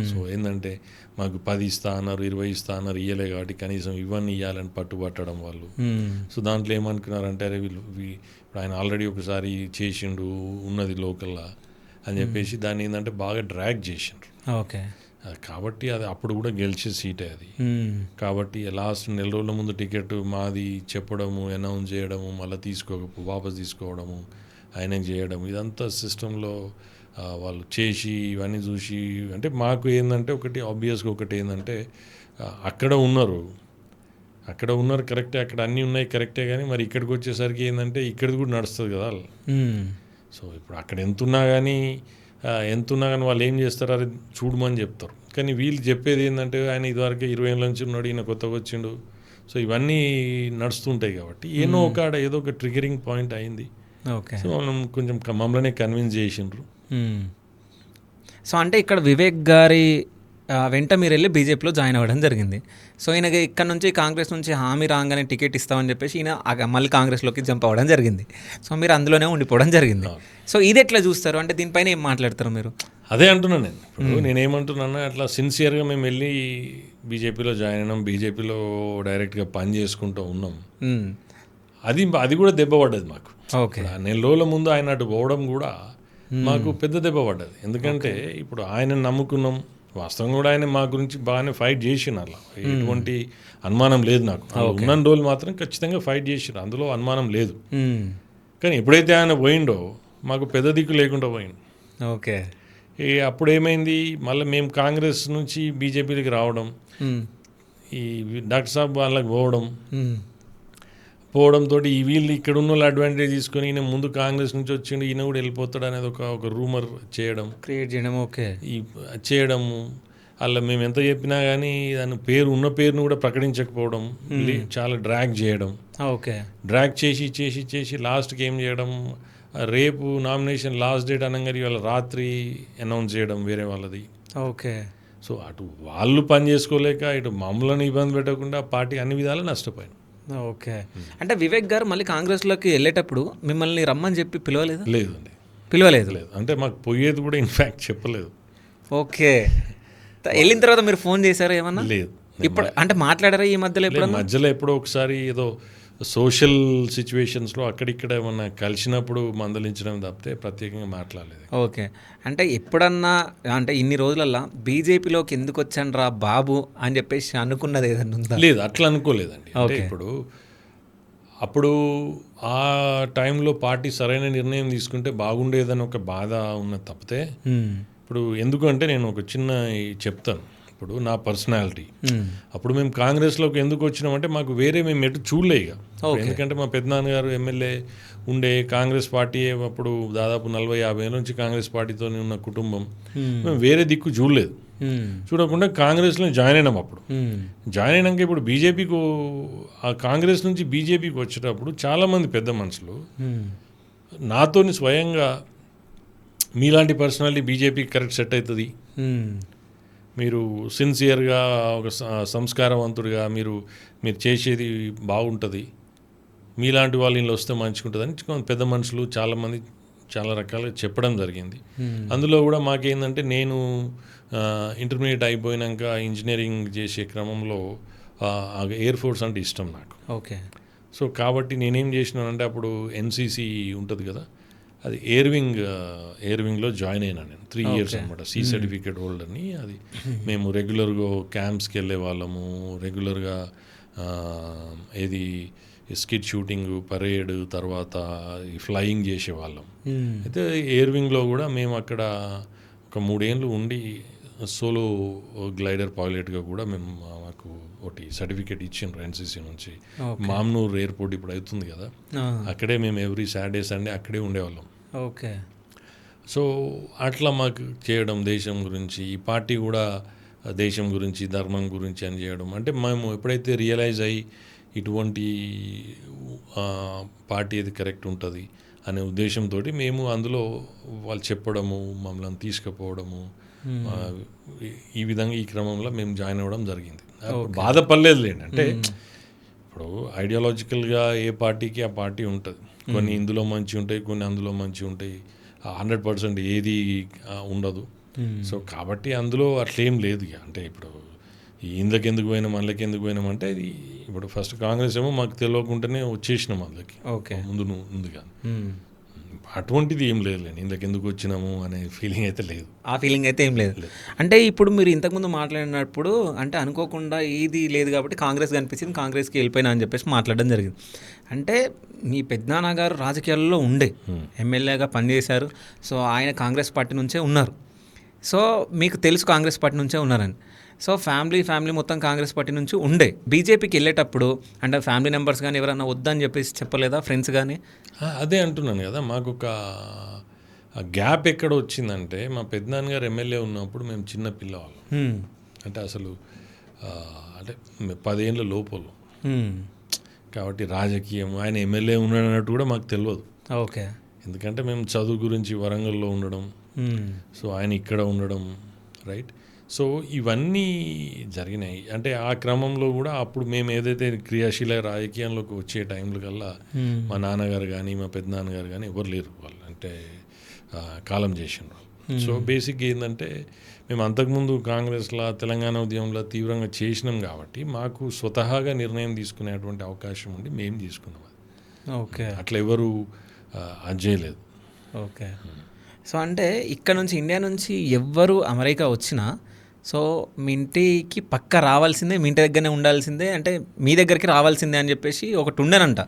సో ఏంటంటే మాకు 10 ఇస్తా అన్నారు, 20 ఇస్తా అన్నారు, ఇయ్యలే కాబట్టి కనీసం ఇవన్నీ ఇవ్వాలని పట్టుబట్టడం వాళ్ళు. సో దాంట్లో ఏమనుకున్నారంటే అరే వీళ్ళు ఇప్పుడు ఆయన ఆల్రెడీ ఒకసారి చేసిండు ఉన్నది లోకల్లా అని చెప్పేసి దాన్ని ఏంటంటే బాగా డ్రాగ్ చేసిండ్రు. ఓకే, కాబట్టి అది అప్పుడు కూడా గెలిచే సీటే అది. కాబట్టి లాస్ట్ నెల రోజుల ముందు టికెట్ మాది చెప్పడము, అనౌన్స్ చేయడము, మళ్ళీ వాపస్ తీసుకోవడము, ఆయనకు చేయడం, ఇదంతా సిస్టంలో వాళ్ళు చేసి ఇవన్నీ చూసి అంటే మాకు ఏంటంటే ఆబ్వియస్గా ఒకటి ఏంటంటే అక్కడ ఉన్నారు కరెక్టే, అక్కడ అన్నీ ఉన్నాయి కరెక్టే, కానీ మరి ఇక్కడికి వచ్చేసరికి ఏంటంటే ఇక్కడిది కూడా నడుస్తుంది కదా. సో ఇప్పుడు అక్కడ ఎంత ఉన్నా కానీ వాళ్ళు ఏం చేస్తారు, అది చూడమని చెప్తారు. కానీ వీళ్ళు చెప్పేది ఏంటంటే ఆయన ఇదివరకే 20 ఏళ్ళ నుంచి ఉన్నాడు, ఈయన కొత్తగా వచ్చిండు. సో ఇవన్నీ నడుస్తుంటాయి కాబట్టి ఏదో ఒక ట్రిగరింగ్ పాయింట్ అయింది. ఓకే, సో మనం కొంచెం మమ్మల్ని కన్విన్స్ చేసిండ్రు. సో అంటే ఇక్కడ వివేక్ గారి వెంట మీరు వెళ్ళి బీజేపీలో జాయిన్ అవ్వడం జరిగింది. సో ఈయనకి ఇక్కడ నుంచి కాంగ్రెస్ నుంచి హామీ రాగానే టికెట్ ఇస్తామని చెప్పేసి ఈయన మళ్ళీ కాంగ్రెస్లోకి జంప్ అవ్వడం జరిగింది. సో మీరు అందులోనే ఉండిపోవడం జరిగింది. సో ఇది ఎట్లా చూస్తారు, అంటే దీనిపైన ఏం మాట్లాడతారు మీరు? అదే అంటున్నాను నేను. ఇప్పుడు నేనేమంటున్నాను, అట్లా సిన్సియర్గా మేము వెళ్ళి బీజేపీలో జాయిన్ అయినాం, బీజేపీలో డైరెక్ట్గా పని చేసుకుంటూ ఉన్నాం. అది కూడా దెబ్బ పడ్డది మాకు. ఓకే, నెల రోజుల ముందు ఆయన అటు పోవడం కూడా మాకు పెద్ద దెబ్బ పడ్డది. ఎందుకంటే ఇప్పుడు ఆయన నమ్ముకున్నాం, వాస్తవం కూడా ఆయన మా గురించి బాగానే ఫైట్ చేసిన, అలా ఎటువంటి అనుమానం లేదు నాకు. ఉన్న రోజులు మాత్రం ఖచ్చితంగా ఫైట్ చేసిన, అందులో అనుమానం లేదు. కానీ ఎప్పుడైతే ఆయన పోయిండో మాకు పెద్ద దిక్కు లేకుండా పోయిండు. ఓకే, అప్పుడు ఏమైంది, మళ్ళీ మేము కాంగ్రెస్ నుంచి బీజేపీకి రావడం, ఈ డాక్టర్ సాబ్ వాళ్ళకి పోవడంతో వీళ్ళు ఇక్కడ ఉన్న వాళ్ళు అడ్వాంటేజ్ తీసుకొని ఈయన ముందు కాంగ్రెస్ నుంచి వచ్చిండు, ఈయన కూడా వెళ్ళిపోతాడు అనేది ఒక రూమర్ క్రియేట్ చేయడం. ఓకే, చేయడము అలా మేము ఎంత చెప్పినా కానీ దాని పేరు ఉన్న పేరును కూడా ప్రకటించకపోవడం, చాలా డ్రాగ్ చేయడం, ఓకే డ్రాగ్ చేసి చేసి చేసి లాస్ట్కి ఏం చేయడం, రేపు నామినేషన్ లాస్ట్ డేట్ అనగానే ఇవాళ రాత్రి అనౌన్స్ చేయడం వేరే వాళ్ళది. ఓకే సో అటు వాళ్ళు పని చేసుకోలేక ఇటు మమ్మల్ని ఇబ్బంది పెట్టకుండా పార్టీ అన్ని విధాలు నష్టపోయింది. ఓకే అంటే వివేక్ గారు మళ్ళీ కాంగ్రెస్లోకి వెళ్ళేటప్పుడు మిమ్మల్ని రమ్మని చెప్పి పిలవలేదు? లేదండి, పిలవలేదు. లేదు. అంటే మాకు పోయేది కూడా ఇన్ఫ్యాక్ట్ చెప్పలేదు. ఓకే వెళ్ళిన తర్వాత మీరు ఫోన్ చేశారా ఏమన్నా? లేదు. ఇప్పుడు అంటే మాట్లాడారా ఈ మధ్యలో ఎప్పుడు? మధ్యలో ఎప్పుడో ఒకసారి ఏదో సోషల్ సిచ్యువేషన్స్లో అక్కడిక్కడ ఏమన్నా కలిసినప్పుడు మందలించడం తప్పితే ప్రత్యేకంగా మాట్లాడలేదు. ఓకే అంటే ఎప్పుడన్నా అంటే ఇన్ని రోజులల్లా బీజేపీలోకి ఎందుకు వచ్చాను రా బాబు అని చెప్పేసి అనుకున్నది ఏదన్నా ఉందా? లేదు, అట్లా అనుకోలేదండి. అంటే అప్పుడు ఆ టైంలో పార్టీ సరైన నిర్ణయం తీసుకుంటే బాగుండేదని ఒక బాధ ఉన్న తప్పితే, ఇప్పుడు ఎందుకంటే నేను ఒక చిన్న చెప్తాను. ఇప్పుడు నా పర్సనాలిటీ, అప్పుడు మేము కాంగ్రెస్లోకి ఎందుకు వచ్చినామంటే మాకు వేరే మేము ఎటు చూడలే ఇక. ఎందుకంటే మా పెద్దనాన్నగారు ఎమ్మెల్యే ఉండే, కాంగ్రెస్ పార్టీ అప్పుడు దాదాపు 40-50 ఏళ్ళ నుంచి కాంగ్రెస్ పార్టీతో ఉన్న కుటుంబం, మేము వేరే దిక్కు చూడలేదు. చూడకుండా కాంగ్రెస్లో జాయిన్ అయినాం. అప్పుడు జాయిన్ అయినాక ఇప్పుడు బీజేపీకి, ఆ కాంగ్రెస్ నుంచి బీజేపీకి వచ్చేటప్పుడు చాలామంది పెద్ద మనుషులు నాతోని స్వయంగా మీలాంటి పర్సనాలిటీ బీజేపీకి కరెక్ట్ సెట్ అవుతుంది, మీరు సిన్సియర్గా ఒక సంస్కారవంతుడిగా మీరు చేసేది బాగుంటుంది, మీలాంటి వాళ్ళు ఇలా వస్తే మంచిగుంటుందని పెద్ద మనుషులు చాలామంది చాలా రకాలుగా చెప్పడం జరిగింది. అందులో కూడా మాకేందంటే, నేను ఇంటర్మీడియట్ అయిపోయినాక ఇంజనీరింగ్ చేసే క్రమంలో ఎయిర్ ఫోర్స్ అంటే ఇష్టం నాకు. ఓకే సో కాబట్టి నేనేం చేసినానంటే, అప్పుడు ఎన్సీసీ ఉంటుంది కదా, అది ఎయిర్ వింగ్లో జాయిన్ అయినా నేను 3 years అనమాట. సి సర్టిఫికేట్ హోల్డర్ని. అది మేము రెగ్యులర్గా క్యాంప్స్కి వెళ్ళే వాళ్ళము, రెగ్యులర్గా ఏది స్కిట్ షూటింగ్, పరేడ్, తర్వాత ఈ ఫ్లయింగ్ చేసేవాళ్ళం. అయితే ఎయిర్ వింగ్లో కూడా మేము అక్కడ ఒక 3 ఏళ్ళు ఉండి సోలో గ్లైడర్ పైలట్గా కూడా మాకు ఒకటి సర్టిఫికేట్ ఇచ్చిండ్రు ఎన్సీసీ నుంచి. మామ్నూర్ ఎయిర్పోర్ట్ ఇప్పుడు అవుతుంది కదా, అక్కడే మేము ఎవ్రీ సాటర్డే సండే అక్కడే ఉండేవాళ్ళం. ఓకే సో అట్లా మాకు చేయడం, దేశం గురించి, ఈ పార్టీ కూడా దేశం గురించి, ధర్మం గురించి అని చేయడం. అంటే మేము ఎప్పుడైతే రియలైజ్ అయ్యి ఇటువంటి పార్టీ అది కరెక్ట్ ఉంటుంది అనే ఉద్దేశంతో మేము అందులో వాళ్ళు చెప్పడము, మమ్మల్ని తీసుకుపోవడము, ఈ విధంగా ఈ క్రమంలో మేము జాయిన్ అవ్వడం జరిగింది. బాధపడలేదు లేండి. అంటే ఇప్పుడు ఐడియాలజికల్గా ఏ పార్టీకి ఆ పార్టీ ఉంటుంది. కొన్ని ఇందులో మంచి ఉంటాయి, కొన్ని అందులో మంచి ఉంటాయి. 100% ఏది ఉండదు. సో కాబట్టి అందులో అట్లేం లేదు. అంటే ఇప్పుడు ఇందులోకి ఎందుకు పోయినాం, అందులోకి ఎందుకు పోయినాం అంటే, ఇది ఇప్పుడు ఫస్ట్ కాంగ్రెస్ ఏమో మాకు తెలియకుండానే వచ్చేసినాం అందులోకి. ఓకే ముందుగా అటువంటిది ఏం లేదు, ఇందులోకి ఎందుకు వచ్చినాము అనే ఫీలింగ్ అయితే లేదు. ఆ ఫీలింగ్ అయితే ఏం లేదు. అంటే ఇప్పుడు మీరు ఇంతకుముందు మాట్లాడినప్పుడు అంటే అనుకోకుండా ఇది లేదు కాబట్టి కాంగ్రెస్ కనిపించింది, కాంగ్రెస్కి వెళ్ళిపోయినా అని చెప్పేసి మాట్లాడడం జరిగింది. అంటే మీ పెద్దనాన్న గారు రాజకీయాల్లో ఉండే ఎమ్మెల్యేగా పనిచేశారు. సో ఆయన కాంగ్రెస్ పార్టీ నుంచే ఉన్నారు. సో మీకు తెలుసు కాంగ్రెస్ పార్టీ నుంచే ఉన్నారని. సో ఫ్యామిలీ మొత్తం కాంగ్రెస్ పార్టీ నుంచి ఉండే. బీజేపీకి వెళ్ళేటప్పుడు అంటే ఫ్యామిలీ మెంబర్స్ కానీ ఎవరైనా వద్దని చెప్పేసి చెప్పలేదా, ఫ్రెండ్స్ కానీ? అదే అంటున్నాను కదా, మాకు ఒక గ్యాప్ ఎక్కడ వచ్చిందంటే, మా పెద్దనాన్నగారు ఎమ్మెల్యే ఉన్నప్పుడు మేము చిన్న పిల్లవాళ్ళం. అంటే అసలు అంటే 10 ఏళ్ళ లోపల. కాబట్టి రాజకీయం, ఆయన ఎమ్మెల్యే ఉన్నాడన్నట్టు కూడా మాకు తెలియదు. ఓకే. ఎందుకంటే మేము చదువు గురించి వరంగల్లో ఉండడం, సో ఆయన ఇక్కడ ఉండడం, రైట్. సో ఇవన్నీ జరిగినాయి. అంటే ఆ క్రమంలో కూడా అప్పుడు మేము ఏదైతే క్రియాశీల రాజకీయంలోకి వచ్చే టైంలో కల్లా మా నాన్నగారు కానీ మా పెద్దనాన్నగారు కానీ ఎవరు లేరు, వాళ్ళు అంటే కాలం చేసినారు. సో బేసిక్గా ఏంటంటే, మేము అంతకుముందు కాంగ్రెస్లో, తెలంగాణ ఉద్యమంలో తీవ్రంగా చేసినాం కాబట్టి మాకు స్వతహాగా నిర్ణయం తీసుకునేటువంటి అవకాశం ఉండి మేము తీసుకున్నాం. ఓకే. అట్లా ఎవరు అది చేయలేదు. ఓకే. సో అంటే ఇక్కడ నుంచి ఇండియా నుంచి ఎవ్వరు అమెరికా వచ్చినా సో మీ ఇంటికి పక్క రావాల్సిందే, మీ ఇంటి దగ్గరనే ఉండాల్సిందే, అంటే మీ దగ్గరికి రావాల్సిందే అని చెప్పేసి ఒకటి ఉండేనంట.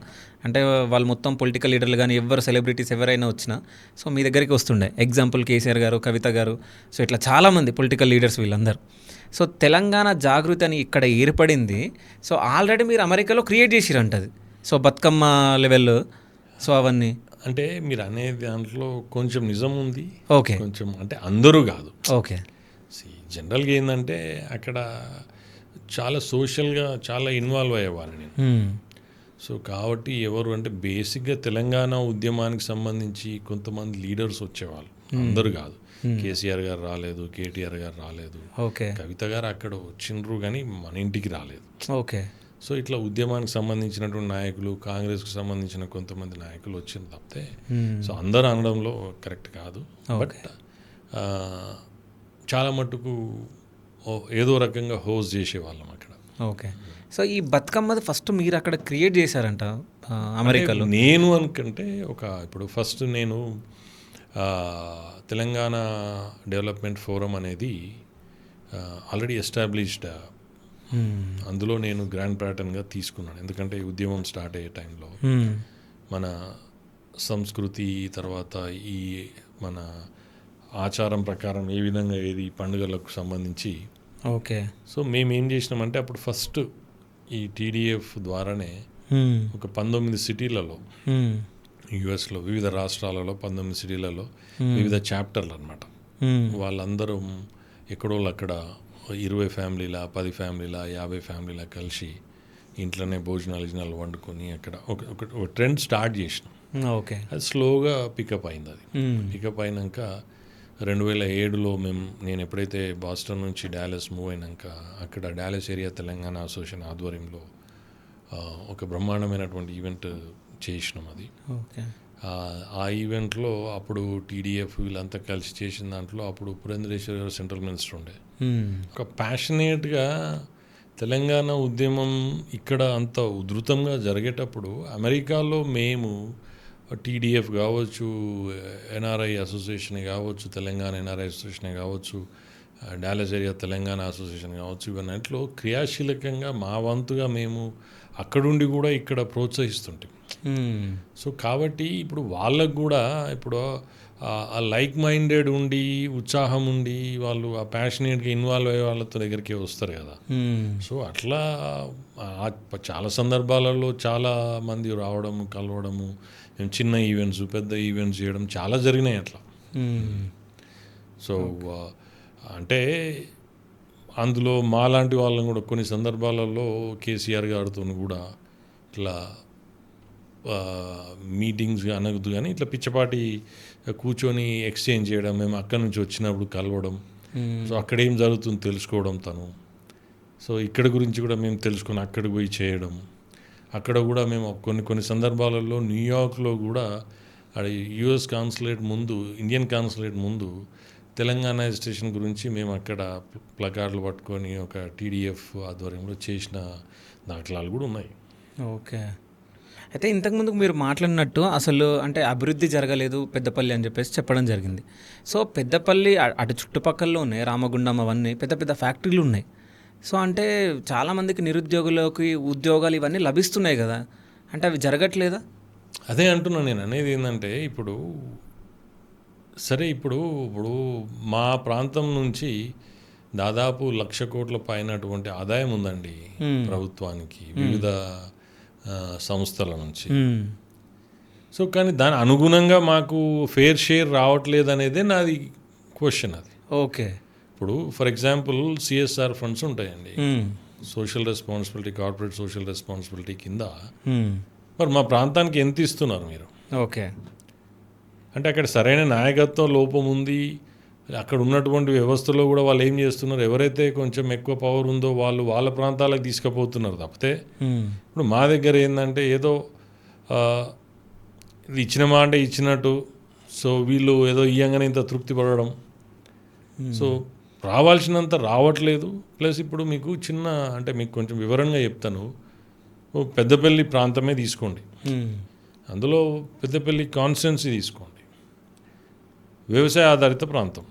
అంటే వాళ్ళు మొత్తం పొలిటికల్ లీడర్లు కానీ ఎవరు సెలబ్రిటీస్ ఎవరైనా వచ్చినా సో మీ దగ్గరికి వస్తుండే. ఎగ్జాంపుల్ కేసీఆర్ గారు, కవిత గారు, సో ఇట్లా చాలామంది పొలిటికల్ లీడర్స్ వీళ్ళందరూ. సో తెలంగాణ జాగృతి అని ఇక్కడ ఏర్పడింది. సో ఆల్రెడీ మీరు అమెరికాలో క్రియేట్ చేసిరంటది. సో బతుకమ్మ లెవెల్, సో అవన్నీ అంటే మీరు అనే దాంట్లో కొంచెం నిజం ఉంది. ఓకే. కొంచెం అంటే అందరూ కాదు. ఓకే. జనరల్గా ఏంటంటే అక్కడ చాలా సోషల్గా చాలా ఇన్వాల్వ్ అయ్యేవాడిని నేను. సో కాబట్టి ఎవరు అంటే బేసిక్గా తెలంగాణ ఉద్యమానికి సంబంధించి కొంతమంది లీడర్స్ వచ్చేవాళ్ళు, అందరూ కాదు. కేసీఆర్ గారు రాలేదు, కేటీఆర్ గారు రాలేదు, ఓకే కవిత గారు అక్కడ వచ్చిండ్రు కానీ మన ఇంటికి రాలేదు. ఓకే సో ఇట్లా ఉద్యమానికి సంబంధించినటువంటి నాయకులు, కాంగ్రెస్కి సంబంధించిన కొంతమంది నాయకులు వచ్చింది తప్పితే సో అందరూ అనడంలో కరెక్ట్ కాదు. బట్ చాలా మట్టుకు ఏదో రకంగా హోస్ట్ చేసేవాళ్ళం అక్కడ. ఓకే. సో ఈ బతుకమ్మది ఫస్ట్ మీరు అక్కడ క్రియేట్ చేశారంట అమెరికాలో? అంటే నేను అనుకుంటే ఇప్పుడు ఫస్ట్ నేను తెలంగాణ డెవలప్మెంట్ ఫోరం అనేది ఆల్రెడీ ఎస్టాబ్లిష్డ్, అందులో నేను గ్రాండ్ ప్యాటర్న్గా తీసుకున్నాను. ఎందుకంటే ఈ ఉద్యమం స్టార్ట్ అయ్యే టైంలో మన సంస్కృతి తర్వాత ఈ మన ఆచారం ప్రకారం ఏ విధంగా ఏది పండుగలకు సంబంధించి. ఓకే. సో మేము ఏం చేసినామంటే అప్పుడు ఫస్ట్ ఈ టీడీఎఫ్ ద్వారానే ఒక 19 సిటీలలో యుఎస్లో వివిధ రాష్ట్రాలలో 19 సిటీలలో వివిధ చాప్టర్లు అనమాట. వాళ్ళందరూ ఎక్కడో అక్కడ 20 ఫ్యామిలీలా 10 ఫ్యామిలీలా 50 ఫ్యామిలీలా కలిసి ఇంట్లోనే భోజనాలు వండుకొని అక్కడ ఒక ట్రెండ్ స్టార్ట్ చేసినాం. ఓకే. అది స్లోగా పికప్ అయింది. అది పికప్ అయినాక 2007లో నేను ఎప్పుడైతే బాస్టన్ నుంచి డాలస్ మూవ్ అయినాక అక్కడ డాలస్ ఏరియా తెలంగాణ అసోసియేషన్ ఆధ్వర్యంలో ఒక బ్రహ్మాండమైనటువంటి ఈవెంట్ చేసినాం. అది ఆ ఈవెంట్లో అప్పుడు టీడీఎఫ్ వీళ్ళంతా కలిసి చేసిన దాంట్లో అప్పుడు పురంధరేశ్వరి గారు సెంట్రల్ మినిస్టర్ ఉండే. ఒక ప్యాషనేట్గా తెలంగాణ ఉద్యమం ఇక్కడ అంత ఉధృతంగా జరిగేటప్పుడు అమెరికాలో మేము టీడీఎఫ్ కావచ్చు, ఎన్ఆర్ఐ అసోసియేషన్ కావచ్చు, తెలంగాణ ఎన్ఆర్ఐ అసోసియేషన్ కావచ్చు, డాలస్ ఏరియా తెలంగాణ అసోసియేషన్ కావచ్చు, ఇవన్నింటిలో క్రియాశీలకంగా మా వంతుగా మేము అక్కడుండి కూడా ఇక్కడ ప్రోత్సహిస్తుంటాం. సో కాబట్టి ఇప్పుడు వాళ్ళకు కూడా ఇప్పుడు ఆ లైక్ మైండెడ్ ఉండి ఉత్సాహం ఉండి వాళ్ళు ఆ ప్యాషనేట్గా ఇన్వాల్వ్ అయ్యే వాళ్ళతో దగ్గరికి వస్తారు కదా. సో అట్లా చాలా సందర్భాలలో చాలా మంది రావడము, కలవడము, మేము చిన్న ఈవెంట్స్ పెద్ద ఈవెంట్స్ చేయడం చాలా జరిగినాయి అట్లా. సో అంటే అందులో మాలాంటి వాళ్ళని కూడా కొన్ని సందర్భాలలో కేసీఆర్ గారితో కూడా ఇట్లా మీటింగ్స్ అనగదు కానీ ఇట్లా పిచ్చపాటి కూర్చొని ఎక్స్చేంజ్ చేయడం, మేము అక్కడి నుంచి వచ్చినప్పుడు కలవడం, సో అక్కడ ఏం జరుగుతుందో తెలుసుకోవడం తను. సో ఇక్కడ గురించి కూడా మేము తెలుసుకొని అక్కడికి పోయి చేయడం. అక్కడ కూడా మేము కొన్ని సందర్భాలలో న్యూయార్క్లో కూడా యుఎస్ కాన్సులేట్ ముందు, ఇండియన్ కాన్సులేట్ ముందు తెలంగాణ స్టేషన్ గురించి మేము అక్కడ ప్లకార్డులు పట్టుకొని ఒక టీడీఎఫ్ ఆధ్వర్యంలో చేసిన దాఖలాలు కూడా ఉన్నాయి. ఓకే. అయితే ఇంతకుముందు మీరు మాట్లాడినట్టు అసలు అంటే అభివృద్ధి జరగలేదు పెద్దపల్లి అని చెప్పేసి చెప్పడం జరిగింది. సో పెద్దపల్లి అటు చుట్టుపక్కలలోనే రామగుండం అవన్నీ పెద్ద పెద్ద ఫ్యాక్టరీలు ఉన్నాయి. సో అంటే చాలామందికి నిరుద్యోగులకి ఉద్యోగాలు ఇవన్నీ లభిస్తున్నాయి కదా, అంటే అవి జరగట్లేదా? అదే అంటున్నాను నేను. అనేది ఏంటంటే ఇప్పుడు సరే ఇప్పుడు మా ప్రాంతం నుంచి దాదాపు 1,00,000 కోట్ల పైనటువంటి ఆదాయం ఉందండి ప్రభుత్వానికి వివిధ సంస్థల నుంచి. సో కానీ దాని అనుగుణంగా మాకు ఫేర్ షేర్ రావట్లేదు అనేదే నాది క్వశ్చన్. అది ఓకే. ఇప్పుడు ఫర్ ఎగ్జాంపుల్ సిఎస్ఆర్ ఫండ్స్ ఉంటాయండి, social responsibility, corporate social responsibility కింద. మరి మా ప్రాంతానికి ఎంత ఇస్తున్నారు మీరు? ఓకే. అంటే అక్కడ సరైన నాయకత్వ లోపం ఉంది. అక్కడ ఉన్నటువంటి వ్యవస్థలో కూడా వాళ్ళు ఏం చేస్తున్నారు, ఎవరైతే కొంచెం ఎక్కువ పవర్ ఉందో వాళ్ళు వాళ్ళ ప్రాంతాలకు తీసుకుపోతున్నారు తప్పితే ఇప్పుడు మా దగ్గర ఏంటంటే ఏదో ఇది ఇచ్చినమా అంటే ఇచ్చినట్టు, సో వీళ్ళు ఏదో ఇయ్యంగానే ఇంత తృప్తి పడడం, సో రావాల్సినంత రావట్లేదు. ప్లస్ ఇప్పుడు మీకు అంటే మీకు కొంచెం వివరంగా చెప్తాను. పెద్దపల్లి ప్రాంతమే తీసుకోండి, అందులో పెద్దపల్లి కాన్స్టిట్యున్సీ తీసుకోండి, వ్యవసాయ ఆధారిత ప్రాంతం.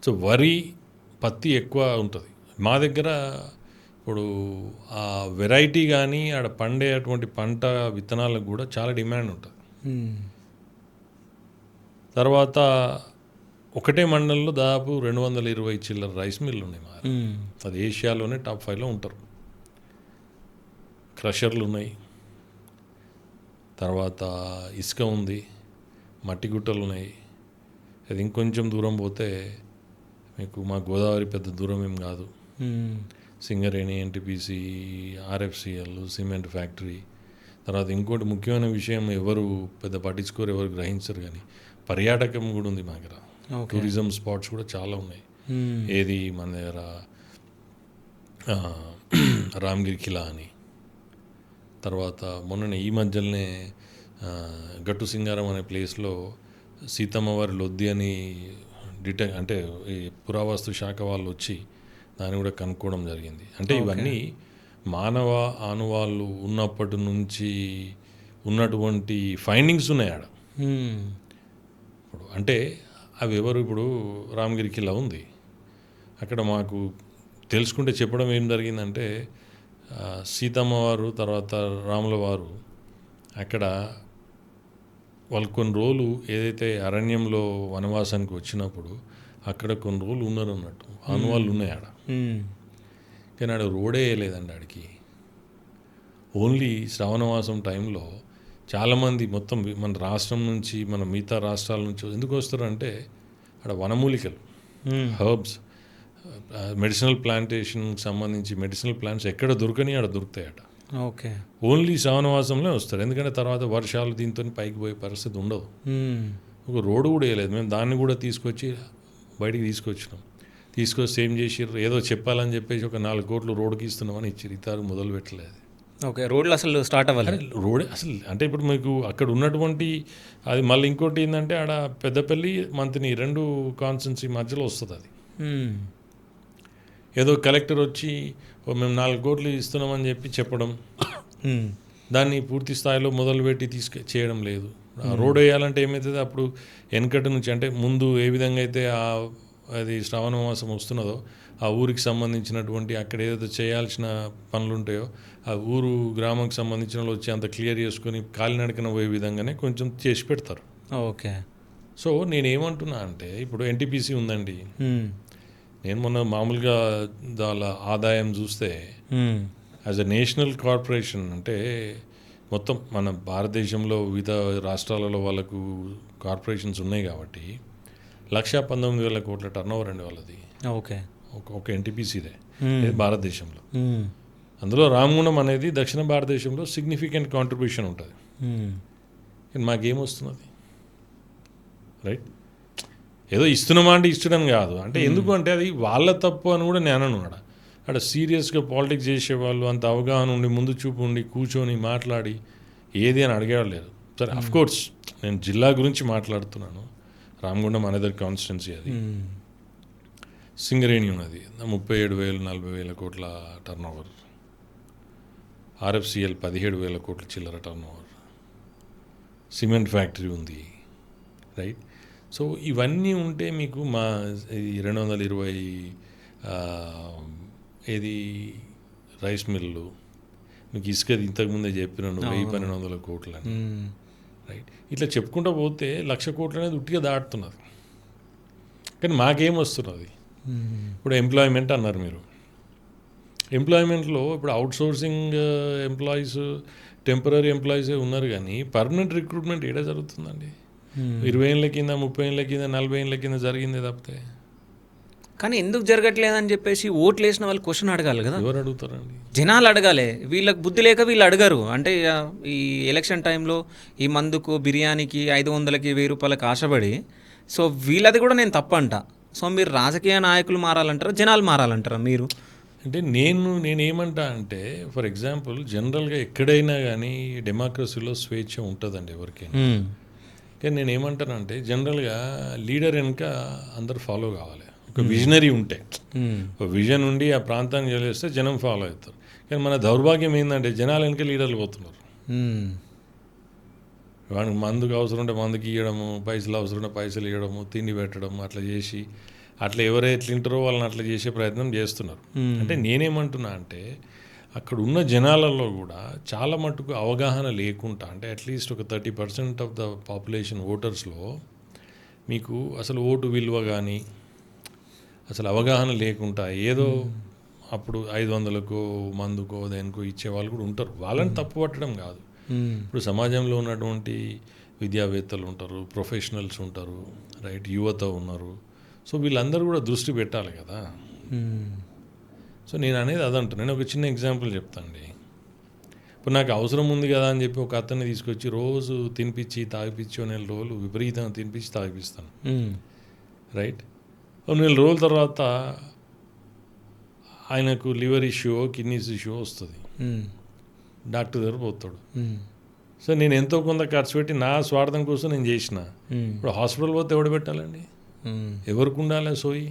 సో వరి, పత్తి ఎక్కువ ఉంటుంది మా దగ్గర. ఇప్పుడు ఆ వెరైటీ కానీ ఆడ పండే అటువంటి పంట విత్తనాలకు కూడా చాలా డిమాండ్ ఉంటుంది. తర్వాత ఒకటే మండలంలో దాదాపు 220 చిల్లర రైస్ మిల్లు ఉన్నాయి మా. అది ఏషియాలోనే టాప్ 5లో ఉంటారు. క్రషర్లు ఉన్నాయి, తర్వాత ఇసుక ఉంది, మట్టి గుట్టలు ఉన్నాయి. అది ఇంకొంచెం దూరం పోతే మీకు మా గోదావరి పెద్ద దూరం ఏం కాదు. Singareni, NTPC, RFCL, cement factory. తర్వాత ఇంకోటి ముఖ్యమైన విషయం ఎవరు పెద్ద పట్టించుకోరు, ఎవరు గ్రహించరు, కానీ పర్యాటకం కూడా ఉంది మా దగ్గర. టూరిజం స్పాట్స్ కూడా చాలా ఉన్నాయి. ఏది మన దగ్గర రామగిరి ఖిలా అని, తర్వాత మొన్న ఈ మధ్యలోనే గట్టు సింగారం అనే ప్లేస్లో సీతమ్మ వారి లొద్ది అని అంటే ఈ పురావస్తు శాఖ వాళ్ళు వచ్చి దాన్ని కూడా కనుక్కోవడం జరిగింది. అంటే ఇవన్నీ మానవ ఆనవాళ్ళు ఉన్నప్పటి నుంచి ఉన్నటువంటి ఫైండింగ్స్ ఉన్నాయి ఆడ. ఇప్పుడు అంటే అవి ఎవరు, ఇప్పుడు రామగిరి ఖిలా ఉంది, అక్కడ మాకు తెలుసుకుంటే చెప్పడం ఏం జరిగిందంటే సీతమ్మ వారు తర్వాత రాముల వారు అక్కడ వాళ్ళు కొన్ని రోజులు ఏదైతే అరణ్యంలో వనవాసానికి వచ్చినప్పుడు అక్కడ కొన్ని రోజులు ఉన్నారు అన్నట్టు, ఆనవాళ్ళు ఉన్నాయి ఆడ. కానీ ఆడ రోడే వేయలేదండి ఆడికి. ఓన్లీ శ్రావణమాసం టైంలో చాలామంది మొత్తం మన రాష్ట్రం నుంచి మన మిగతా రాష్ట్రాల నుంచి ఎందుకు వస్తారంటే అక్కడ వనమూలికలు, హర్బ్స్, మెడిసినల్ ప్లాంటేషన్కి సంబంధించి మెడిసినల్ ప్లాంట్స్ ఎక్కడ దొరకని ఆడ దొరుకుతాయట. ఓకే, ఓన్లీ శ్రావణమాసంలో వస్తారు, ఎందుకంటే తర్వాత వర్షాలు దీంతో పైకి పోయే పరిస్థితి ఉండదు. ఒక రోడ్డు కూడా వేయలేదు. మేము దాన్ని కూడా తీసుకొచ్చి బయటికి తీసుకొచ్చినాం. తీసుకొచ్చి ఏం చేసిర్రు, ఏదో చెప్పాలని చెప్పేసి ఒక 4 కోట్లు రోడ్డుకి ఇస్తున్నామని ఇచ్చారు. ఇతరు మొదలు పెట్టలేదు. ఓకే, రోడ్లు అసలు స్టార్ట్ అవ్వాలి. రోడ్ అసలు అంటే ఇప్పుడు మీకు అక్కడ ఉన్నటువంటి అది మళ్ళీ ఇంకోటి ఏంటంటే ఆడ పెద్దపల్లి మంతిని 2 కాన్స్టిట్యున్సీ మధ్యలో వస్తుంది. అది ఏదో కలెక్టర్ వచ్చి మేము 4 కోట్లు ఇస్తున్నామని చెప్పి చెప్పడం, దాన్ని పూర్తి స్థాయిలో మొదలుపెట్టి చేయడం లేదు. రోడ్ వేయాలంటే ఏమవుతుంది, అప్పుడు వెనకటి నుంచి అంటే ముందు ఏ విధంగా అయితే అది శ్రావణ మాసం వస్తున్నదో ఆ ఊరికి సంబంధించినటువంటి అక్కడ ఏదైతే చేయాల్సిన పనులు ఉంటాయో ఆ ఊరు గ్రామంకి సంబంధించిన వాళ్ళు వచ్చి అంత క్లియర్ చేసుకొని కాలినడకన పోయే విధంగానే కొంచెం చేసి పెడతారు. ఓకే, సో నేనేమంటున్నా అంటే ఇప్పుడు ఎన్టీపీసీ ఉందండి. నేను మొన్న మామూలుగా దాని ఆదాయం చూస్తే యాజ్ అ నేషనల్ కార్పొరేషన్ అంటే మొత్తం మన భారతదేశంలో వివిధ రాష్ట్రాలలో వాళ్ళకు కార్పొరేషన్స్ ఉన్నాయి కాబట్టి 1,19,000 కోట్ల టర్నోవర్ అండి వాళ్ళది. ఓకే, ఒక ఎన్టీపీసీదే భారతదేశంలో. అందులో రామగుండం అనేది దక్షిణ భారతదేశంలో సిగ్నిఫికెంట్ కాంట్రిబ్యూషన్ ఉంటుంది. మాకేమొస్తున్నది, రైట్? ఏదో ఇస్తున్నామా అంటే ఇష్టం కాదు, అంటే ఎందుకు అంటే అది వాళ్ళ తప్పు అని కూడా నేను అన్నాడు. అక్కడ సీరియస్గా పాలిటిక్స్ చేసేవాళ్ళు అంత అవగాహన ఉండి ముందు చూపు ఉండి కూర్చొని మాట్లాడి ఏది అని అడిగేవాళ్ళు లేదు. సరే, అఫ్కోర్స్ నేను జిల్లా గురించి మాట్లాడుతున్నాను. రామగుండం అనదర్ కాన్స్టిట్యున్సీ, అది సింగరేణి ఉన్నది 37,000-40,000 కోట్ల టర్నోవర్, ఆర్ఎఫ్సిఎల్ 17,000 కోట్ల చిల్లర టర్నోవర్, సిమెంట్ ఫ్యాక్టరీ ఉంది, రైట్? సో ఇవన్నీ ఉంటే మీకు మా 220 ఏది రైస్ మిల్లు, మీకు ఇసుకది ఇంతకుముందే చెప్పినాను 1,000-1,200 కోట్లు అని, రైట్? ఇట్లా చెప్పుకుంటూ పోతే 1,00,000 కోట్లు అనేది ఉట్టిగా దాటుతున్నది. కానీ మాకేం వస్తున్నది, ఇప్పుడు ఎంప్లాయ్మెంట్ అన్నారు మీరు. ఎంప్లాయ్మెంట్లో ఇప్పుడు అవుట్సోర్సింగ్ ఎంప్లాయీస్, టెంపరీ ఎంప్లాయీసే ఉన్నారు, కానీ పర్మనెంట్ రిక్రూట్మెంట్ ఏడా జరుగుతుందండి? 20 ఏళ్ళ కింద, 30 ఏళ్ళ కింద, 40 ఏళ్ళ కింద జరిగిందే తప్పితే. కానీ ఎందుకు జరగట్లేదని చెప్పేసి ఓట్లు వేసిన వాళ్ళు క్వశ్చన్ అడగాలి కదా. ఎవరు అడుగుతారండి? జనాలు అడగాలి. వీళ్ళకి బుద్ధి లేక వీళ్ళు అడగరు. అంటే ఈ ఎలక్షన్ టైంలో ఈ మందుకు, బిర్యానీకి 500కి 1,000 రూపాయలకు ఆశపడి, సో వీళ్ళది కూడా నేను తప్పంట. సో మీరు రాజకీయ నాయకులు మారాలంటారా, జనాలు మారాలంటారా మీరు? అంటే నేనేమంటా అంటే, ఫర్ ఎగ్జాంపుల్ జనరల్గా ఎక్కడైనా కానీ డెమోక్రసీలో స్వేచ్ఛ ఉంటుందండి ఎవరికైనా. కానీ నేనేమంటానంటే జనరల్గా లీడర్ వెనుక అందరు ఫాలో కావాలి. ఒక విజనరీ ఉంటే, ఒక విజన్ ఉండి ఆ ప్రాంతాన్ని చేస్తే జనం ఫాలో అవుతారు. కానీ మన దౌర్భాగ్యం ఏంటంటే జనాలు వెనుక లీడర్లు పోతున్నారు. వాడికి మందుకు అవసరం ఉంటే మందుకి ఇవ్వడము, పైసలు అవసరం ఉంటే పైసలు ఇవ్వడము, తిండి పెట్టడం, అట్లా చేసి అట్లా ఎవరైతే తింటారో వాళ్ళని అట్లా చేసే ప్రయత్నం చేస్తున్నారు. అంటే నేనేమంటున్నా అంటే అక్కడ ఉన్న జనాలలో కూడా చాలా మటుకు అవగాహన లేకుండా, అంటే అట్లీస్ట్ ఒక 30% ఆఫ్ ద పాపులేషన్ ఓటర్స్లో మీకు అసలు ఓటు విలువ కానీ అసలు అవగాహన లేకుండా ఏదో అప్పుడు 500కో మందుకో దేనికో ఇచ్చేవాళ్ళు కూడా ఉంటారు. వాళ్ళని తప్పు పట్టడం కాదు. ఇప్పుడు సమాజంలో ఉన్నటువంటి విద్యావేత్తలు ఉంటారు, ప్రొఫెషనల్స్ ఉంటారు, రైట్, యువత ఉన్నారు. సో వీళ్ళందరూ కూడా దృష్టి పెట్టాలి కదా. సో నేను అనేది అదంటున్నాను. నేను ఒక చిన్న ఎగ్జాంపుల్ చెప్తానండి. ఇప్పుడు నాకు అవసరం ఉంది కదా అని చెప్పి ఒక అతన్ని తీసుకొచ్చి రోజు తినిపించి తాగిపించి 1 నెల రోజులు విపరీతంగా తినిపించి తాగిపిస్తాను, రైట్. 1 నెల రోజుల తర్వాత ఆయనకు లివర్ ఇష్యూ కిడ్నీస్ ఇష్యూ వస్తుంది, డాక్టర్ దగ్గర పోతాడు. సో నేను ఎంతో కొంత ఖర్చు పెట్టి నా స్వార్థం కోసం నేను చేసిన. ఇప్పుడు హాస్పిటల్ పోతే ఎవడు పెట్టాలండి? ఎవరికి ఉండాలి సోయి?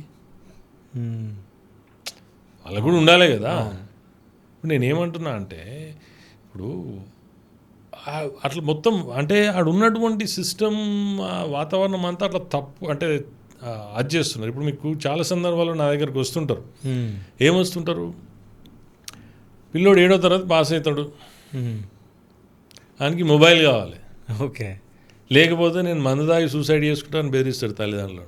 వాళ్ళకు కూడా ఉండాలి కదా. ఇప్పుడు నేనేమంటున్నా అంటే ఇప్పుడు అట్లా మొత్తం అంటే ఆడ ఉన్నటువంటి సిస్టమ్ వాతావరణం అంతా అట్లా తప్పు అంటే అది చేస్తున్నారు. ఇప్పుడు మీకు చాలా సందర్భాల్లో నా దగ్గరికి వస్తుంటారు. ఏమొస్తుంటారు? పిల్లోడు 7వ తరగతి పాస్ అవుతాడు, ఆయనకి మొబైల్ కావాలి, ఓకే. లేకపోతే నేను మందు తాగి సూసైడ్ చేసుకుంటాను బెదిరిస్తాడు తల్లిదండ్రులు.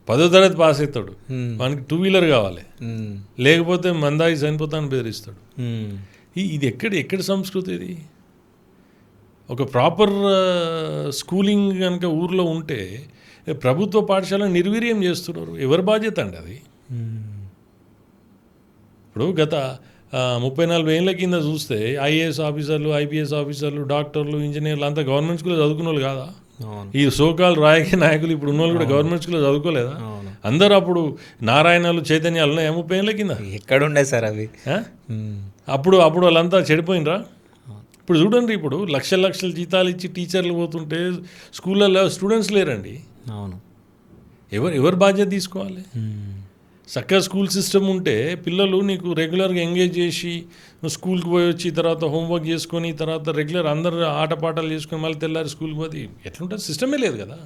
10వ తరగతి పాస్ అవుతాడు, వానికి 2 వీలర్ కావాలి, లేకపోతే మందాగి చనిపోతాను బెదిరిస్తాడు. ఇది ఎక్కడి సంస్కృతి ఇది? ఒక ప్రాపర్ స్కూలింగ్ కనుక ఊర్లో ఉంటే ప్రభుత్వ పాఠశాలను నిర్వీర్యం చేస్తున్నారు. ఎవరి బాధ్యత అండి అది? ఇప్పుడు గత 34 ఏళ్ళ కింద చూస్తే ఐఏఎస్ ఆఫీసర్లు, ఐపీఎస్ ఆఫీసర్లు, డాక్టర్లు, ఇంజనీర్లు అంతా గవర్నమెంట్ స్కూల్లో చదువుకున్న వాళ్ళు కాదా? ఈ సోకాల్ రాజకీయ నాయకులు ఇప్పుడు ఉన్న వాళ్ళు కూడా గవర్నమెంట్ స్కూల్లో చదువుకోలేదా? అందరూ అప్పుడు నారాయణలు, చైతన్యాలు ఉన్నాయా 30 ఏళ్ళ కింద? ఎక్కడుండే సార్ అవి? అప్పుడు వాళ్ళంతా చెడిపోయినరా? ఇప్పుడు చూడండి, ఇప్పుడు లక్షల జీతాలు ఇచ్చి టీచర్లు పోతుంటే స్కూళ్ళల్లో స్టూడెంట్స్ లేరండి. అవును. ఎవరు బాధ్యత తీసుకోవాలి? చక్కగా స్కూల్ సిస్టమ్ ఉంటే పిల్లలు నీకు రెగ్యులర్గా ఎంగేజ్ చేసి స్కూల్కి పోయి వచ్చి తర్వాత హోంవర్క్ చేసుకొని తర్వాత రెగ్యులర్ అందరు ఆటపాటలు చేసుకొని మళ్ళీ తెల్లారి స్కూల్కి పోతే ఎట్లుంటుంది? సిస్టమే లేదు కదా.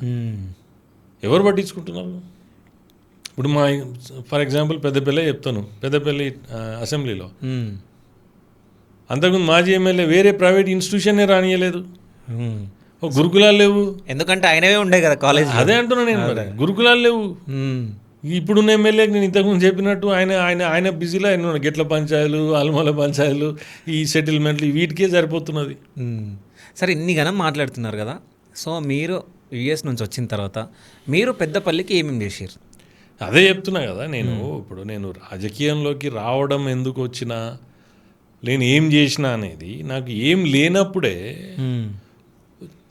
ఎవరు పట్టించుకుంటున్నారు? ఇప్పుడు మా ఫర్ ఎగ్జాంపుల్ పెద్దపల్లి చెప్తాను, పెద్దపల్లి అసెంబ్లీలో అంతకుముందు మాజీ ఎమ్మెల్యే వేరే ప్రైవేట్ ఇన్స్టిట్యూషన్నే రానియలేదు, గురుకులాలు లేవు. ఎందుకంటే ఆయనవే ఉండే కదా కాలేజ్. అదే అంటున్నా నేను, మరి గురుకులాలు లేవు. ఇప్పుడున్న ఎమ్మెల్యేకి నేను ఇంతకుముందు చెప్పినట్టు ఆయన బిజీలో ఆయన గెట్ల పంచాయలు, అల్మల పంచాయలు, ఈ సెటిల్మెంట్లు వీటికే సరిపోతున్నది. సరే, ఇన్ని గనం మాట్లాడుతున్నారు కదా. సో మీరు యుఎస్ నుంచి వచ్చిన తర్వాత మీరు పెద్దపల్లికి ఏమేమి చేసారు? అదే చెప్తున్నా కదా నేను. ఇప్పుడు నేను రాజకీయంలోకి రావడం ఎందుకు వచ్చినా, నేను ఏం చేసినా అనేది నాకు ఏం లేనప్పుడే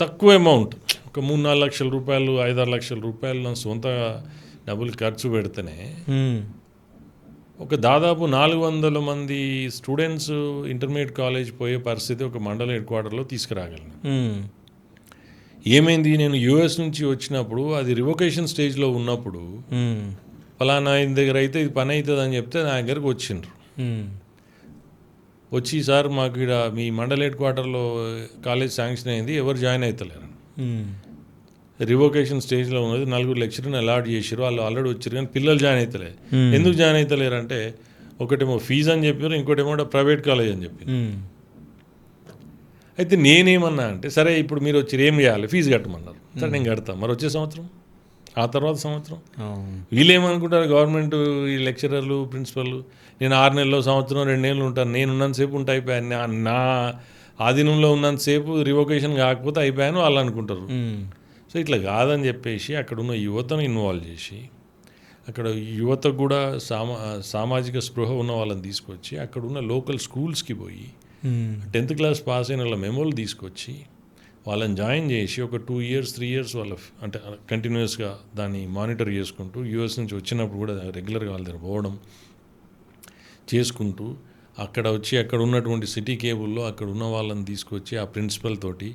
తక్కువ అమౌంట్, ఒక 3-4 లక్షల రూపాయలు, 5-6 లక్షల రూపాయలు నా సొంత డబ్బులు ఖర్చు పెడితేనే ఒక దాదాపు 400 మంది స్టూడెంట్స్ ఇంటర్మీడియట్ కాలేజ్ పోయే పరిస్థితి ఒక మండల హెడ్ క్వార్టర్లో తీసుకురాగలను. ఏమైంది, నేను యూఎస్ నుంచి వచ్చినప్పుడు అది రివొకేషన్ స్టేజ్లో ఉన్నప్పుడు ఫలానా ఆయన దగ్గర అయితే ఇది పని అవుతుంది అని చెప్తే నా దగ్గరకు వచ్చిండ్రు. వచ్చి సార్ మాకు ఇక్కడ మీ మండల హెడ్ క్వార్టర్లో కాలేజ్ శాంక్షన్ అయింది, ఎవరు జాయిన్ అవుతలేరు, రివొకేషన్ స్టేజ్లో ఉన్నది, 4 లెక్చరర్ని అలాట్ చేసారు, వాళ్ళు ఆల్రెడీ వచ్చారు కానీ పిల్లలు జాయిన్ అవుతలేరు. ఎందుకు జాయిన్ అవుతలేరు అంటే ఒకటేమో ఫీజు అని చెప్పారు, ఇంకోటేమో ప్రైవేట్ కాలేజ్ అని చెప్పి. అయితే నేనేమన్నా అంటే సరే ఇప్పుడు మీరు వచ్చి ఏం చేయాలి, ఫీజు కట్టమన్నారు. సరే నేను కడతాను. మరి వచ్చే సంవత్సరం, ఆ తర్వాత సంవత్సరం వీళ్ళేమనుకుంటారు, గవర్నమెంట్ ఈ లెక్చరర్లు, ప్రిన్సిపల్, నేను 6 నెలల్లో, సంవత్సరం, 2 నెలలు ఉంటాను, నేను ఉన్నంతసేపు ఉంటే అయిపోయాను, నా ఆధీనంలో ఉన్నంతసేపు రివొకేషన్ కాకపోతే అయిపోయాను వాళ్ళు అనుకుంటారు. సో ఇట్లా కాదని చెప్పేసి అక్కడున్న యువతను ఇన్వాల్వ్ చేసి, అక్కడ యువతకు కూడా సామాజిక స్పృహ ఉన్న వాళ్ళని తీసుకొచ్చి అక్కడున్న లోకల్ స్కూల్స్కి పోయి 10th క్లాస్ పాస్ అయిన వాళ్ళ మెమోలు తీసుకొచ్చి వాళ్ళని జాయిన్ చేసి ఒక 2 years 3 years వాళ్ళ అంటే కంటిన్యూస్గా దాన్ని మానిటర్ చేసుకుంటూ, యూఎస్ నుంచి వచ్చినప్పుడు కూడా రెగ్యులర్గా వాళ్ళ దగ్గర పోవడం చేసుకుంటూ, అక్కడ వచ్చి అక్కడ ఉన్నటువంటి సిటీ కేబుల్లో అక్కడ ఉన్న వాళ్ళని తీసుకొచ్చి ఆ ప్రిన్సిపల్ తోటి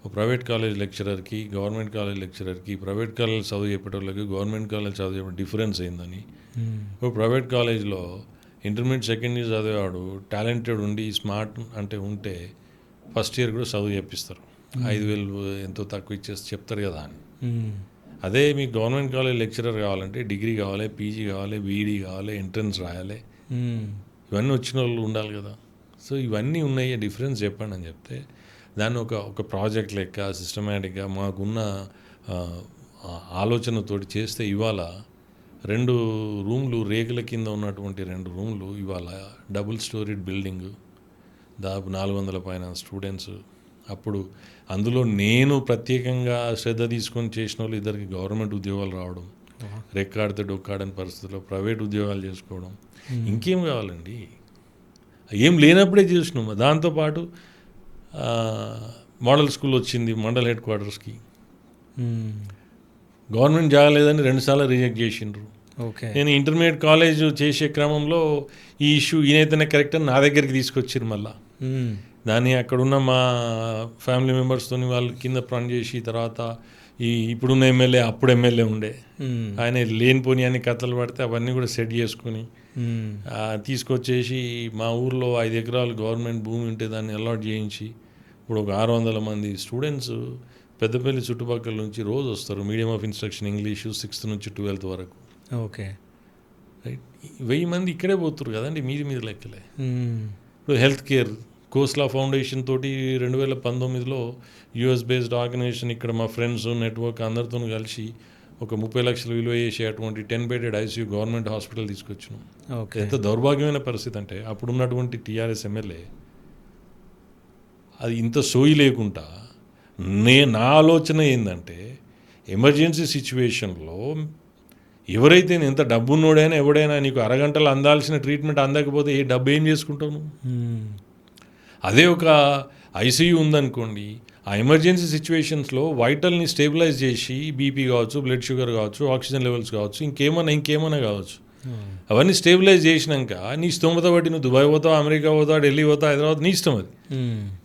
ఒక ప్రైవేట్ కాలేజ్ లెక్చరర్కి, గవర్నమెంట్ కాలేజ్ లెక్చరర్కి, ప్రైవేట్ కాలేజ్ చదువు చెప్పేటోళ్ళకి, గవర్నమెంట్ కాలేజ్ చదువు చెప్పే డిఫరెన్స్ అయిందని, ఒక ప్రైవేట్ కాలేజ్లో ఇంటర్మీడియట్ సెకండ్ ఇయర్ చదివేవాడు టాలెంటెడ్ ఉండి స్మార్ట్ అంటే ఉంటే ఫస్ట్ ఇయర్ కూడా చదువు చెప్పిస్తారు, 5,000 ఎంతో తక్కువ ఇచ్చేసి చెప్తారు కదా అని. అదే మీకు గవర్నమెంట్ కాలేజ్ లెక్చరర్ కావాలంటే డిగ్రీ కావాలి, పీజీ కావాలి, బీఈడీ కావాలి, ఎంట్రన్స్ రాయాలి, ఇవన్నీ వచ్చిన వాళ్ళు ఉండాలి కదా. సో ఇవన్నీ ఉన్నాయి, డిఫరెన్స్ చెప్పండి అని చెప్తే దాన్ని ఒక ప్రాజెక్ట్ లెక్క సిస్టమేటిక్గా మాకున్న ఆలోచనతోటి చేస్తే ఇవాళ 2 రూమ్లు రేకుల కింద ఉన్నటువంటి 2 రూమ్లు ఇవాళ డబుల్ స్టోరీడ్ బిల్డింగ్, దాదాపు 400 పైన స్టూడెంట్స్. అప్పుడు అందులో నేను ప్రత్యేకంగా శ్రద్ధ తీసుకొని చేసిన వాళ్ళు 2 గవర్నమెంట్ ఉద్యోగాలు రావడం, రెక్కాడితే డొక్కాడని పరిస్థితుల్లో ప్రైవేట్ ఉద్యోగాలు చేసుకోవడం, ఇంకేం కావాలండి? ఏం లేనప్పుడే చేసినాం. దాంతోపాటు మోడల్ స్కూల్ వచ్చింది మండల్ హెడ్ క్వార్టర్స్కి, గవర్నమెంట్ జాగలేదని 2 సార్లు రిజెక్ట్ చేసిండ్రు. ఓకే. నేను ఇంటర్మీడియట్ కాలేజ్ చేసే క్రమంలో ఈ ఇష్యూ ఈయనైతేనే కరెక్ట్ అని నా దగ్గరికి తీసుకొచ్చారు. మళ్ళీ దాన్ని అక్కడున్న మా ఫ్యామిలీ మెంబర్స్తో వాళ్ళు కింద పని చేసి తర్వాత ఇప్పుడున్న ఎమ్మెల్యే అప్పుడు ఎమ్మెల్యే ఉండే ఆయన లేనిపోని అన్ని కథలు పడితే అవన్నీ కూడా సెట్ చేసుకుని తీసుకొచ్చేసి మా ఊర్లో 5 ఎకరాలు గవర్నమెంట్ భూమి ఉంటే దాన్ని అలాట్ చేయించి ఇప్పుడు ఒక 600 మంది స్టూడెంట్స్ పెద్దపల్లి చుట్టుపక్కల నుంచి రోజు వస్తారు. Medium of instruction English 6th నుంచి 12th వరకు. ఓకే. రైట్, 1000 మంది ఇక్కడే పోతున్నారు కదండి, మీద లెక్కలే. ఇప్పుడు హెల్త్ కేర్ కోస్లా ఫౌండేషన్ తోటి 2019లో యూఎస్ బేస్డ్ ఆర్గనైజేషన్ ఇక్కడ మా ఫ్రెండ్స్ నెట్వర్క్ అందరితో కలిసి ఒక 30 లక్షలు విలువ చేసే అటువంటి 10 బెడెడ్ ఐసీయూ గవర్నమెంట్ హాస్పిటల్ తీసుకొచ్చినాం. ఎంత దౌర్భాగ్యమైన పరిస్థితి అంటే అప్పుడున్నటువంటి టీఆర్ఎస్ ఎమ్మెల్యే అది ఇంత సోయి లేకుండా నా ఆలోచన ఏంటంటే ఎమర్జెన్సీ సిచ్యువేషన్లో ఎవరైతే ఎంత డబ్బున్నోడైనా ఎవడైనా నీకు అరగంటలో అందాల్సిన ట్రీట్మెంట్ అందకపోతే ఏ డబ్బు ఏం చేసుకుంటావు నువ్వు? అదే ఒక ఐసీయూ ఉందనుకోండి, ఆ ఎమర్జెన్సీ సిచ్యువేషన్స్లో వైటల్ని స్టేబిలైజ్ చేసి బీపీ కావచ్చు, బ్లడ్ షుగర్ కావచ్చు, ఆక్సిజన్ లెవెల్స్ కావచ్చు, ఇంకేమైనా కావచ్చు, అవన్నీ స్టేబిలైజ్ చేసినాక నీ స్తోమత బట్టి నువ్వు దుబాయ్ పోతావు, అమెరికా పోతావు, ఢిల్లీ పోతావు, హైదరాబాద్, నీ ఇష్టం అది.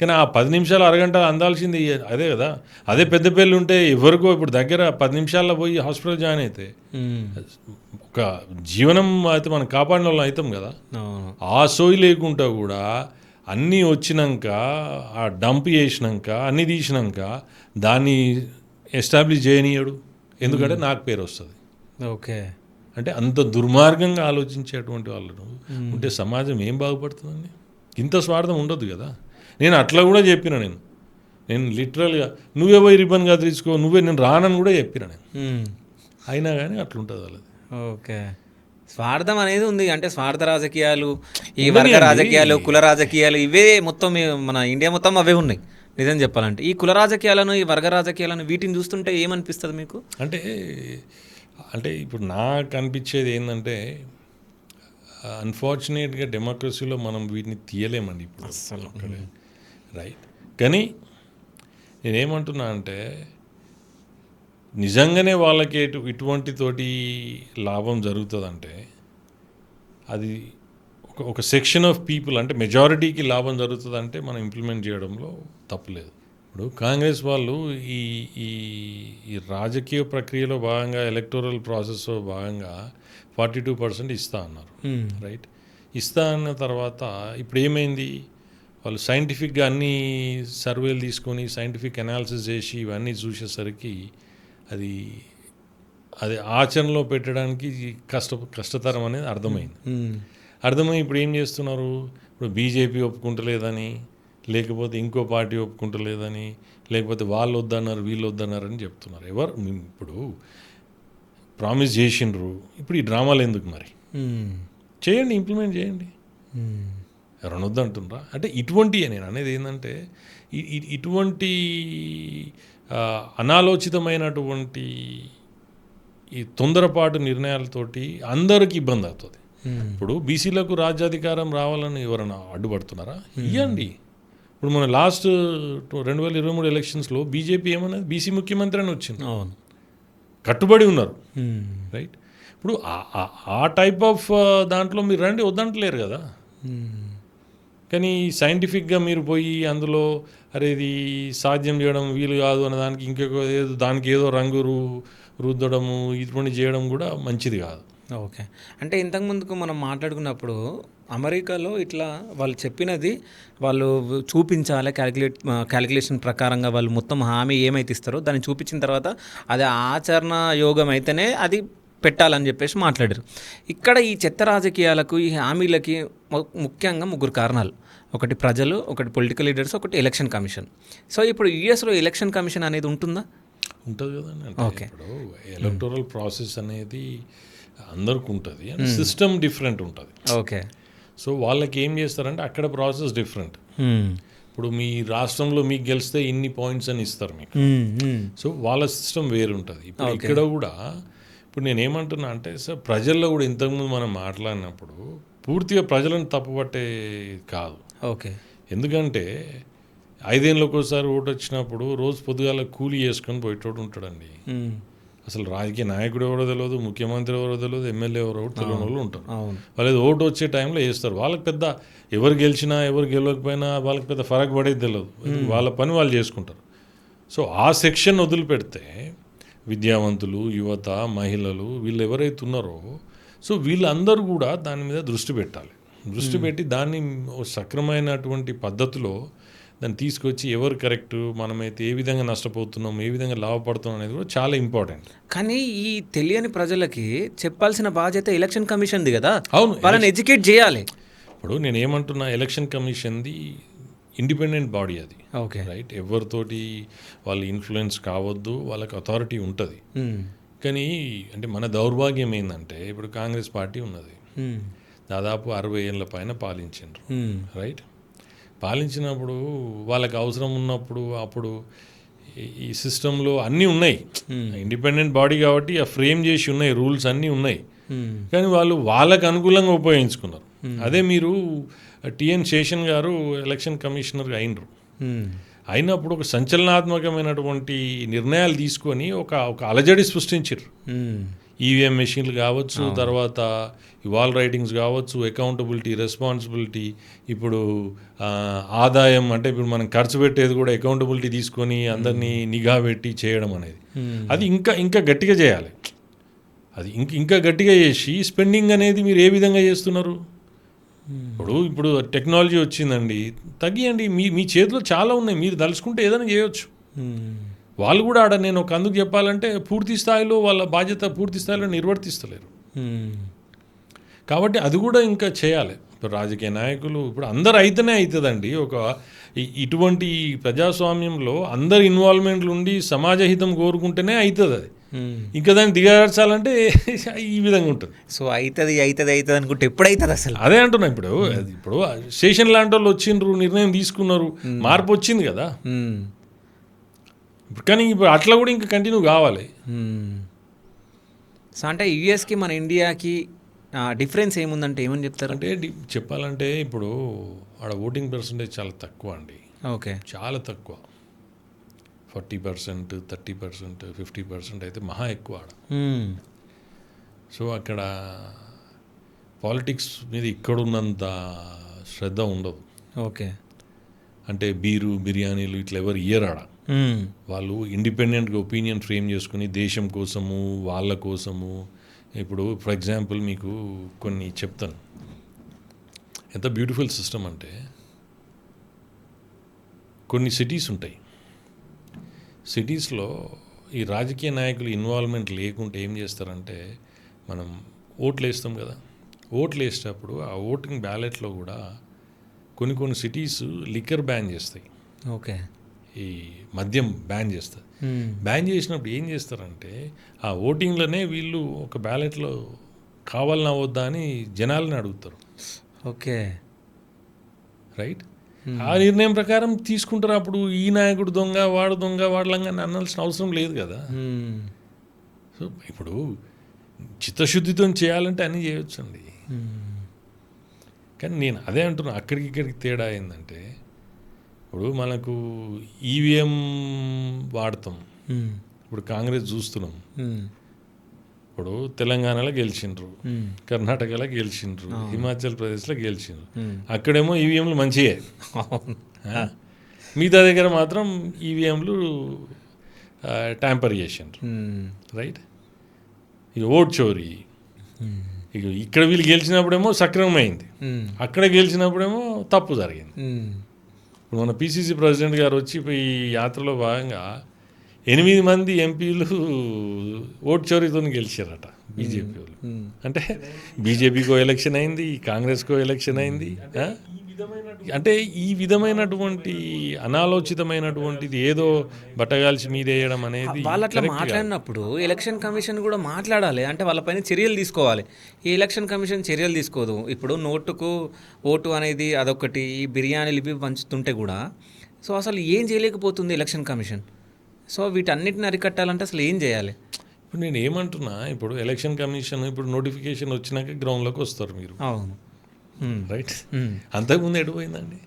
కానీ ఆ 10 నిమిషాలు అరగంట అందాల్సింది అదే కదా. అదే పెద్ద పెళ్ళి ఉంటే ఎవరికో ఇప్పుడు దగ్గర 10 నిమిషాల్లో పోయి హాస్పిటల్ జాయిన్ అయితే ఒక జీవనం అయితే మనం కాపాడిన వాళ్ళం అవుతాం కదా. ఆ సోయి లేకుండా కూడా అన్నీ వచ్చినాక ఆ డంప్ చేసినాక అన్నీ తీసినాక దాన్ని ఎస్టాబ్లిష్ చేయనీయడు, ఎందుకంటే నాకు పేరు వస్తుంది. ఓకే. అంటే అంత దుర్మార్గంగా ఆలోచించేటువంటి వాళ్ళు ఉంటే సమాజం ఏం బాగుపడుతుందండి? ఇంత స్వార్థం ఉండదు కదా. నేను అట్లా కూడా చెప్పిన, నేను లిటరల్గా నువ్వే పోయి రిబ్బన్ కత్తిరించుకో, నేను రానని కూడా చెప్పిన నేను. అయినా కానీ అట్లుంటుంది వాళ్ళది. ఓకే. స్వార్థం అనేది ఉంది. అంటే స్వార్థ రాజకీయాలు, ఈ వర్గ రాజకీయాలు, కుల రాజకీయాలు, ఇవే మొత్తం మన ఇండియా మొత్తం అవే ఉన్నాయి నిజం చెప్పాలంటే. ఈ కుల రాజకీయాలను, ఈ వర్గ రాజకీయాలను, వీటిని చూస్తుంటే ఏమనిపిస్తుంది మీకు? అంటే ఇప్పుడు నాకు అనిపించేది ఏంటంటే అన్ఫార్చునేట్గా డెమోక్రసీలో మనం వీటిని తీయలేమండి ఇప్పుడు అసలు. రైట్, కానీ నేనేమంటున్నా అంటే నిజంగానే వాళ్ళకి ఇటువంటి తోటి లాభం జరుగుతుందంటే అది ఒక సెక్షన్ ఆఫ్ పీపుల్, అంటే మెజారిటీకి లాభం జరుగుతుందంటే మనం ఇంప్లిమెంట్ చేయడంలో తప్పులేదు. ఇప్పుడు కాంగ్రెస్ వాళ్ళు ఈ రాజకీయ ప్రక్రియలో భాగంగా ఎలక్టోరల్ ప్రాసెస్లో భాగంగా 42% ఇస్తా అన్నారు. రైట్, ఇస్తా అన్న తర్వాత ఇప్పుడు ఏమైంది, వాళ్ళు సైంటిఫిక్గా అన్ని సర్వేలు తీసుకొని సైంటిఫిక్ అనాలిసిస్ చేసి ఇవన్నీ చూసేసరికి అది ఆచరణలో పెట్టడానికి కష్టతరం అనేది అర్థమై ఇప్పుడు ఏం చేస్తున్నారు, ఇప్పుడు బీజేపీ ఒప్పుకుంటలేదని, లేకపోతే ఇంకో పార్టీ ఒప్పుకుంటలేదని, లేకపోతే వాళ్ళు వద్దన్నారు వీళ్ళు వద్దన్నారు అని చెప్తున్నారు. ఇప్పుడు ప్రామిస్ చేసిండ్రు, ఇప్పుడు ఈ డ్రామాలు ఎందుకు మరి? చేయండి, ఇంప్లిమెంట్ చేయండి. ఎవరైనా వద్దంటుండ్రా? అంటే ఇటువంటి నేను అనేది ఏంటంటే ఇటువంటి అనాలోచితమైనటువంటి ఈ తొందరపాటు నిర్ణయాలతోటి అందరికీ ఇబ్బంది అవుతుంది. ఇప్పుడు బీసీలకు రాజ్యాధికారం రావాలని ఎవరైనా అడ్డుపడుతున్నారా? ఇవ్వండి. ఇప్పుడు మన లాస్ట్ 2023 ఎలక్షన్స్లో బీజేపీ ఏమన్నది, బీసీ ముఖ్యమంత్రి అని వచ్చింది, కట్టుబడి ఉన్నారు. రైట్, ఇప్పుడు ఆ టైప్ ఆఫ్ దాంట్లో మీరు రండి, వద్దంటలేరు కదా. కానీ సైంటిఫిక్గా మీరు పోయి అందులో అరే ఇది సాధ్యం చేయడం వీలు కాదు అన్న దానికి ఏదో రంగు రుద్దడము ఇటువంటి చేయడం కూడా మంచిది కాదు. ఓకే. అంటే ఇంతకుముందుకు మనం మాట్లాడుకున్నప్పుడు అమెరికాలో ఇట్లా వాళ్ళు చెప్పినది వాళ్ళు చూపించాలి, క్యాలిక్యులేషన్ ప్రకారంగా వాళ్ళు మొత్తం హామీ ఏమైతే ఇస్తారో దాన్ని చూపించిన తర్వాత అది ఆచరణ యోగం అయితేనే అది పెట్టాలని చెప్పేసి మాట్లాడారు. ఇక్కడ ఈ చెత్త రాజకీయాలకు, ఈ హామీలకి ముఖ్యంగా 3 కారణాలు. ఒకటి ప్రజలు, ఒకటి పొలిటికల్ లీడర్స్, ఒకటి ఎలక్షన్ కమిషన్. సో ఇప్పుడు యూఎస్లో ఎలక్షన్ కమిషన్ అనేది ఉంటుందా? ఉంటుంది కదండి. ఓకే, ఇప్పుడు ఎలక్టోరల్ ప్రాసెస్ అనేది అందరికి ఉంటుంది, అండ్ సిస్టమ్ డిఫరెంట్ ఉంటుంది. ఓకే, సో వాళ్ళకి ఏం చేస్తారంటే అక్కడ ప్రాసెస్ డిఫరెంట్. ఇప్పుడు మీ రాష్ట్రంలో మీకు గెలిస్తే ఇన్ని పాయింట్స్ అని ఇస్తారు మీకు. సో వాళ్ళ సిస్టమ్ వేరు ఉంటుంది. ఇప్పుడు ఇక్కడ కూడా ఇప్పుడు నేనేమంటున్నా అంటే సార్ ప్రజల్లో కూడా ఇంతకుముందు మనం మాట్లాడినప్పుడు పూర్తిగా ప్రజలను తప్పుపట్టే కాదు. ఓకే. ఎందుకంటే 5 ఏళ్ళకి ఒకసారి ఓటు వచ్చినప్పుడు రోజు పొద్దుగాల కూలీ చేసుకొని పోయేటోడు ఉంటాడండి. అసలు రాజకీయ నాయకుడు ఎవరో తెలియదు, ముఖ్యమంత్రి ఎవరో తెలియదు, ఎమ్మెల్యే ఎవరో తెలియని వాళ్ళు ఉంటారు. అవును. వాళ్ళు ఏదో ఓటు వచ్చే టైంలో వేస్తారు. వాళ్ళకి పెద్ద ఎవరు గెలిచినా ఎవరు గెలవకపోయినా వాళ్ళకి పెద్ద ఫరక్ పడేది తెలియదు. వాళ్ళ పని వాళ్ళు చేసుకుంటారు. సో ఆ సెక్షన్ వదిలిపెడితే విద్యావంతులు, యువత, మహిళలు వీళ్ళు ఎవరైతే ఉన్నారో సో వీళ్ళందరూ కూడా దాని మీద దృష్టి పెట్టాలి. దృష్టి పెట్టి దాన్ని సక్రమైనటువంటి పద్ధతిలో దాన్ని తీసుకొచ్చి ఎవరు కరెక్ట్, మనమైతే ఏ విధంగా నష్టపోతున్నాం, ఏ విధంగా లాభపడుతున్నాం అనేది కూడా చాలా ఇంపార్టెంట్. కానీ ఈ తెలియని ప్రజలకి చెప్పాల్సిన బాధ్యత ఎలక్షన్ కమిషన్ది కదా. అవును, వాళ్ళని ఎడ్యుకేట్ చేయాలి. ఇప్పుడు నేనేమంటున్నా, ఎలక్షన్ కమిషన్ది ఇండిపెండెంట్ బాడీ అది. ఓకే. రైట్, ఎవరితోటి వాళ్ళు ఇన్ఫ్లుయెన్స్ కావద్దు, వాళ్ళకి అథారిటీ ఉంటుంది. కానీ అంటే మన దౌర్భాగ్యం ఏంటంటే ఇప్పుడు కాంగ్రెస్ పార్టీ ఉన్నది, దాదాపు 60 ఏళ్ళ పైన పాలించారు. రైట్, పాలించినప్పుడు వాళ్ళకి అవసరం ఉన్నప్పుడు అప్పుడు ఈ సిస్టంలో అన్నీ ఉన్నాయి. ఇండిపెండెంట్ బాడీ కాబట్టి ఆ ఫ్రేమ్ చేసి ఉన్నాయి, రూల్స్ అన్నీ ఉన్నాయి. కానీ వాళ్ళు వాళ్ళకు అనుకూలంగా ఉపయోగించుకున్నారు. అదే మీరు టిఎన్ శేషన్ గారు ఎలక్షన్ కమిషనర్గా అయినరు. అయినప్పుడు ఒక సంచలనాత్మకమైనటువంటి నిర్ణయాలు తీసుకొని ఒక అలజడి సృష్టించారు. ఈవీఎం మెషిన్లు కావచ్చు, తర్వాత వాల్ రైటింగ్స్ కావచ్చు, అకౌంటబిలిటీ, రెస్పాన్సిబిలిటీ, ఇప్పుడు ఆదాయం అంటే ఇప్పుడు మనం ఖర్చు పెట్టేది కూడా అకౌంటబిలిటీ తీసుకొని అందరినీ నిఘా పెట్టి చేయడం అనేది అది ఇంకా గట్టిగా చేయాలి. అది ఇంకా గట్టిగా చేసి స్పెండింగ్ అనేది మీరు ఏ విధంగా చేస్తున్నారు? ఇప్పుడు టెక్నాలజీ వచ్చిందండి, తగ్గియండి. మీ చేతిలో చాలా ఉన్నాయి, మీరు తలుచుకుంటే ఏదైనా చేయొచ్చు. వాళ్ళు కూడా ఆడ నేను ఒక అందుకు చెప్పాలంటే పూర్తి స్థాయిలో వాళ్ళ బాధ్యత పూర్తి స్థాయిలో నిర్వర్తిస్తలేరు. కాబట్టి అది కూడా ఇంకా చేయాలి. ఇప్పుడు రాజకీయ నాయకులు ఇప్పుడు అందరు అయితేనే అవుతుందండి. ఇటువంటి ప్రజాస్వామ్యంలో అందరు ఇన్వాల్వ్మెంట్లు ఉండి సమాజ హితం కోరుకుంటేనే అవుతుంది అది. ఇంకా దాన్ని దిగజార్చాలంటే ఈ విధంగా ఉంటుంది. సో అవుతుంది అనుకుంటే ఎప్పుడు అవుతుంది అసలు? అదే అంటున్నా. ఇప్పుడు స్టేషన్ లాంటి వాళ్ళు వచ్చిండ్రు, నిర్ణయం తీసుకున్నారు, మార్పు వచ్చింది కదా. కానీ ఇప్పుడు అట్లా కూడా ఇంకా కంటిన్యూ కావాలి. సో అంటే యూఎస్కి మన ఇండియాకి డిఫరెన్స్ ఏముందంటే ఏమని చెప్తారు? అంటే చెప్పాలంటే ఇప్పుడు ఆడ ఓటింగ్ పర్సంటేజ్ చాలా తక్కువ అండి. ఓకే, చాలా తక్కువ. 40%, 30%, 50% అయితే మహా ఎక్కువ ఆడ. సో అక్కడ పాలిటిక్స్ మీద ఇక్కడున్నంత శ్రద్ధ ఉండదు. ఓకే, అంటే బీరు, బిర్యానీలు ఇట్లా ఎవరు ఇయ్యరు ఆడ. వాళ్ళు ఇండిపెండెంట్గా ఒపీనియన్ ఫ్రేమ్ చేసుకుని దేశం కోసము, వాళ్ళ కోసము. ఇప్పుడు ఫర్ ఎగ్జాంపుల్ మీకు కొన్ని చెప్తాను. ఎంత బ్యూటిఫుల్ సిస్టమ్ అంటే కొన్ని సిటీస్ ఉంటాయి. సిటీస్లో ఈ రాజకీయ నాయకులు ఇన్వాల్వ్మెంట్ లేకుంటే ఏం చేస్తారంటే, మనం ఓట్లు వేస్తాం కదా, ఓట్లు వేసేటప్పుడు ఆ ఓటింగ్ బ్యాలెట్లో కూడా కొన్ని సిటీస్ లిక్కర్ బ్యాన్ చేస్తాయి. ఓకే, ఈ మద్యం బ్యాన్ చేస్తారు. బ్యాన్ చేసినప్పుడు ఏం చేస్తారంటే ఆ ఓటింగ్లోనే వీళ్ళు ఒక బ్యాలెట్లో కావాలన్నా వద్దా అని జనాలని అడుగుతారు. Okay, right. ఆ నిర్ణయం ప్రకారం తీసుకుంటారు. అప్పుడు ఈ నాయకుడు దొంగ, వాడు దొంగ, వాడలంగా అనాల్సిన అవసరం లేదు కదా. సో ఇప్పుడు చిత్తశుద్ధితో చేయాలంటే అన్నీ చేయొచ్చండి. కానీ నేను అదే అంటున్నా, ఇక్కడికి తేడా ఏంటంటే ఇప్పుడు మనకు ఈవీఎం వాడతాం. ఇప్పుడు కాంగ్రెస్ చూస్తున్నాం. ఇప్పుడు తెలంగాణలో గెలిచిండ్రు, కర్ణాటకలో గెలిచిండ్రు, హిమాచల్ ప్రదేశ్లో గెలిచిండ్రు. అక్కడేమో ఈవీఎంలు మంచియే, మిగతా దగ్గర మాత్రం ఈవీఎంలు ట్యాంపర్ చేసిండ్రు. రైట్. ఇక ఓట్ చోరీ. ఇక ఇక్కడ వీళ్ళు గెలిచినప్పుడేమో సక్రమమైంది, అక్కడ గెలిచినప్పుడేమో తప్పు జరిగింది. ఇప్పుడు మన పిసిసి ప్రెసిడెంట్ గారు వచ్చి ఈ యాత్రలో భాగంగా 8 మంది ఎంపీలు ఓటు చోరీతో గెలిచారట బీజేపీ వాళ్ళు. అంటే బీజేపీకో ఎలక్షన్ అయింది, కాంగ్రెస్కో ఎలక్షన్ అయింది. అంటే ఈ విధమైనటువంటి అనాలోచితమైనటువంటిది ఏదో బట్టగాల్చి మీదేయడం అనేది వాళ్ళు అట్లా మాట్లాడినప్పుడు ఎలక్షన్ కమిషన్ కూడా మాట్లాడాలి. అంటే వాళ్ళపైన చర్యలు తీసుకోవాలి. ఈ ఎలక్షన్ కమిషన్ చర్యలు తీసుకోదు. ఇప్పుడు నోటుకు ఓటు అనేది అదొకటి, ఈ బిర్యానీలు ఇవి పంచుతుంటే కూడా సో అసలు ఏం చేయలేకపోతుంది ఎలక్షన్ కమిషన్. సో వీటన్నిటిని అరికట్టాలంటే అసలు ఏం చేయాలి? ఇప్పుడు నేను ఏమంటున్నా, ఇప్పుడు ఎలక్షన్ కమిషన్ ఇప్పుడు నోటిఫికేషన్ వచ్చినాక గ్రౌండ్లోకి వస్తారు మీరు, అవును. రైట్? అంతకుముందు ఎడిపోయిందండి.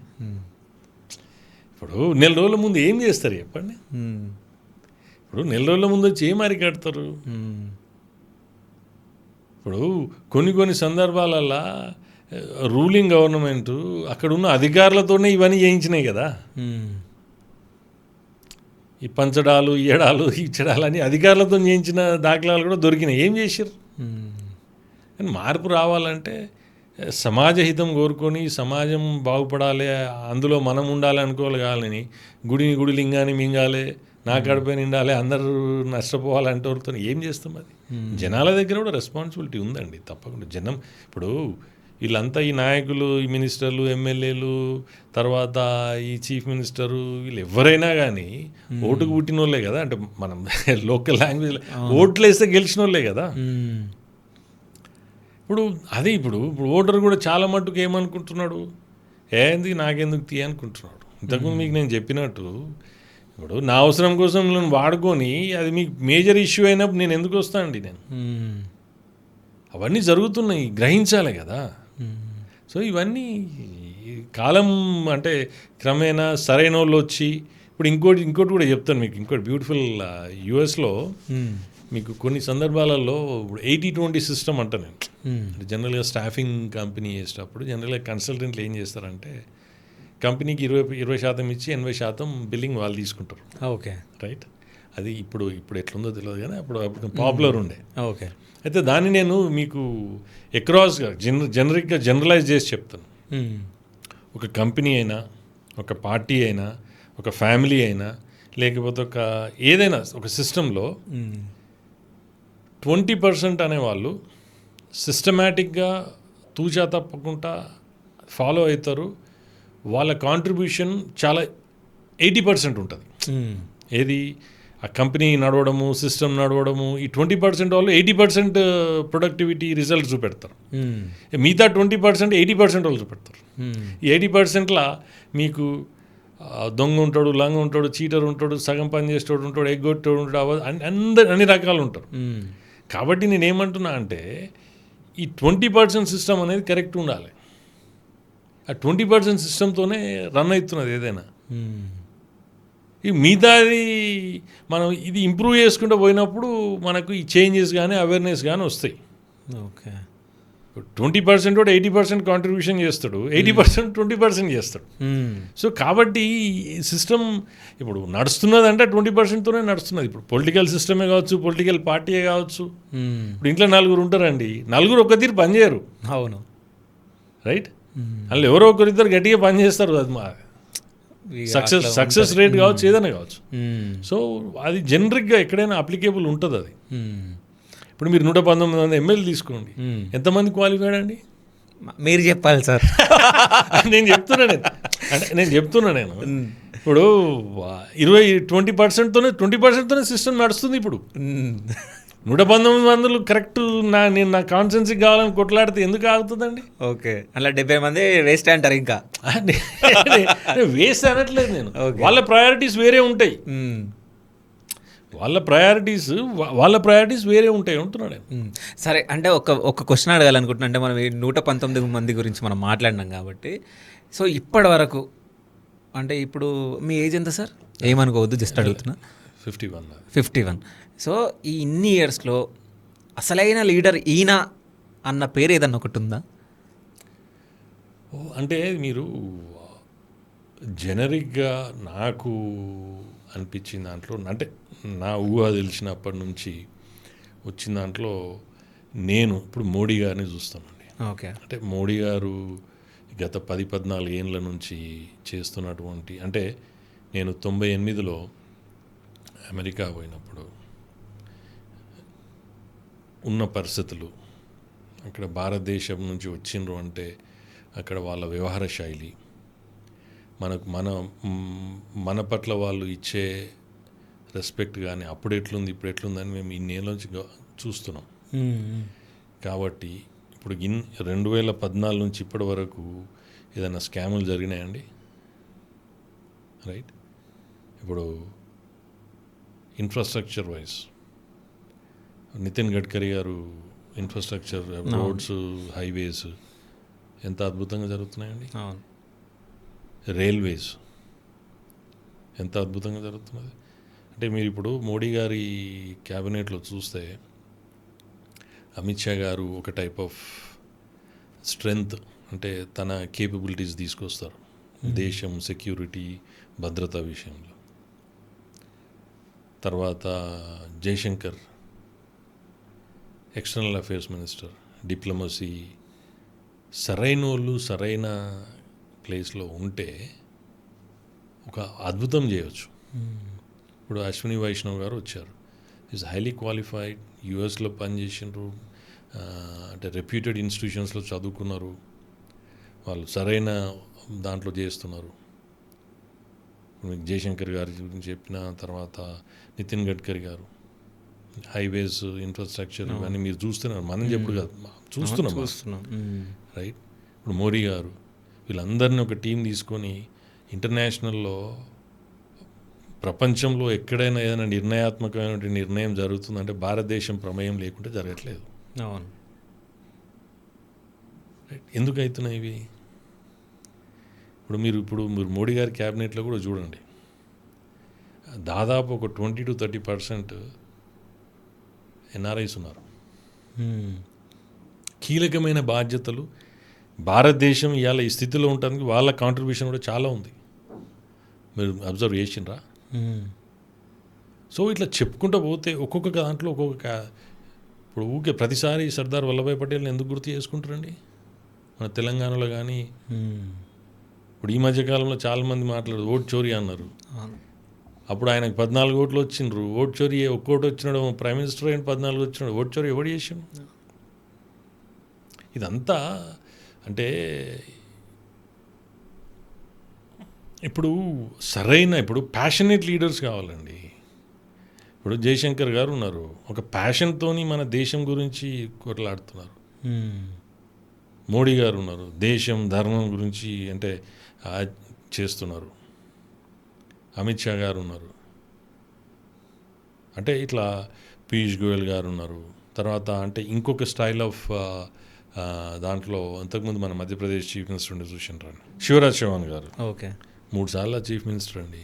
ఇప్పుడు నెల రోజుల ముందు ఏం చేస్తారు చెప్పండి? ఇప్పుడు నెల రోజుల ముందు వచ్చి ఏం అరికడతారు? ఇప్పుడు కొన్ని సందర్భాలల్లో రూలింగ్ గవర్నమెంట్ అక్కడ ఉన్న అధికారులతోనే ఇవన్నీ చేయించినాయి కదా. ఈ పంచడాలు, ఇయ్యడాలు, ఇచ్చడాలు అని అధికారులతో చేయించిన దాఖలాలు కూడా దొరికినాయి. ఏం చేశారు? కానీ మార్పు రావాలంటే సమాజ హితం కోరుకొని సమాజం బాగుపడాలి, అందులో మనం ఉండాలి అనుకోవాలి. కాలని గుడి లింగాన్ని మింగాలి, నా కడుపే నిండాలి, అందరూ నష్టపోవాలంటే వాళ్ళతో ఏం చేస్తాం? అది జనాల దగ్గర కూడా రెస్పాన్సిబిలిటీ ఉందండి తప్పకుండా. జనం ఇప్పుడు వీళ్ళంతా ఈ నాయకులు, ఈ మినిస్టర్లు, ఎమ్మెల్యేలు, తర్వాత ఈ చీఫ్ మినిస్టరు, వీళ్ళు ఎవరైనా కానీ ఓటుకు పుట్టిన వాళ్ళే కదా. అంటే మనం లోకల్ లాంగ్వేజ్ ఓట్లు వేస్తే గెలిచిన వాళ్ళే కదా. ఇప్పుడు అది ఇప్పుడు ఓటర్ కూడా చాలా మట్టుకు ఏమనుకుంటున్నాడు, ఏంది నాకెందుకు తీ అనుకుంటున్నాడు. ఇంతకుముందు మీకు నేను చెప్పినట్టు, ఇప్పుడు నా అవసరం కోసం నేను వాడుకొని అది మీకు మేజర్ ఇష్యూ అయినప్పుడు నేను ఎందుకు వస్తా అండి? నేను అవన్నీ జరుగుతున్నాయి, గ్రహించాలి కదా. సో ఇవన్నీ కాలం అంటే క్రమేణా సరైన వాళ్ళు వచ్చి, ఇప్పుడు ఇంకోటి కూడా చెప్తాను మీకు. ఇంకోటి బ్యూటిఫుల్, యుఎస్లో మీకు కొన్ని సందర్భాలలో 80-20 సిస్టమ్ అంట. నేను జనరల్గా స్టాఫింగ్ కంపెనీ చేసేటప్పుడు జనరల్గా కన్సల్టెంట్లు ఏం చేస్తారంటే, కంపెనీకి 20% ఇచ్చి 80% బిల్లింగ్ వాళ్ళు తీసుకుంటారు. Okay, right? అది ఇప్పుడు ఎట్లుందో తెలియదు కానీ అప్పుడు పాపులర్ ఉండే. ఓకే. అయితే దాన్ని నేను మీకు అక్రాస్గా జనరిక్గా జనరలైజ్ చేసి చెప్తాను. ఒక కంపెనీ అయినా, ఒక పార్టీ అయినా, ఒక ఫ్యామిలీ అయినా, లేకపోతే ఏదైనా ఒక సిస్టంలో 20% అనేవాళ్ళు సిస్టమేటిక్గా తూచా తప్పకుండా ఫాలో అవుతారు. వాళ్ళ కాంట్రిబ్యూషన్ చాలా 80% ఉంటుంది. ఏది ఆ కంపెనీ నడవడము, సిస్టమ్ నడవడము, ఈ 20% వాళ్ళు 80% ప్రొడక్టివిటీ రిజల్ట్స్ చూపెడతారు. మిగతా 20% 80% వాళ్ళు చూపెడతారు. ఈ 80%లా మీకు దొంగ ఉంటాడు, లంగ ఉంటాడు, చీటర్ ఉంటాడు, సగం పని చేసేటోడు ఉంటాడు, ఎగ్గొట్టోడు ఉంటాడు, అన్ని రకాలు ఉంటారు. కాబట్టి నేనేమంటున్నా అంటే ఈ 20% సిస్టమ్ అనేది కరెక్ట్ ఉండాలి. ఆ 20% సిస్టమ్తోనే రన్ అవుతున్నది ఏదైనా. ఈ మిగతాది మనం ఇది ఇంప్రూవ్ చేసుకుంటూ పోయినప్పుడు మనకు ఈ చేంజెస్ కానీ అవేర్నెస్ కానీ వస్తాయి. ఓకే. 20% కూడా 80% కాంట్రిబ్యూషన్ చేస్తాడు, 80% 20% చేస్తాడు. సో కాబట్టి ఈ సిస్టమ్ ఇప్పుడు నడుస్తున్నదంటే 20%తోనే నడుస్తున్నది. ఇప్పుడు పొలిటికల్ సిస్టమే కావచ్చు, పొలిటికల్ పార్టీయే కావచ్చు. ఇప్పుడు ఇంట్లో 4 ఉంటారండి, 4 ఒక్క తీరు పనిచేయరు. అవును, రైట్? అందులో ఎవరో ఒకరిద్దరు గట్టిగా పనిచేస్తారు. అది మా సక్సెస్ రేట్ కావచ్చు, ఏదైనా కావచ్చు. సో అది జనరిక్గా ఎక్కడైనా అప్లికేబుల్ ఉంటుంది అది. ఇప్పుడు మీరు 119 ఎమ్మెల్యే తీసుకోండి, ఎంతమంది క్వాలిఫైడ్ అండి? మీరు చెప్పాలి సార్. నేను చెప్తున్నా నేను ఇప్పుడు 20% సిస్టమ్ నడుస్తుంది. ఇప్పుడు 119 మందులు కరెక్ట్ నేను నా కాన్స్టెన్సీకి కావాలని కొట్లాడితే ఎందుకు ఆగుతుందండి? ఓకే, అలా 70 మంది వేస్ట్ అంటారు. ఇంకా వేస్ట్ అనట్లేదు నేను. వాళ్ళ ప్రయారిటీస్ వేరే ఉంటాయి. వాళ్ళ ప్రయారిటీస్ వేరే ఉంటాయి అంటున్నాడు. సరే, అంటే ఒక క్వశ్చన్ అడగాలనుకుంటున్నా. అంటే మనం 119 మంది గురించి మనం మాట్లాడినాం కాబట్టి, సో ఇప్పటి వరకు అంటే ఇప్పుడు మీ ఏజ్ ఎంత సార్? ఏమనుకోవద్దు, జస్ట్ అడుగుతున్నా. 51. సో ఈ ఇన్ని ఇయర్స్లో అసలైన లీడర్ ఈయన అన్న పేరు ఏదన్నా ఒకటి ఉందా? అంటే మీరు జనరిక్గా నాకు అనిపించిన దాంట్లో, అంటే నా ఊహ తెలిసినప్పటి నుంచి వచ్చిన దాంట్లో నేను ఇప్పుడు మోడీ గారిని చూస్తానండి. ఓకే. అంటే మోడీ గారు గత 10-14 ఏళ్ళ నుంచి చేస్తున్నటువంటి, అంటే నేను 98లో అమెరికా పోయినప్పుడు ఉన్న పరిస్థితులు, అక్కడ భారతదేశం నుంచి వచ్చిండ్రు అంటే అక్కడ వాళ్ళ వ్యవహార శైలి, మన పట్ల వాళ్ళు ఇచ్చే రెస్పెక్ట్ కానీ అప్పుడు ఎట్లుంది ఇప్పుడు ఎట్లుందని మేము ఇన్నేళ్ళ నుంచి చూస్తున్నాం. కాబట్టి ఇప్పుడు 2014 నుంచి ఇప్పటి వరకు ఏదైనా స్కాములు జరిగినాయండి? రైట్? ఇప్పుడు ఇన్ఫ్రాస్ట్రక్చర్ వైజ్ నితిన్ గడ్కరీ గారు ఇన్ఫ్రాస్ట్రక్చర్, రోడ్స్, హైవేస్ ఎంత అద్భుతంగా జరుగుతున్నాయండి. అవును. రైల్వేస్ ఎంత అద్భుతంగా జరుగుతున్నది. అంటే మీరు ఇప్పుడు మోడీ గారి క్యాబినెట్లో చూస్తే అమిత్ షా గారు ఒక టైప్ ఆఫ్ స్ట్రెంగ్త్, అంటే తన కేపబిలిటీస్ తీసుకొస్తారు దేశం సెక్యూరిటీ భద్రత విషయంలో. తర్వాత Jaishankar external affairs minister, diplomacy, సరైన వాళ్ళు సరైన ప్లేస్లో ఉంటే ఒక అద్భుతం చేయవచ్చు. ఇప్పుడు అశ్విని వైష్ణవ్ గారు వచ్చారు, ఈజ్ హైలీ క్వాలిఫైడ్, యుఎస్లో పనిచేసినారు, అంటే రెప్యూటెడ్ ఇన్స్టిట్యూషన్స్లో చదువుకున్నారు, వాళ్ళు సరైన దాంట్లో చేస్తున్నారు. మీకు జయశంకర్ గారి గురించి చెప్పిన తర్వాత నితిన్ గడ్కరీ గారు హైవేస్, ఇన్ఫ్రాస్ట్రక్చర్ ఇవన్నీ మీరు చూస్తున్నారు, మనం చెప్పుడు కాదు, చూస్తున్నాం. రైట్. ఇప్పుడు మోడీ గారు వీళ్ళందరినీ ఒక టీం తీసుకొని ఇంటర్నేషనల్లో ప్రపంచంలో ఎక్కడైనా ఏదైనా నిర్ణయాత్మకమైన నిర్ణయం జరుగుతుందంటే భారతదేశం ప్రమేయం లేకుంటే జరగట్లేదు. అవును. రైట్. ఎందుకు అవుతున్నాయి ఇవి? ఇప్పుడు మీరు మోడీ గారి క్యాబినెట్లో కూడా చూడండి, దాదాపు ఒక 20-30% ఎన్ఆర్ఐస్ ఉన్నారు. కీలకమైన బాధ్యతలు భారతదేశం ఇవాళ ఈ స్థితిలో ఉండడానికి వాళ్ళ కాంట్రిబ్యూషన్ కూడా చాలా ఉంది. మీరు అబ్జర్వ్ చేసిండ్రా? సో ఇట్లా చెప్పుకుంటూ పోతే ఒక్కొక్క దాంట్లో ఇప్పుడు ఊకే ప్రతిసారి సర్దార్ వల్లభాయ్ పటేల్ని ఎందుకు గుర్తు చేసుకుంటారండి మన తెలంగాణలో? కానీ ఇప్పుడు ఈ మధ్యకాలంలో చాలామంది మాట్లాడు ఓట్ చోరీ అన్నారు. అప్పుడు ఆయనకు 14 ఓట్లు వచ్చిండ్రు. ఓట్ చోరీ ఒక్కోటి వచ్చినాడు, ప్రైమ్ మినిస్టర్ అయిన 14 వచ్చినాడు. ఓట్ చోరీ ఎవడు చేసాడు? ఇదంతా అంటే ఇప్పుడు ఇప్పుడు ప్యాషనేట్ లీడర్స్ కావాలండి. ఇప్పుడు జయశంకర్ గారు ఉన్నారు, ఒక ప్యాషన్తోని మన దేశం గురించి కొట్లాడుతున్నారు. మోడీ గారు ఉన్నారు, దేశం ధర్మం గురించి అంటే చేస్తున్నారు. అమిత్ షా గారు ఉన్నారు, అంటే ఇట్లా పీయూష్ గోయల్ గారు ఉన్నారు. తర్వాత అంటే ఇంకొక స్టైల్ ఆఫ్ దాంట్లో అంతకుముందు మన మధ్యప్రదేశ్ చీఫ్ మినిస్టర్ ఉండే చూసిండ్రండి, శివరాజ్ చౌహాన్ గారు. ఓకే, 3 సార్లు చీఫ్ మినిస్టర్ అండి.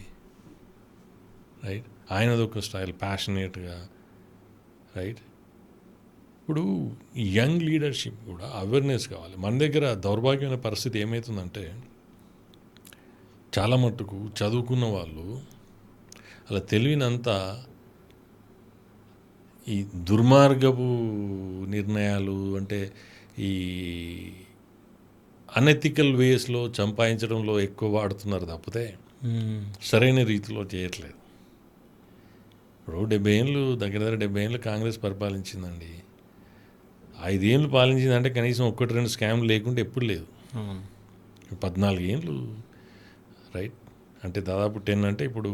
రైట్. ఆయనది ఒక స్టైల్, ప్యాషనేట్గా. రైట్. ఇప్పుడు యంగ్ లీడర్షిప్ కూడా అవేర్నెస్ కావాలి. మన దగ్గర దౌర్భాగ్యమైన పరిస్థితి ఏమవుతుందంటే చాలా మట్టుకు చదువుకున్న వాళ్ళు అలా తెలివినంతా ఈ దుర్మార్గపు నిర్ణయాలు, అంటే ఈ అనెథికల్ వేస్లో సంపాదించడంలో ఎక్కువ వాడుతున్నారు తప్పితే సరైన రీతిలో చేయట్లేదు. ఇప్పుడు 70 ఏళ్ళు దగ్గర 70 ఏళ్ళు కాంగ్రెస్ పరిపాలించిందండి. 5 ఏళ్ళు పాలించిందంటే కనీసం 1-2 స్కామ్లు లేకుంటే ఎప్పుడు లేదు. 14 ఏళ్ళు. రైట్. అంటే దాదాపు 10 అంటే ఇప్పుడు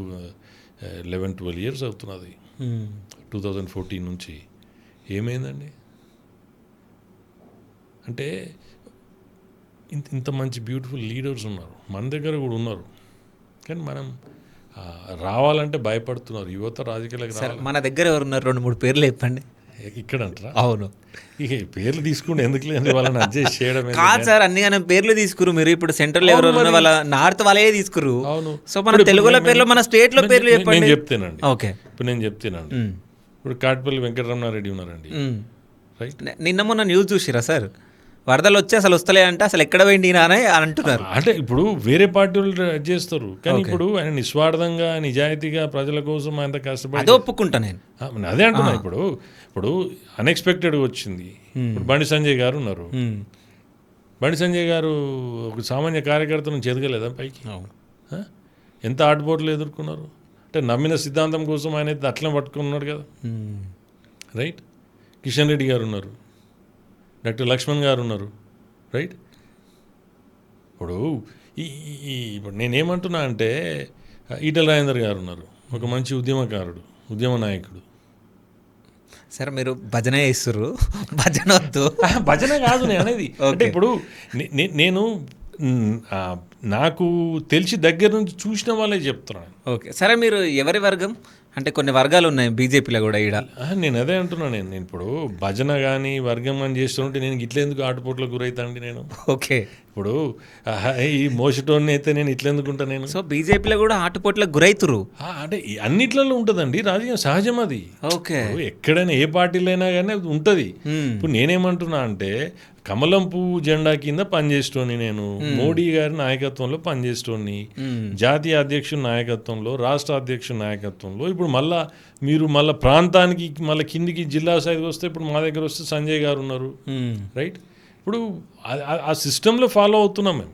11-12 ఇయర్స్ అవుతున్నది. 2014 నుంచి ఏమైందండి? అంటే ఇంత మంచి బ్యూటిఫుల్ లీడర్స్ ఉన్నారు, మన దగ్గర కూడా ఉన్నారు, కానీ మనం రావాలంటే భయపడుతున్నారు యువత రాజకీయాలకు. మన దగ్గర ఎవరున్నారు? 2-3 పేర్లు చెప్పండి. ఇక్కడ అంటారా? అవును. ఇక పేర్లు తీసుకుంటే ఎందుకు లేదు, వాళ్ళని అడ్జస్ట్ చేయడం కాదు సార్, అన్నిగానే పేర్లు తీసుకురు మీరు. ఇప్పుడు సెంట్రల్ ఎవరు ఉన్న వాళ్ళ నార్త్ వాళ్ళే తీసుకురు. అవును. సో మన తెలుగులో పేర్లు, మన స్టేట్ లో పేర్లు చెప్పండి. నేను చెప్తానండి. ఓకే, ఇప్పుడు నేను చెప్తానండి. ఇప్పుడు కాట్పల్లి వెంకటరమణారెడ్డి ఉన్నారండి. రైట్. నిన్న మొన్న న్యూస్ చూసిరా సార్? వరదలు వచ్చి అసలు వస్తలే అంటే అసలు ఎక్కడ పోయింది అని అంటున్నారు. అంటే ఇప్పుడు వేరే పార్టీలు చేస్తారు, కానీ ఇప్పుడు ఆయన నిస్వార్థంగా నిజాయితీగా ప్రజల కోసం ఆయన కష్టపడి, అదే ఒప్పుకుంటా నేను, అదే అంటున్నా. ఇప్పుడు అన్ఎక్స్పెక్టెడ్గా వచ్చింది. ఇప్పుడు బండి సంజయ్ గారు ఉన్నారు. బండి సంజయ్ గారు ఒక సామాన్య కార్యకర్త నుంచి ఎదగలేదా పైకి? ఎంత ఆటపోట్లు ఎదుర్కొన్నారు. అంటే నమ్మిన సిద్ధాంతం కోసం ఆయన అయితే అట్లనే పట్టుకున్నాడు కదా. రైట్. కిషన్ రెడ్డి గారు ఉన్నారు, డాక్టర్ లక్ష్మణ్ గారు ఉన్నారు. రైట్. ఇప్పుడు ఇప్పుడు నేనేమంటున్నా అంటే ఈటల రాజేందర్ గారు ఉన్నారు, ఒక మంచి ఉద్యమకారుడు, ఉద్యమ నాయకుడు. సరే మీరు భజన చేస్తుర్రు, భజన వద్దు. భజన కాదు నేను అనేది. అంటే ఇప్పుడు నేను నాకు తెలిసి దగ్గర నుంచి చూసిన వాళ్ళే చెప్తున్నాను. ఓకే, సరే మీరు ఎవరి వర్గం? అంటే కొన్ని వర్గాలు ఉన్నాయి బీజేపీలో కూడా ఈడ. నేను అదే అంటున్నాను. నేను ఇప్పుడు భజన కానీ వర్గం కానీ చేస్తుంటే నేను ఇట్లెందుకు ఆటుపోట్లకు గురవుతాండి నేను. ఓకే. ఇప్పుడు ఈ మోసటోన్ని అయితే నేను ఇట్లెందుకుంటా నేను. సో బీజేపీలో కూడా ఆటుపోట్లకు గురైతురు. అంటే అన్నిట్లలో ఉంటుందండి, రాజకీయం సహజం అది. ఓకే. ఇప్పుడు ఎక్కడైనా ఏ పార్టీలో అయినా కానీ అది ఉంటుంది. ఇప్పుడు నేనేమంటున్నా అంటే కమలం పువ్వు జెండా కింద పనిచేస్తోని, నేను మోడీ గారి నాయకత్వంలో పనిచేస్తోని, జాతీయ అధ్యక్షుడి నాయకత్వంలో, రాష్ట్ర అధ్యక్షుడి నాయకత్వంలో. ఇప్పుడు మీరు మళ్ళీ ప్రాంతానికి మళ్ళీ కిందికి జిల్లా స్థాయికి వస్తే ఇప్పుడు మా దగ్గర వస్తే సంజయ్ గారు ఉన్నారు, రైట్. ఇప్పుడు ఆ సిస్టంలో ఫాలో అవుతున్నాం మేము,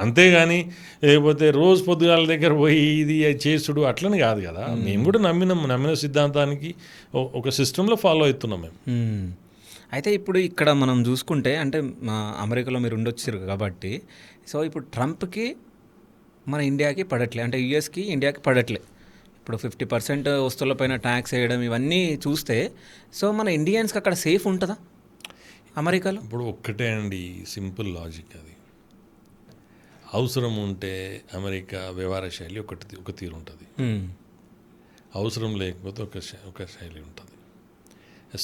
అంతేగాని లేకపోతే రోజు పొద్దుగాల దగ్గర పోయి ఇది చేసుడు అట్లని కాదు కదా. మేము కూడా నమ్మిన సిద్ధాంతానికి ఒక సిస్టంలో ఫాలో అవుతున్నాం మేము. అయితే ఇప్పుడు ఇక్కడ మనం చూసుకుంటే అంటే మా అమెరికాలో మీరు ఉండొచ్చారు కాబట్టి, సో ఇప్పుడు ట్రంప్కి మన ఇండియాకి పడట్లే, అంటే యూఎస్కి ఇండియాకి పడట్లే. ఇప్పుడు 50% వస్తువులపైన ట్యాక్స్ వేయడం ఇవన్నీ చూస్తే, సో మన ఇండియన్స్కి అక్కడ సేఫ్ ఉంటుందా అమెరికాలో? ఇప్పుడు ఒక్కటే అండి, సింపుల్ లాజిక్ అది. అవసరం ఉంటే అమెరికా వ్యవహార శైలి ఒక తీరు ఉంటుంది, అవసరం లేకపోతే ఒక శైలి ఉంటుంది.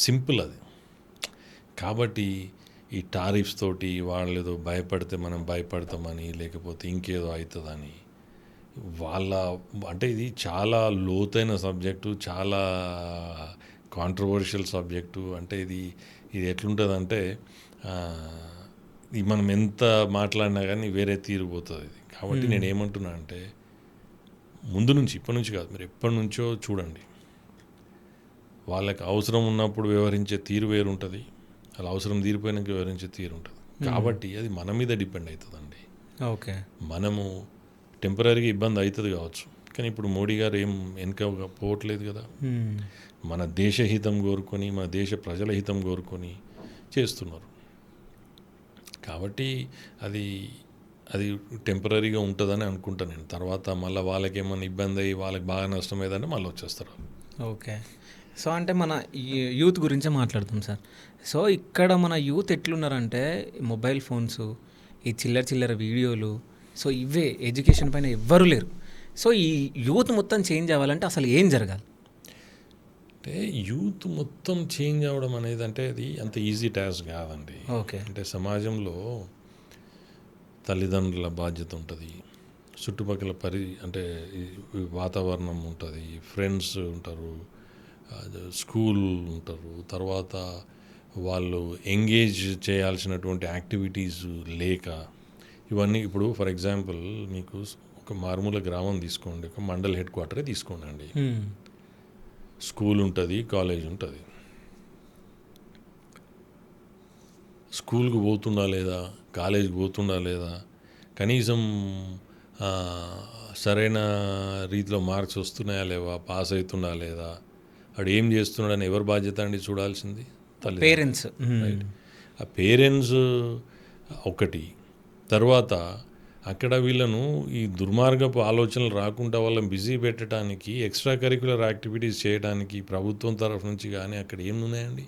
సింపుల్ అది. కాబట్టి ఈ టారిఫ్స్ తోటి వాళ్ళు ఏదో భయపడితే మనం భయపడతామని, లేకపోతే ఇంకేదో అవుతుందని అంటే ఇది చాలా లోతైన సబ్జెక్టు, చాలా కాంట్రవర్షియల్ సబ్జెక్టు. అంటే ఇది ఎట్లుంటుందంటే మనం ఎంత మాట్లాడినా కానీ వేరే తీరుపోతుంది ఇది. కాబట్టి నేను ఏమంటున్నా అంటే ఇప్పటి నుంచి కాదు, మీరు ఎప్పటి నుంచో చూడండి, వాళ్ళకి అవసరం ఉన్నప్పుడు వ్యవహరించే తీరు వేరు ఉంటుంది, అలా అవసరం తీరిపోయినాక వివరించే తీరు ఉంటుంది. కాబట్టి అది మన మీద డిపెండ్ అవుతుందండి. ఓకే. మనము టెంపరీగా ఇబ్బంది అవుతుంది కావచ్చు, కానీ ఇప్పుడు మోడీ గారు ఏం వెనక పోవట్లేదు కదా. మన దేశ హితం కోరుకొని, మన దేశ ప్రజల హితం కోరుకొని చేస్తున్నారు. కాబట్టి అది టెంపరీగా ఉంటుందని అనుకుంటాను నేను. తర్వాత మళ్ళీ వాళ్ళకి ఏమైనా ఇబ్బంది అయ్యి వాళ్ళకి బాగా నష్టం అయ్యేదంటే మళ్ళీ వచ్చేస్తారు. ఓకే. సో అంటే మన యూత్ గురించే మాట్లాడుతాం సార్. సో ఇక్కడ మన యూత్ ఎట్లున్నారంటే మొబైల్ ఫోన్స్, ఈ చిల్లర వీడియోలు, సో ఇవే ఎడ్యుకేషన్ పైన ఎవ్వరూ లేరు. సో ఈ యూత్ మొత్తం చేంజ్ అవ్వాలంటే అసలు ఏం జరగాలి? అంటే యూత్ మొత్తం చేంజ్ అవ్వడం అనేది అంటే అది అంత ఈజీ టాస్క్ కాదండి. ఓకే. అంటే సమాజంలో తల్లిదండ్రుల బాధ్యత ఉంటుంది, చుట్టుపక్కల అంటే వాతావరణం ఉంటుంది, ఫ్రెండ్స్ ఉంటారు, స్కూల్ ఉంటారు, తర్వాత వాళ్ళు ఎంగేజ్ చేయాల్సినటువంటి యాక్టివిటీస్ లేక ఇవన్నీ. ఇప్పుడు ఫర్ ఎగ్జాంపుల్ మీకు ఒక మారుమూల గ్రామం తీసుకోండి, ఒక మండల్ హెడ్ క్వార్టరే తీసుకోండి అండి. స్కూల్ ఉంటుంది, కాలేజ్ ఉంటుంది. స్కూల్కి పోతుండా లేదా, కాలేజీకి పోతుండా లేదా, కనీసం సరైన రీతిలో మార్క్స్ వస్తున్నాయా లేవా, పాస్ అవుతుండా లేదా, వాడు ఏం చేస్తున్నాడని ఎవరు బాధ్యత అండి చూడాల్సింది? పేరెంట్స్. ఆ పేరెంట్స్ ఒకటి. తర్వాత అక్కడ వీళ్ళను ఈ దుర్మార్గపు ఆలోచనలు రాకుండా వాళ్ళని బిజీ పెట్టడానికి ఎక్స్ట్రా కరిక్యులర్ యాక్టివిటీస్ చేయడానికి ప్రభుత్వం తరఫు నుంచి కానీ అక్కడ ఏం ఉన్నాయండి?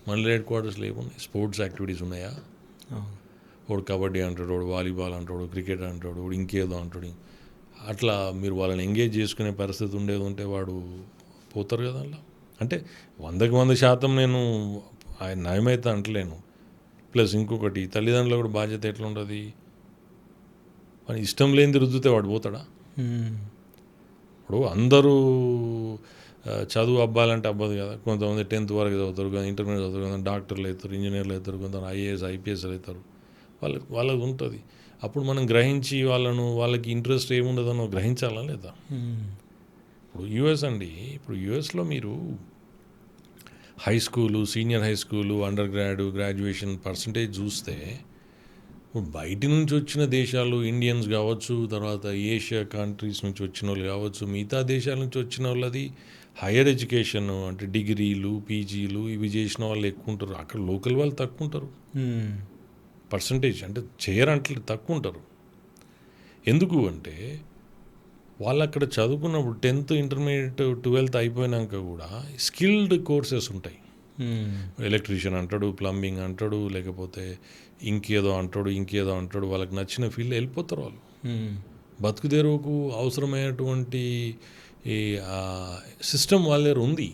మండల్ హెడ్ క్వార్టర్స్లో ఏమున్నాయి? స్పోర్ట్స్ యాక్టివిటీస్ ఉన్నాయా? వాడు కబడ్డీ అంటాడు, వాడు వాలీబాల్ అంటాడు, క్రికెట్ అంటాడు, వాడు ఇంకేదో అంటాడు. అట్లా మీరు వాళ్ళని ఎంగేజ్ చేసుకునే పరిస్థితి ఉండేది ఉంటే వాడు పోతారు కదా అలా. అంటే 100% నేను ఆయన నయమైతే అంటలేను. ప్లస్ ఇంకొకటి, తల్లిదండ్రులు కూడా బాధ్యత ఎట్లా ఉంటుంది? వాడు ఇష్టం లేనిది రుద్దితే వాడు పోతాడా? ఇప్పుడు అందరూ చదువు అబ్బాలంటే అవ్వదు కదా. కొంతమంది 10th వరకు చదువుతారు, ఇంటర్మీడియట్ చదువుతారు, కొంతమంది డాక్టర్లు అవుతారు, ఇంజనీర్లు అవుతారు, కొంతమంది IAS IPS అవుతారు. వాళ్ళకి ఉంటుంది. అప్పుడు మనం గ్రహించి వాళ్ళకి ఇంట్రెస్ట్ ఏముండదనో గ్రహించాలా లేదా? ఇప్పుడు యుఎస్ అండి, ఇప్పుడు యుఎస్లో మీరు high school, senior high school, under graduation percentage చూస్తే ఇప్పుడు బయటి నుంచి వచ్చిన దేశాలు, ఇండియన్స్ కావచ్చు, తర్వాత ఏషియా కంట్రీస్ నుంచి వచ్చిన వాళ్ళు కావచ్చు, మిగతా దేశాల నుంచి వచ్చిన వాళ్ళది హైయర్ ఎడ్యుకేషన్ అంటే డిగ్రీలు, పీజీలు ఇవి చేసిన వాళ్ళు ఎక్కువ ఉంటారు. అక్కడ లోకల్ వాళ్ళు తక్కువ ఉంటారు. పర్సంటేజ్ అంటే చేయరంటే తక్కువ ఉంటారు. ఎందుకు అంటే వాళ్ళు అక్కడ చదువుకున్నప్పుడు 10th, ఇంటర్మీడియట్, 12th అయిపోయినాక కూడా స్కిల్డ్ కోర్సెస్ ఉంటాయి. ఎలక్ట్రీషియన్ అంటాడు, ప్లంబింగ్ అంటాడు, లేకపోతే ఇంకేదో అంటాడు. వాళ్ళకి నచ్చిన ఫీల్డ్ వెళ్ళిపోతారు వాళ్ళు. బతుకు తెరువుకు అవసరమైనటువంటి ఈ సిస్టమ్ వాళ్ళ దగ్గర ఉంది.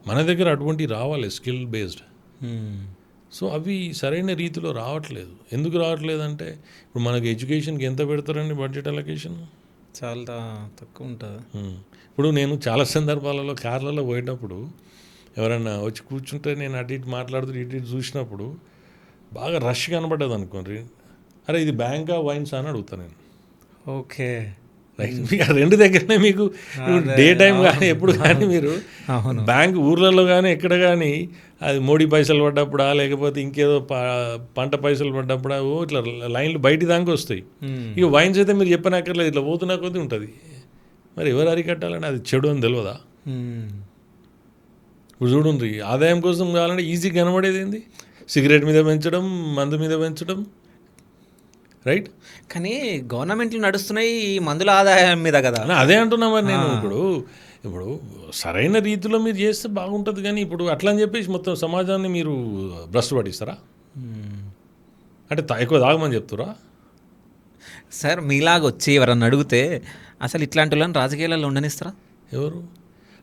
మన దగ్గర అటువంటి రావాలి స్కిల్ బేస్డ్. సో అవి సరైన రీతిలో రావట్లేదు. ఎందుకు రావట్లేదంటే ఇప్పుడు మనకి ఎడ్యుకేషన్కి ఎంత పెడతారండి బడ్జెట్ అలొకేషన్? చాలా తక్కువ ఉంటుంది. ఇప్పుడు నేను చాలా సందర్భాలలో కార్లలో పోయేటప్పుడు ఎవరైనా వచ్చి కూర్చుంటే నేను అటు ఇటు మాట్లాడుతూ ఇటు ఇటు చూసినప్పుడు బాగా రష్ కనబడ్డది అనుకోండి, అరే ఇది బ్యాంకా వైన్స్ అని అడుగుతాను నేను. Okay, right. మీకు ఆ రెండు దగ్గరనే మీకు డే టైం కానీ ఎప్పుడు కానీ మీరు బ్యాంక్ ఊర్లలో కానీ ఎక్కడ కానీ అది మోడీ పైసలు పడ్డప్పుడా లేకపోతే ఇంకేదో పంట పైసలు పడ్డప్పుడా ఇట్లా లైన్లు బయటి దాకా వస్తాయి. ఇక వైన్స్ అయితే మీరు చెప్పనక్కర్లేదు, ఇట్లా పోతున్నా కొద్దీ ఉంటుంది. మరి ఎవరు అరికట్టాలంటే అది చెడు అని తెలియదా? ఇప్పుడు చూడండి, ఆదాయం కోసం కావాలంటే ఈజీ కనబడేది ఏంది? సిగరెట్ మీద పెంచడం, మందు మీద పెంచడం, రైట్. కానీ గవర్నమెంట్లు నడుస్తున్నాయి ఈ మందుల ఆదాయం మీద కదా. అదే అంటున్నా మరి నేను. ఇప్పుడు సరైన రీతిలో మీరు చేస్తే బాగుంటుంది. కానీ ఇప్పుడు అట్లా అని చెప్పేసి మొత్తం సమాజాన్ని మీరు భ్రష్టు పట్టిస్తారా? అంటే ఎక్కువ తాగమని చెప్తారా? సార్ మీలాగా వచ్చి ఎవరన్నా అడిగితే అసలు ఇట్లాంటి వాళ్ళని రాజకీయాలలో ఉండనిస్తారా? ఎవరు?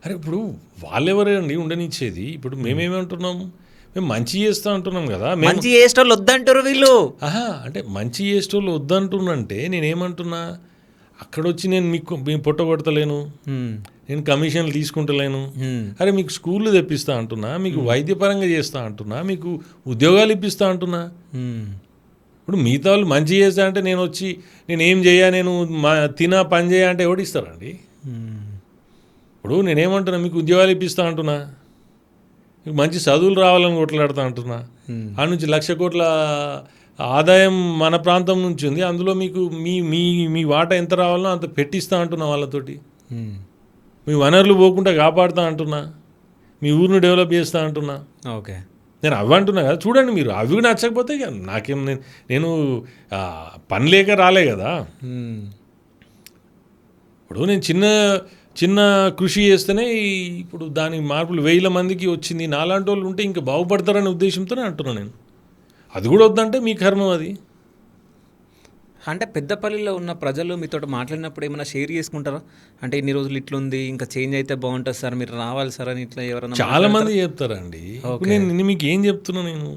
అరే ఇప్పుడు వాళ్ళెవరండి ఉండనిచ్చేది? ఇప్పుడు మేమేమంటున్నాం, మేము మంచి చేస్తా అంటున్నాం కదా. మంచి చేసేటోళ్ళు వద్దంటారు వీళ్ళు. అంటే మంచి చేసేటోళ్ళు వద్దంటున్నంటే నేనేమంటున్నా, అక్కడొచ్చి నేను మీకు పొట్ట కొడతలేను, నేను కమిషన్లు తీసుకుంటలేను. అరే మీకు స్కూళ్ళు తెప్పిస్తా అంటున్నా, మీకు వైద్యపరంగా చేస్తా అంటున్నా, మీకు ఉద్యోగాలు ఇప్పిస్తా అంటున్నా. ఇప్పుడు మిగతా వాళ్ళు మంచి చేస్తా అంటే నేను వచ్చి నేను ఏం చేయ, నేను తినా పని చేయ అంటే ఎవడిస్తారండి? ఇప్పుడు నేనేమంటున్నా, మీకు ఉద్యోగాలు ఇప్పిస్తా అంటున్నా, మీకు మంచి చదువులు రావాలని కొట్లాడుతా అంటున్నా. ఆ నుంచి 1,00,000 కోట్ల ఆదాయం మన ప్రాంతం నుంచి ఉంది, అందులో మీకు మీ మీ మీ వాటా ఎంత రావాలనో అంత పెట్టిస్తా అంటున్నా వాళ్ళతోటి. మీ వనరులు పోకుండా కాపాడుతా అంటున్నా, మీ ఊరిని డెవలప్ చేస్తా అంటున్నా. ఓకే, నేను అవి అంటున్నా కదా. చూడండి, మీరు అవి నచ్చకపోతే ఇక నాకేం, నేను పని లేక రాలే కదా. ఇప్పుడు నేను చిన్న కృషి చేస్తేనే ఇప్పుడు దాని మార్పులు 1000 మందికి వచ్చింది. నాలాంటి వాళ్ళు ఉంటే ఇంకా బాగుపడతారనే ఉద్దేశంతోనే అంటున్నాను నేను. అది కూడా వద్దంటే మీ కర్మం అది. అంటే పెద్దపల్లిలో ఉన్న ప్రజలు మీతో మాట్లాడినప్పుడు ఏమైనా షేర్ చేసుకుంటారా? అంటే ఇన్ని రోజులు ఇట్లుంది, ఇంకా చేంజ్ అయితే బాగుంటుంది సార్, మీరు రావాలి సార్ అని ఇట్లా ఎవరైనా చాలా మంది చెప్తారండి. ఇప్పుడు నేను మీకు ఏం చెప్తున్నా, నేను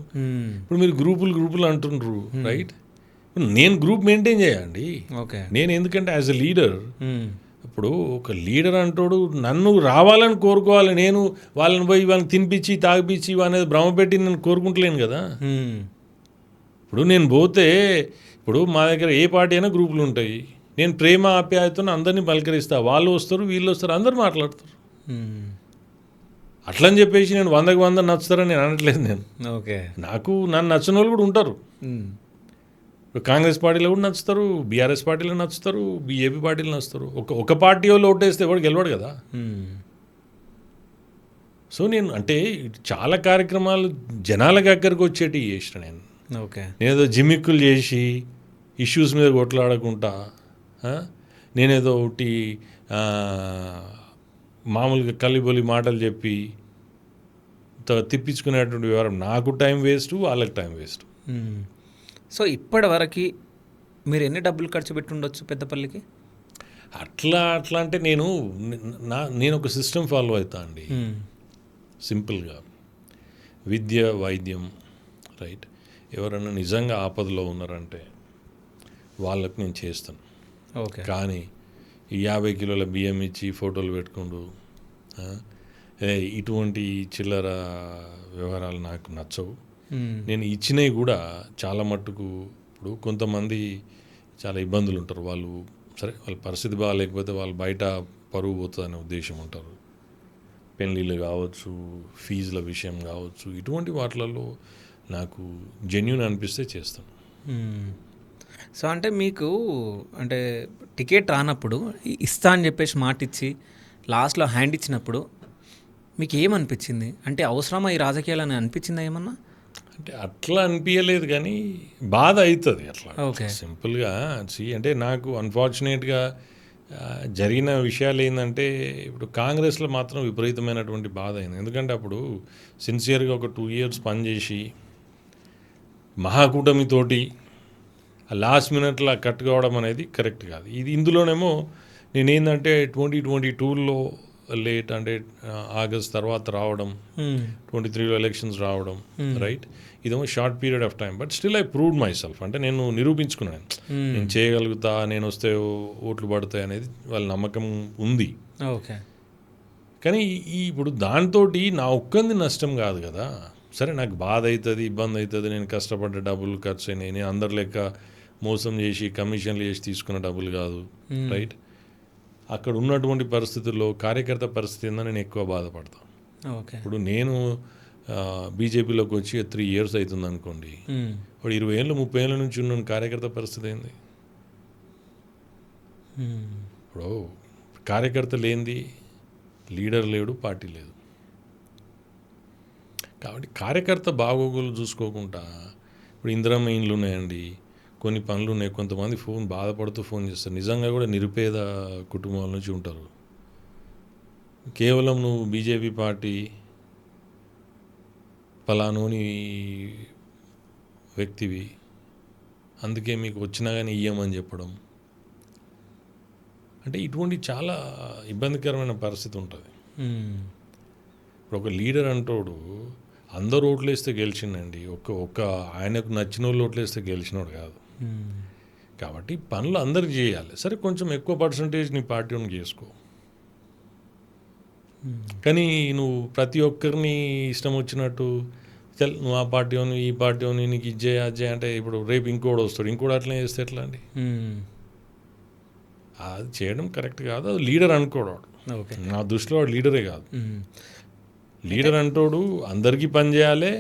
ఇప్పుడు మీరు గ్రూపులు అంటుండ్రు, రైట్. నేను గ్రూప్ మెయింటైన్ చేయండి. ఓకే, నేను ఎందుకంటే యాజ్ ఎ లీడర్, ఇప్పుడు ఒక లీడర్ అంటాడు నన్ను రావాలని కోరుకోవాలి. నేను వాళ్ళని పోయి వాళ్ళని తినిపించి తాగిపించి అనేది భ్రమపెట్టి నేను కోరుకుంటలేను కదా. ఇప్పుడు నేను పోతే, ఇప్పుడు మా దగ్గర ఏ పార్టీ అయినా గ్రూపులు ఉంటాయి. నేను ప్రేమ ఆప్యాయతను అందరినీ పలకరిస్తా. వాళ్ళు వస్తారు, వీళ్ళు వస్తారు, అందరు మాట్లాడతారు. అట్లని చెప్పేసి నేను 100కి 100 నచ్చుతారని నేను అనట్లేదు. నేను నన్ను నచ్చిన వాళ్ళు కూడా ఉంటారు. ఇప్పుడు కాంగ్రెస్ పార్టీలో కూడా నచ్చుతారు, బీఆర్ఎస్ పార్టీలో నచ్చుతారు, బీజేపీ పార్టీలో నచ్చుతారు. ఒక పార్టీ వాళ్ళు ఓటేస్తే ఎవడు గెలవడు కదా. సో నేను అంటే చాలా కార్యక్రమాలు జనాల దగ్గరకు వచ్చేటి చేసిన నేను. నేనేదో జిమ్మిక్కులు చేసి ఇష్యూస్ మీద కొట్లాడకుండా, నేనేదో ఒకటి మామూలుగా కలిబొలి మాటలు చెప్పి తిప్పించుకునేటువంటి వ్యవహారం నాకు టైం వేస్ట్, వాళ్ళకి టైం వేస్ట్. సో ఇప్పటి వరకు మీరు ఎన్ని డబ్బులు ఖర్చు పెట్టి ఉండొచ్చు పెద్దపల్లికి? అట్లా అంటే నేను ఒక సిస్టమ్ ఫాలో అవుతా అండి. సింపుల్గా విద్య, వైద్యం, రైట్. ఎవరైనా నిజంగా ఆపదలో ఉన్నారంటే వాళ్ళకి నేను చేస్తాను. కానీ ఈ 50 కిలోల బియ్యం ఇచ్చి ఫోటోలు పెట్టుకుంటూ ఇటువంటి చిల్లర వ్యవహారాలు నాకు నచ్చవు. నేను ఇచ్చినవి కూడా చాలా మట్టుకు, ఇప్పుడు కొంతమంది చాలా ఇబ్బందులు ఉంటారు. వాళ్ళు సరే వాళ్ళ పరిస్థితి బాగాలేకపోతే వాళ్ళు బయట పరువు పోతుందనే ఉద్దేశం ఉంటారు. పెళ్ళిళ్ళు కావచ్చు, ఫీజుల విషయం కావచ్చు, ఇటువంటి వాటిలలో నాకు జెన్యూన్ అనిపిస్తే చేస్తాను. సో అంటే మీకు అంటే టికెట్ రానప్పుడు ఇస్తా అని చెప్పేసి మాట ఇచ్చి లాస్ట్లో హ్యాండ్ ఇచ్చినప్పుడు మీకు ఏమనిపించింది? అంటే అవసరమా ఈ రాజకీయాలని అనిపించిందా ఏమన్నా? అంటే అట్లా అనిపించలేదు, కానీ బాధ అవుతుంది అట్లా. సింపుల్గా అంటే నాకు అన్ఫార్చునేట్గా జరిగిన విషయాలు ఏంటంటే, ఇప్పుడు కాంగ్రెస్లో మాత్రం విపరీతమైనటువంటి బాధ అయింది. ఎందుకంటే అప్పుడు సిన్సియర్గా ఒక 2 years పనిచేసి మహాకూటమితోటి లాస్ట్ మినిట్లో కట్ కావడం అనేది కరెక్ట్ కాదు. ఇందులోనేమో నేనేందంటే 2022లో లేట్ అంటే ఆగస్ట్ తర్వాత రావడం, 23లో ఎలక్షన్స్ రావడం, రైట్, ఇదేమో short period of time, but still I proved my self. అంటే నేను నిరూపించుకున్నాను, నేను చేయగలుగుతా, నేను వస్తే ఓట్లు పడతాయి అనేది వాళ్ళ నమ్మకం ఉంది. ఓకే. కానీ ఇప్పుడు దాంతో నా ఒక్కంది నష్టం కాదు కదా. సరే, నాకు బాధ అవుతుంది, ఇబ్బంది అవుతుంది, నేను కష్టపడ్డ డబ్బులు ఖర్చు అయినాయి, నేను అందరి లెక్క మోసం చేసి కమిషన్లు చేసి తీసుకున్న డబ్బులు కాదు, రైట్. అక్కడ ఉన్నటువంటి పరిస్థితుల్లో కార్యకర్త పరిస్థితి ఏందని నేను ఎక్కువ బాధపడతాను. ఓకే. ఇప్పుడు నేను బీజేపీలోకి వచ్చి 3 years అవుతుంది అనుకోండి, ఇప్పుడు 20 ఏళ్ళు 30 ఏళ్ళ నుంచి ఉన్న కార్యకర్త పరిస్థితి ఏంది? ఇప్పుడు కార్యకర్త లేనిది లీడర్ లేడు, పార్టీ లేదు. కాబట్టి కార్యకర్త బాగోగులు చూసుకోకుండా, ఇప్పుడు ఇందిరమ్మ ఇండ్లు ఉన్నాయండి, కొన్ని పనులు ఉన్నాయి, కొంతమంది బాధపడుతూ ఫోన్ చేస్తారు, నిజంగా కూడా నిరుపేద కుటుంబాల నుంచి ఉంటారు. కేవలం నువ్వు బీజేపీ పార్టీ ఫలానోని వ్యక్తివి, అందుకే మీకు వచ్చినా కానీ ఇయ్యమని చెప్పడం, అంటే ఇటువంటి చాలా ఇబ్బందికరమైన పరిస్థితి ఉంటుంది. ఇప్పుడు ఒక లీడర్ అంటోడు అందరు ఓట్లు వేస్తే గెలిచిండండి, ఒక్క ఆయనకు నచ్చిన వాళ్ళు ఓట్లు వేస్తే గెలిచినోడు కాదు. కాబట్టి పనులు అందరికి చేయాలి. సరే, కొంచెం ఎక్కువ పర్సంటేజ్ నీ పార్టీ వాళ్ళని చేసుకో, కానీ నువ్వు ప్రతి ఒక్కరిని ఇష్టం వచ్చినట్టు నువ్వు ఆ పార్టీ అని ఈ పార్టీ అని నీకు ఇజ్జే అజ్జే అంటే, ఇప్పుడు రేపు ఇంకోటి వస్తాడు, ఇంకోటి అట్లనే చేస్తే ఎట్లా అండి? అది చేయడం కరెక్ట్ కాదు. అది లీడర్ అనుకోడు. నా దృష్టిలో వాడు లీడరే కాదు. లీడర్ అంటోడు అందరికీ పని చేయాలి,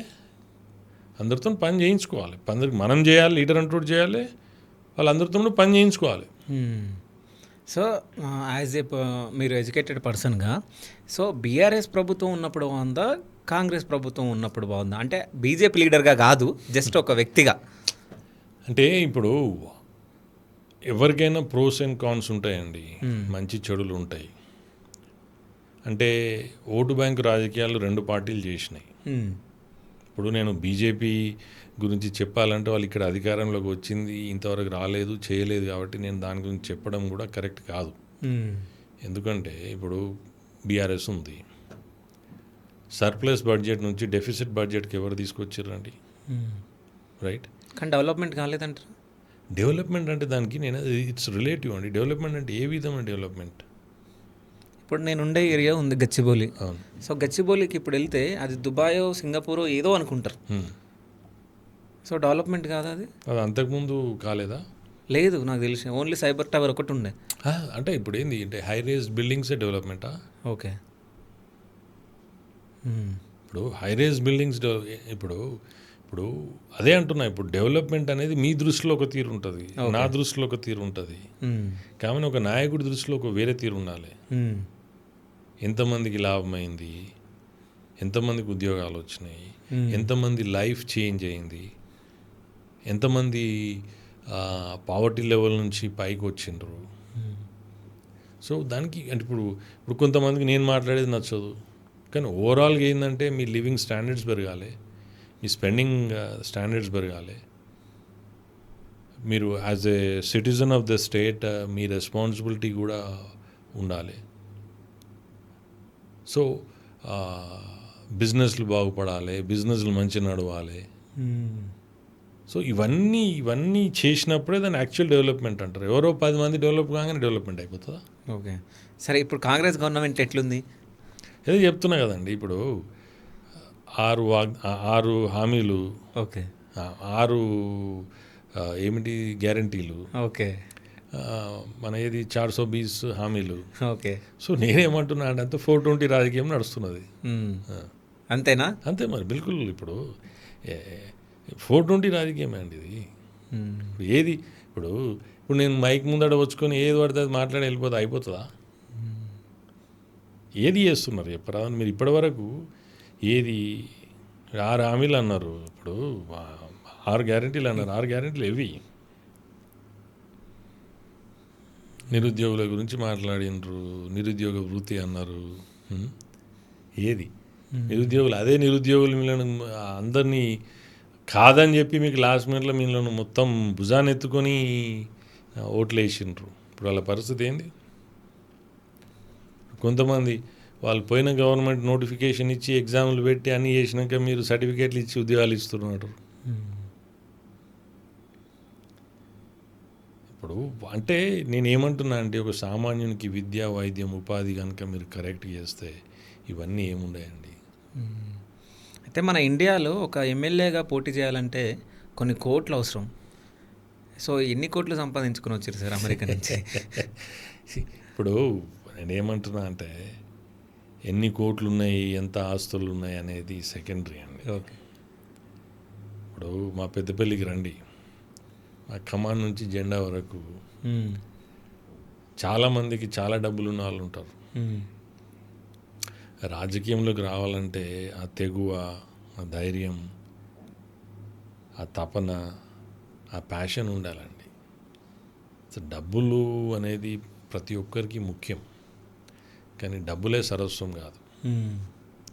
అందరితో పని చేయించుకోవాలి, మనం చేయాలి, లీడర్ అంటోడు చేయాలి, వాళ్ళందరితో పని చేయించుకోవాలి. సో యాజ్ ఏ మీరు ఎడ్యుకేటెడ్ పర్సన్గా, సో బీఆర్ఎస్ ప్రభుత్వం ఉన్నప్పుడు బాగుందా, కాంగ్రెస్ ప్రభుత్వం ఉన్నప్పుడు బాగుందా? అంటే బీజేపీ లీడర్గా కాదు, జస్ట్ ఒక వ్యక్తిగా. అంటే ఇప్పుడు ఎవరికైనా ప్రోస్ అండ్ కాన్స్ ఉంటాయండి, మంచి చెడులు ఉంటాయి. అంటే ఓటు బ్యాంకు రాజకీయాలు 2 పార్టీలు చేసినాయి. ఇప్పుడు నేను బీజేపీ గురించి చెప్పాలంటే వాళ్ళు ఇక్కడ అధికారంలోకి వచ్చింది, ఇంతవరకు రాలేదు, చేయలేదు, కాబట్టి నేను దాని గురించి చెప్పడం కూడా కరెక్ట్ కాదు. ఎందుకంటే ఇప్పుడు బీఆర్ఎస్ ఉంది, సర్ప్లస్ బడ్జెట్ నుంచి డెఫిసిట్ బడ్జెట్కి ఎవరు తీసుకొచ్చారండి, రైట్. కానీ డెవలప్మెంట్ కాలేదంటారు. డెవలప్మెంట్ అంటే దానికి నేను ఇట్స్ రిలేటివ్ అండి. డెవలప్మెంట్ అంటే ఏ విధమైన డెవలప్మెంట్? ఇప్పుడు నేను ఉండే ఏరియా ఉంది గచ్చిబౌలి. సో గచ్చిబౌలికి ఇప్పుడు వెళ్తే అది దుబాయో సింగపూరో ఏదో అనుకుంటారు. సో డెవలప్మెంట్ కాదా అది? అది అంతకుముందు కాలేదా? లేదు, నాకు తెలిసి ఓన్లీ సైబర్ టవర్ ఒకటి ఉండే. అంటే ఇప్పుడు ఏంది అంటే హై రేజ్ బిల్డింగ్సే డెవలప్మెంటా? ఓకే. ఇప్పుడు హై రేజ్ బిల్డింగ్స్ ఇప్పుడు అదే అంటున్నా. ఇప్పుడు డెవలప్మెంట్ అనేది మీ దృష్టిలో ఒక తీరు ఉంటుంది, నా దృష్టిలో ఒక తీరు ఉంటుంది, కానీ ఒక నాయకుడి దృష్టిలో ఒక వేరే తీరు ఉండాలి. ఎంతమందికి లాభమైంది, ఎంతమందికి ఉద్యోగాలు వచ్చినాయి, ఎంతమంది లైఫ్ చేంజ్ అయింది, ఎంతమంది పావర్టీ లెవెల్ నుంచి పైకి వచ్చిండ్రు. సో దానికి అంటే ఇప్పుడు కొంతమందికి నేను మాట్లాడేది నచ్చదు, కానీ ఓవరాల్గా ఏంటంటే మీ లివింగ్ స్టాండర్డ్స్ పెరగాలి, మీ స్పెండింగ్ స్టాండర్డ్స్ పెరగాలి, మీరు as a citizen of the state me responsibility కూడా ఉండాలి. సో బిజినెస్లు బాగుపడాలి, బిజినెస్లు మంచిగా నడవాలి. సో ఇవన్నీ చేసినప్పుడే దాన్ని యాక్చువల్ డెవలప్మెంట్ అంటారు. ఎవరో 10 మంది డెవలప్ కాగానే డెవలప్మెంట్ అయిపోతుందా? ఓకే. సరే, ఇప్పుడు కాంగ్రెస్ గవర్నమెంట్ ఎట్లుంది? ఏదో చెప్తున్నా కదండి, ఇప్పుడు 6 హామీలు, ఓకే, 6 ఏమిటి గ్యారంటీలు, ఓకే, మన ఏది 420 హామీలు, ఓకే. సో నేనేమంటున్నా అంటే అంతా 420 రాజకీయం నడుస్తున్నది. అంతేనా? అంతే మరి, బిల్కుల్. ఇప్పుడు 420 రాజకీయమే అండి ఇది. ఏది ఇప్పుడు నేను మైక్ ముందడ వచ్చుకొని ఏది పడితే అది మాట్లాడి వెళ్ళిపోతే అయిపోతుందా? ఏది చేస్తున్నారు చెప్పరా మీరు? ఇప్పటి వరకు ఏది 6 హామీలు అన్నారు, ఇప్పుడు 6 గ్యారంటీలు అన్నారు. 6 గ్యారంటీలు ఏవి? నిరుద్యోగుల గురించి మాట్లాడినరు, నిరుద్యోగ వృత్తి అన్నారు. ఏది నిరుద్యోగులు? అదే నిరుద్యోగులు మిమ్మల్ని అందరినీ కాదని చెప్పి మీకు లాస్ట్ మినిట్లో మిమ్మల్ని మొత్తం భుజాన్ని ఎత్తుకొని ఓట్లు వేసిండ్రు. ఇప్పుడు వాళ్ళ పరిస్థితి ఏంది? కొంతమంది వాళ్ళు పోయిన గవర్నమెంట్ నోటిఫికేషన్ ఇచ్చి ఎగ్జామ్లు పెట్టి అన్నీ చేసినాక మీరు సర్టిఫికేట్లు ఇచ్చి ఉద్యోగాలు ఇస్తున్నారు. ఇప్పుడు అంటే నేనేమంటున్నా అంటే ఒక సామాన్యునికి విద్య, వైద్యం, ఉపాధి కనుక మీరు కరెక్ట్ చేస్తే ఇవన్నీ ఏముండయండి. అయితే మన ఇండియాలో ఒక ఎమ్మెల్యేగా పోటీ చేయాలంటే కొన్ని కోట్లు అవసరం. సో ఎన్ని కోట్లు సంపాదించుకుని వచ్చారు సార్ అమెరికా నుంచి? ఇప్పుడు నేనేమంటున్నా అంటే ఎన్ని కోట్లు ఉన్నాయి, ఎంత ఆస్తులు ఉన్నాయి అనేది సెకండరీ అండి. ఓకే. ఇప్పుడు మా పెద్దపల్లికి రండి, మా ఖమ్మం నుంచి జెండా వరకు చాలామందికి చాలా డబ్బులు ఉన్న వాళ్ళు ఉంటారు. రాజకీయంలోకి రావాలంటే ఆ తెగువ, ఆ ధైర్యం, ఆ తపన, ఆ ప్యాషన్ ఉండాలండి. సో డబ్బులు అనేది ప్రతి ఒక్కరికి ముఖ్యం, కానీ డబ్బులే సర్వస్వం కాదు.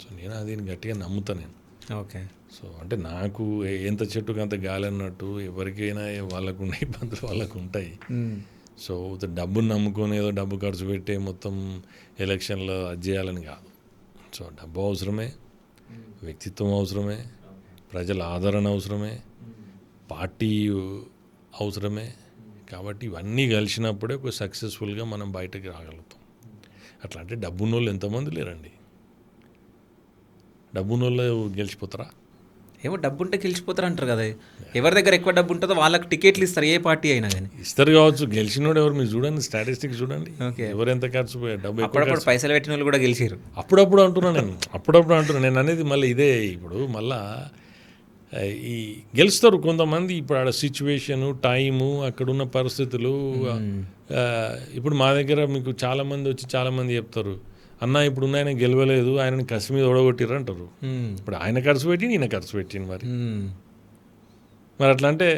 సో నేను అది గట్టిగా నమ్ముతా నేను. ఓకే. సో అంటే నాకు ఎంత చెట్టుకు అంత గాలి అన్నట్టు ఎవరికైనా వాళ్ళకున్న ఇబ్బందులు వాళ్ళకు ఉంటాయి. సో డబ్బును నమ్ముకొని ఏదో డబ్బు ఖర్చు పెట్టి మొత్తం ఎలక్షన్లో అది చేయాలని కాదు. సో డబ్బు అవసరమే, వ్యక్తిత్వం అవసరమే, ప్రజల ఆదరణ అవసరమే, పార్టీ అవసరమే. కాబట్టి ఇవన్నీ కలిసినప్పుడే ఒక సక్సెస్ఫుల్గా మనం బయటకు రాగలుగుతాం. అట్లా అంటే డబ్బున్నోళ్ళు ఎంతమంది లేరండి. డబ్బున్నోళ్ళు గెలిచిపోతారా? ఏమో డబ్బు ఉంటే గెలిచిపోతారు అంటారు కదా. ఎవరి దగ్గర ఎక్కువ డబ్బు ఉంటుందో వాళ్ళకి టికెట్లు ఇస్తారు, ఏ పార్టీ అయినా కానీ. ఇస్తారు కావచ్చు, గెలిచినోడు ఎవరు మీరు చూడండి, స్టాటిస్టిక్స్ చూడండి. ఓకే. ఎవరెంత ఖర్చు డబ్బు అప్పుడప్పుడు పైసలు పెట్టిన వాళ్ళు కూడా గెలిచారు. అప్పుడప్పుడు అంటున్నా నేను అనేది మళ్ళీ ఇదే. ఇప్పుడు మళ్ళా ఈ గెలుస్తారు కొంతమంది. ఇప్పుడు ఆడ సిచ్యువేషను, టైము, అక్కడున్న పరిస్థితులు. ఇప్పుడు మా దగ్గర మీకు చాలామంది వచ్చి చాలామంది చెప్తారు, అన్న ఇప్పుడు ఆయన గెలవలేదు, ఆయనని కసి మీద ఓడగొట్టిర్రు అంటారు. ఇప్పుడు ఆయన ఖర్చు పెట్టి ఈయన ఖర్చు పెట్టింది. మరి అట్లా అంటే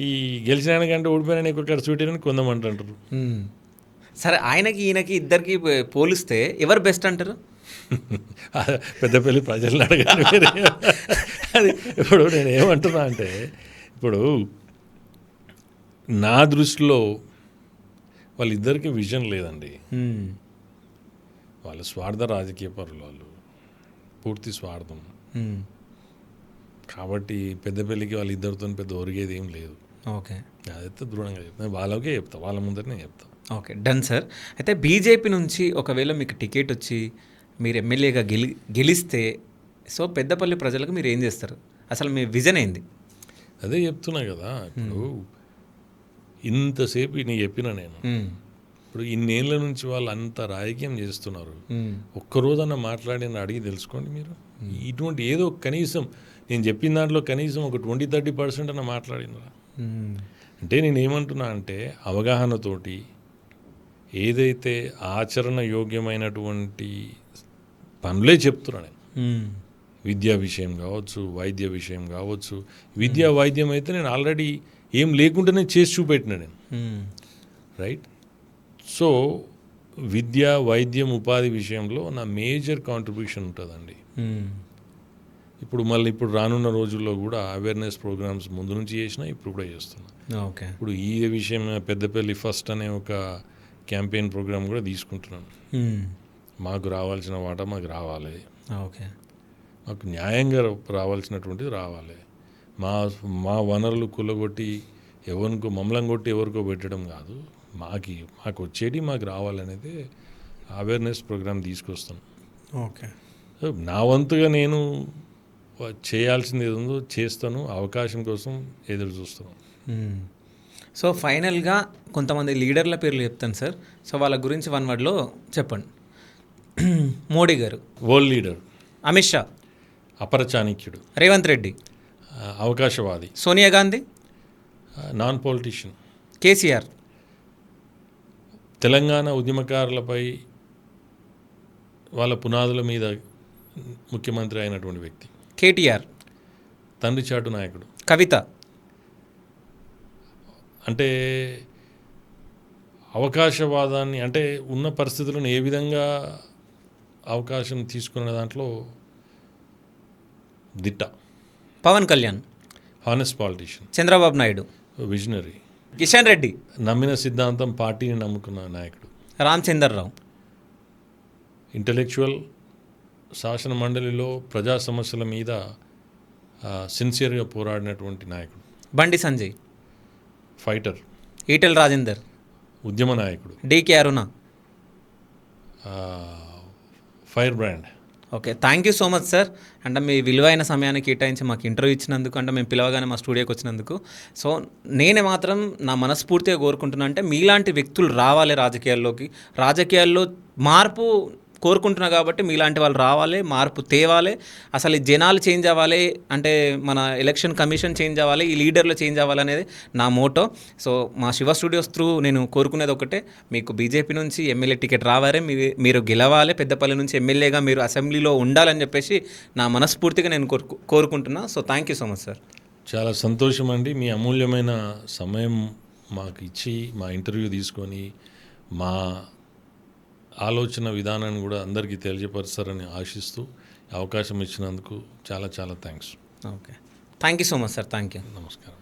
ఈ గెలిచిన ఆయన కంటే ఓడిపోయిన ఎక్కువ ఖర్చు పెట్టారని కొంతమంది అంటారు. సరే, ఆయనకి ఈయనకి ఇద్దరికి పోలిస్తే ఎవరు బెస్ట్ అంటారు? పెద్దపల్లి ప్రజలను అడగాలి. అది ఇప్పుడు నేను ఏమంటున్నా అంటే, ఇప్పుడు నా దృష్టిలో వాళ్ళిద్దరికి విజన్ లేదండి. వాళ్ళ స్వార్థ రాజకీయ పరులు, వాళ్ళు పూర్తి స్వార్థం. కాబట్టి పెద్దపల్లికి వాళ్ళిద్దరితో పెద్ద ఒరిగేది ఏం లేదు. ఓకే. అదైతే దృఢంగా చెప్తాను, వాళ్ళకే చెప్తా, వాళ్ళ ముందరనే చెప్తా. Okay, done sir. అయితే బీజేపీ నుంచి ఒకవేళ మీకు టికెట్ వచ్చి మీరు ఎమ్మెల్యేగా గెలిస్తే, సో పెద్దపల్లి ప్రజలకు మీరు ఏం చేస్తారు? అసలు మీ విజన్ ఏంది? అదే చెప్తున్నా కదా. ఇప్పుడు ఇంతసేపు నేను చెప్పిన నేను, ఇప్పుడు ఇన్నేళ్ల నుంచి వాళ్ళు అంత రాజకీయం చేస్తున్నారు. ఒక్కరోజన్నా మాట్లాడిన అడిగి తెలుసుకోండి మీరు. ఇటువంటి ఏదో కనీసం నేను చెప్పిన దాంట్లో కనీసం ఒక 20-30% అన్న మాట్లాడినరా? అంటే నేను ఏమంటున్నా అంటే, అవగాహనతోటి ఏదైతే ఆచరణ యోగ్యమైనటువంటి పనులే చెప్తున్నా నేను. విద్యా విషయం కావచ్చు, వైద్య విషయం కావచ్చు. విద్యా వైద్యం అయితే నేను ఆల్రెడీ ఏం లేకుండానే చేసి చూపెట్టిన నేను, రైట్? సో విద్య, వైద్యం, ఉపాధి విషయంలో నా మేజర్ కాంట్రిబ్యూషన్ ఉంటుందండి. ఇప్పుడు రానున్న రోజుల్లో కూడా అవేర్నెస్ ప్రోగ్రామ్స్ ముందు నుంచి చేసినా, ఇప్పుడు కూడా చేస్తున్నా. ఓకే. ఇప్పుడు ఈ విషయం పెద్దపల్లి ఫస్ట్ అనే ఒక క్యాంపెయిన్ ప్రోగ్రామ్ కూడా తీసుకుంటున్నాను. మాకు రావాల్సిన వాటా మాకు రావాలి. ఓకే. మాకు న్యాయంగా రావాల్సినటువంటిది రావాలి. మా వనరులు కుల్లగొట్టి ఎవరికో మమ్మల్ని కొట్టి ఎవరికో పెట్టడం కాదు. మాకు వచ్చేది మాకు రావాలనేది అవేర్నెస్ ప్రోగ్రామ్ తీసుకొస్తాను. ఓకే. నా వంతుగా నేను చేయాల్సింది ఏదో ఉందో చేస్తాను. అవకాశం కోసం ఎదురు చూస్తాను. సో ఫైనల్గా కొంతమంది లీడర్ల పేర్లు చెప్తాను సార్. సో వాళ్ళ గురించి వన్ వర్డ్లో చెప్పండి. మోడీ గారు, వరల్డ్ లీడర్. అమిత్ షా, అపర చాణక్యుడు. రేవంత్ రెడ్డి, అవకాశవాది. Sonia Gandhi, non politician. కేసీఆర్, తెలంగాణ ఉద్యమకారులపై వాళ్ళ పునాదుల మీద ముఖ్యమంత్రి అయినటువంటి వ్యక్తి. కేటీఆర్, తండ్రి చాటు నాయకుడు. కవిత. అంటే అవకాశవాదాన్ని, అంటే ఉన్న పరిస్థితులను ఏ విధంగా అవకాశం తీసుకునే దాంట్లో దిట్ట. Pawan Kalyan, honest politician. Chandrababu Naidu, visionary. Kishan Reddy, నమ్మిన సిద్ధాంతం, పార్టీని నమ్ముకున్న నాయకుడు. రామచంద్రరావు, ఇంటలెక్చువల్, శాసన మండలిలో ప్రజా సమస్యల మీద సిన్సియర్గా పోరాడినటువంటి నాయకుడు, బండి సంజయ్, ఫైటర్, ఈటెల రాజేందర్, ఉద్యమ నాయకుడు, DK Aruna. Fire brand. Okay, thank you so much sir. అంటే మీ విలువైన సమయాన్ని కేటాయించి మాకు ఇంటర్వ్యూ ఇచ్చినందుకు, అంటే మేము పిలవగానే మా స్టూడియోకి వచ్చినందుకు. సో నేనే మాత్రం నా మనస్ఫూర్తిగా కోరుకుంటున్నా, అంటే మీలాంటి వ్యక్తులు రావాలి రాజకీయాల్లోకి, రాజకీయాల్లో మార్పు కోరుకుంటున్నా కాబట్టి మీలాంటి వాళ్ళు రావాలి, మార్పు తేవాలి, అసలు ఈ జనాలు చేంజ్ అవ్వాలి, అంటే మన ఎలక్షన్ కమిషన్ చేంజ్ అవ్వాలి, ఈ లీడర్లు చేంజ్ అవ్వాలి అనేది నా మోటో. సో మా శివ స్టూడియోస్ త్రూ నేను కోరుకునేది ఒకటే, మీకు బీజేపీ నుంచి ఎమ్మెల్యే టికెట్ రావాలి, మీరు గెలవాలి, పెద్దపల్లి నుంచి ఎమ్మెల్యేగా మీరు అసెంబ్లీలో ఉండాలని చెప్పేసి నా మనస్ఫూర్తిగా నేను కోరుకుంటున్నా. So thank you so much sir. చాలా సంతోషం అండి, మీ అమూల్యమైన సమయం మాకు ఇచ్చి మా ఇంటర్వ్యూ తీసుకొని మా ఆలోచన విధానాన్ని కూడా అందరికీ తెలియపరుస్తారని ఆశిస్తూ అవకాశం ఇచ్చినందుకు చాలా చాలా thanks. Okay, thank you so much sir. Thank you. నమస్కారం.